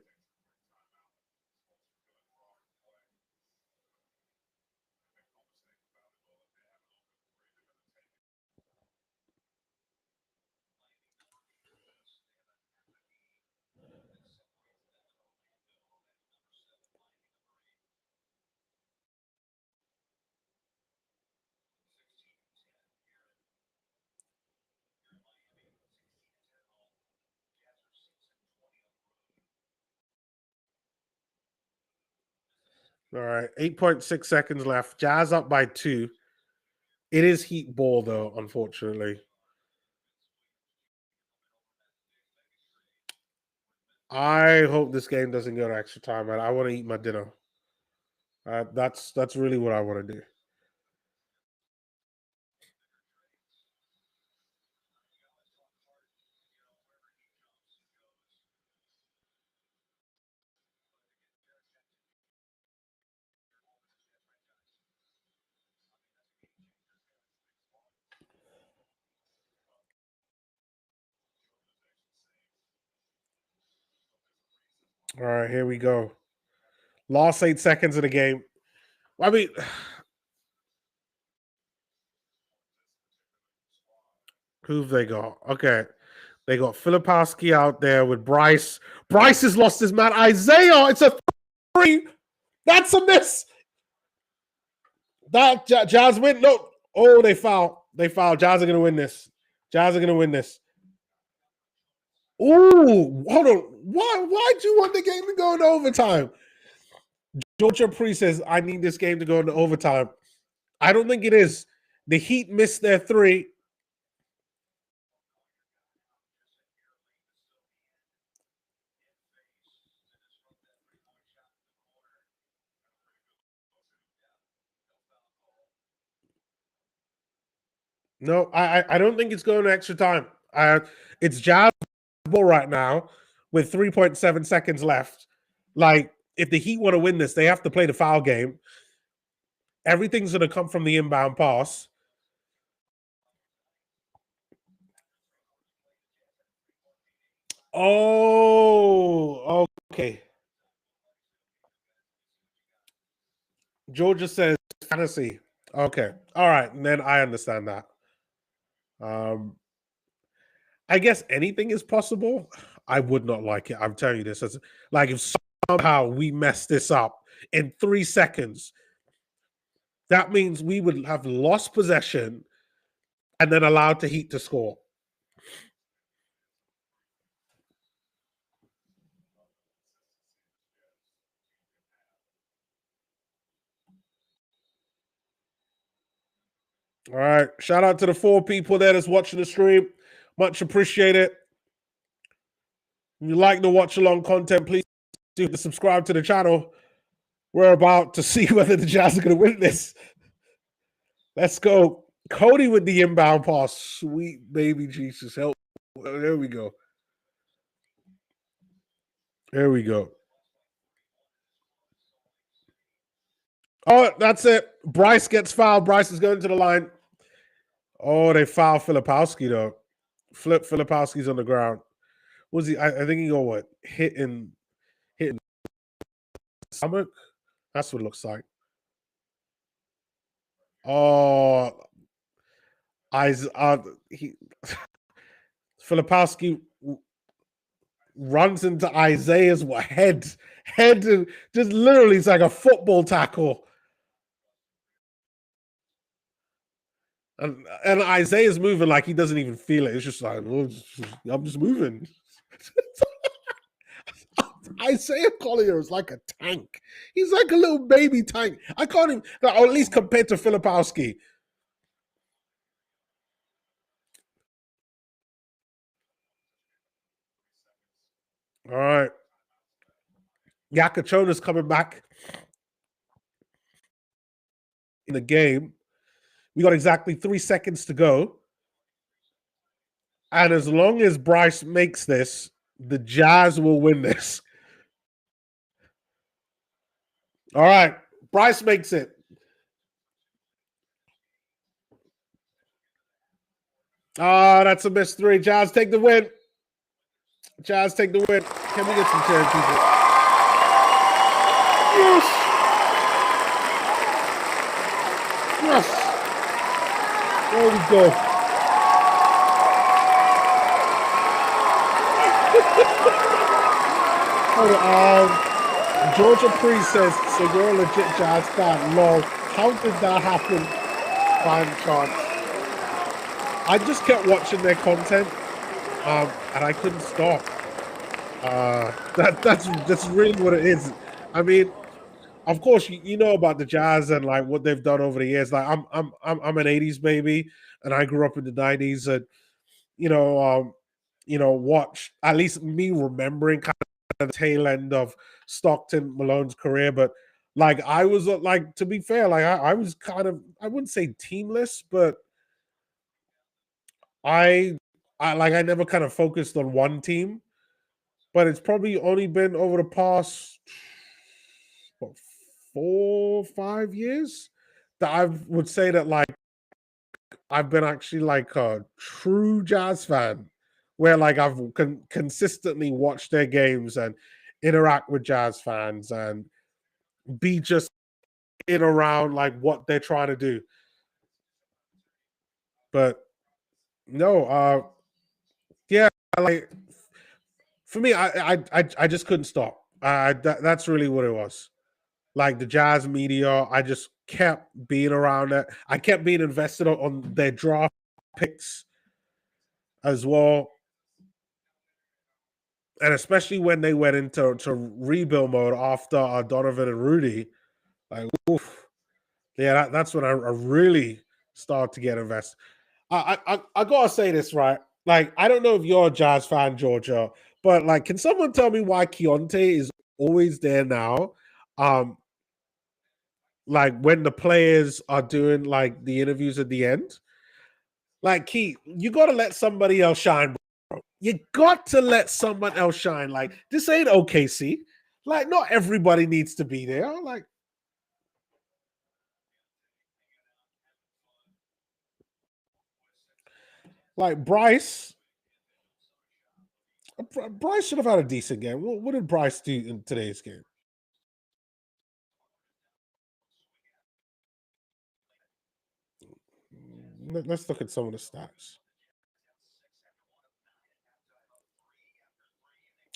All right. 8.6 seconds left. Jazz up by 2. It is Heat ball, though, unfortunately. I hope this game doesn't go to extra time, man. I want to eat my dinner. That's really what I want to do. All right, here we go. Last 8 seconds of the game. I mean, who've they got? Okay. They got Filipowski out there with Bryce. Bryce has lost his man. Isaiah, it's a 3. That's a miss. That Jazz win. No. Oh, they foul. They foul. Jazz are going to win this. Jazz are going to win this. Ooh, hold on. Why'd you want the game to go into overtime? Georgia Pre says, I need this game to go into overtime. I don't think it is. The Heat missed their 3. No, I don't think it's going to extra time. It's Jazz ball right now with 3.7 seconds left. Like, if the Heat want to win this, they have to play the foul game. Everything's going to come from the inbound pass. Oh, okay. Georgia says fantasy. Okay. All right. And then I understand that. I guess anything is possible. I would not like it. I'm telling you this. Like, if somehow we mess this up in 3 seconds, that means we would have lost possession and then allowed the Heat to score. All right. Shout out to the 4 people there that's watching the stream. Much appreciated. If you like the watch along content, please do subscribe to the channel. We're about to see whether the Jazz are going to win this. Let's go. Cody with the inbound pass. Sweet baby Jesus. Help. There we go. There we go. Oh, that's it. Bryce gets fouled. Bryce is going to the line. Oh, they foul Filipowski, though. Filipowski's on the ground. Was he? I think he got what? Hitting stomach? That's what it looks like. Oh, Filipowski runs into Isaiah's head, and just literally it's like a football tackle. And Isaiah's moving like he doesn't even feel it. It's just like, oh, I'm just moving. Isaiah Collier is like a tank. He's like a little baby tank. I can't even, or at least compared to Filipowski. All right. Yakachona's coming back in the game. We got exactly 3 seconds to go. And as long as Bryce makes this, the Jazz will win this. All right. Bryce makes it. Oh, that's a missed three. Jazz take the win. Jazz take the win. Can we get some cheering, people? Yes. Yes. There we go. Georgia Priest says, so you're a legit Jazz fan. Lol. How did that happen? Fine chance. I just kept watching their content, and I couldn't stop. That's really what it is. I mean, of course, you know about the Jazz and like what they've done over the years. Like I'm an '80s baby, and I grew up in the '90s, and watch at least me remembering kind of the tail end of Stockton Malone's career. But like I was like, to be fair, like I was kind of, I wouldn't say teamless, but I never kind of focused on one team. But it's probably only been over the past what, 4 or 5 years that I would say that like I've been actually like a true Jazz fan, where like I've consistently watched their games and interact with Jazz fans and be just in around like what they're trying to do. But no, yeah, like for me, I just couldn't stop. That's really what it was. Like the Jazz media, I just kept being around it. I kept being invested on their draft picks as well. And especially when they went into rebuild mode after Donovan and Rudy, like, oof, yeah, that's when I really started to get invested. I gotta say this, right? Like, I don't know if you're a Jazz fan, Georgia, but like, can someone tell me why Keontae is always there now? Like when the players are doing like the interviews at the end, like Key, you got to let somebody else shine, bro. You got to let someone else shine. Like this ain't OKC. Like not everybody needs to be there. Like Bryce. Bryce should have had a decent game. What did Bryce do in today's game? Let's look at some of the stats.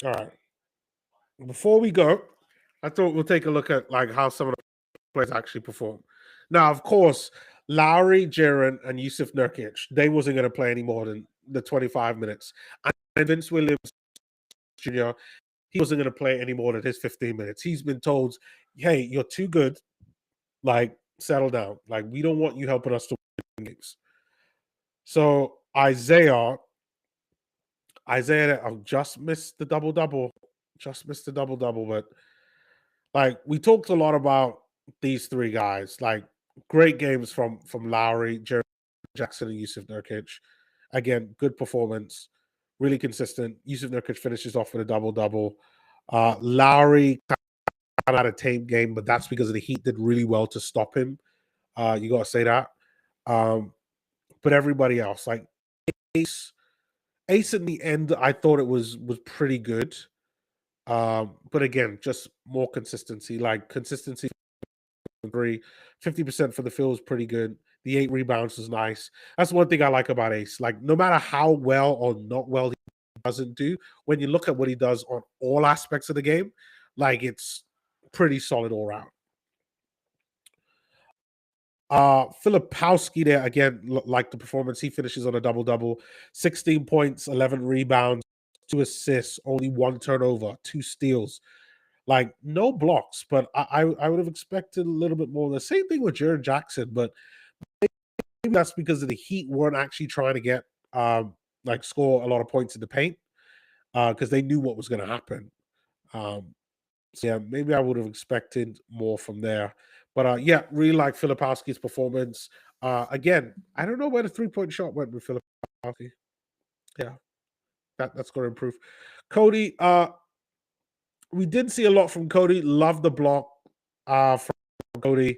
All right. Before we go, I thought we'll take a look at like how some of the players actually perform. Now, of course, Lowry, Jaren, and Yusuf Nurkic, they wasn't going to play any more than the 25 minutes. And Vince Williams Jr., he wasn't going to play any more than his 15 minutes. He's been told, hey, you're too good. Like, settle down. Like, we don't want you helping us to win games. So Isaiah just missed the double-double. Just missed the double-double. But like we talked a lot about these three guys. Like great games from Lowry, Jerry Jackson, and Yusuf Nurkic. Again, good performance, really consistent. Yusuf Nurkic finishes off with a double-double. Lowry kind of had a tame game, but that's because the Heat did really well to stop him. You got to say that. But everybody else, like Ace in the end, I thought it was pretty good. But again, just more consistency. Like consistency from three, 50% for the field is pretty good. The 8 rebounds is nice. That's one thing I like about Ace. Like no matter how well or not well he doesn't do, when you look at what he does on all aspects of the game, like it's pretty solid all around. Filipowski there again, like the performance, he finishes on a double-double, 16 points, 11 rebounds, 2 assists, only 1 turnover, 2 steals. Like no blocks, but I would have expected a little bit more. The same thing with Jaren Jackson, but maybe that's because of the Heat weren't actually trying to get like score a lot of points in the paint because they knew what was going to happen. So yeah, maybe I would have expected more from there. But yeah, really like Filipowski's performance. Again, I don't know where the 3-point shot went with Filipowski. Yeah, that's going to improve. Cody, we did see a lot from Cody. Love the block from Cody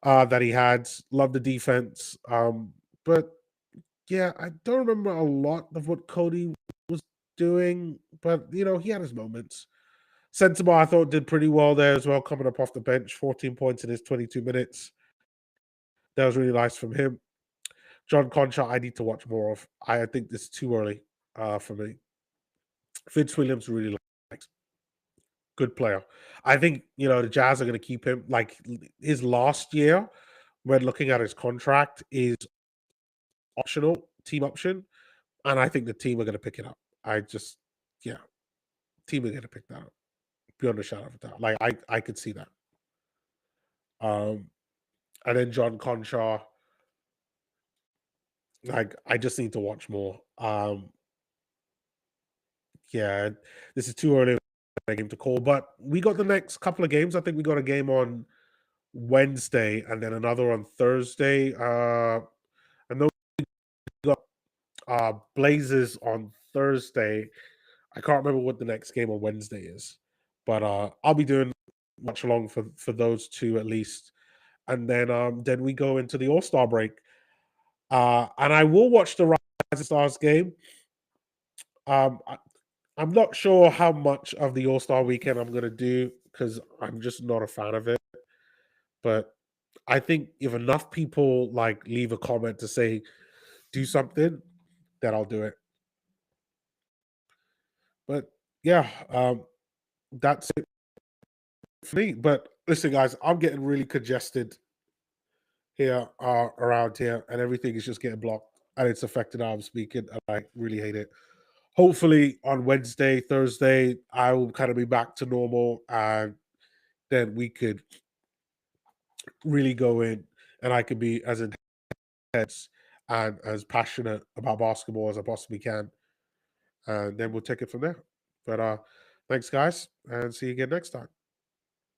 that he had. Love the defense. But yeah, I don't remember a lot of what Cody was doing, but he had his moments. Sensible, I thought, did pretty well there as well, coming up off the bench, 14 points in his 22 minutes. That was really nice from him. John Concha, I need to watch more of. I think this is too early for me. Vince Williams really likes. Good player. I think, the Jazz are going to keep him. Like his last year, when looking at his contract, is optional, team option. And I think the team are going to pick it up. Yeah, team are going to pick that up. Beyond a shadow of a doubt. Like I could see that. And then John Concha, like I just need to watch more. Yeah, this is too early for a game to call, but we got the next couple of games. I think we got a game on Wednesday and then another on Thursday. I know we got Blazers on Thursday. I can't remember what the next game on Wednesday is, but I'll be doing watch along for those two at least. And then we go into the All-Star break. And I will watch the Rising Stars game. I'm not sure how much of the All-Star weekend I'm going to do because I'm just not a fan of it. But I think if enough people like leave a comment to say do something, then I'll do it. But yeah, that's it for me. But listen, guys, I'm getting really congested here around here, and everything is just getting blocked, and it's affecting how I'm speaking, and I really hate it. Hopefully on Wednesday, Thursday, I will kind of be back to normal, and then we could really go in, and I could be as intense and as passionate about basketball as I possibly can, and then we'll take it from there. But thanks, guys, and see you again next time.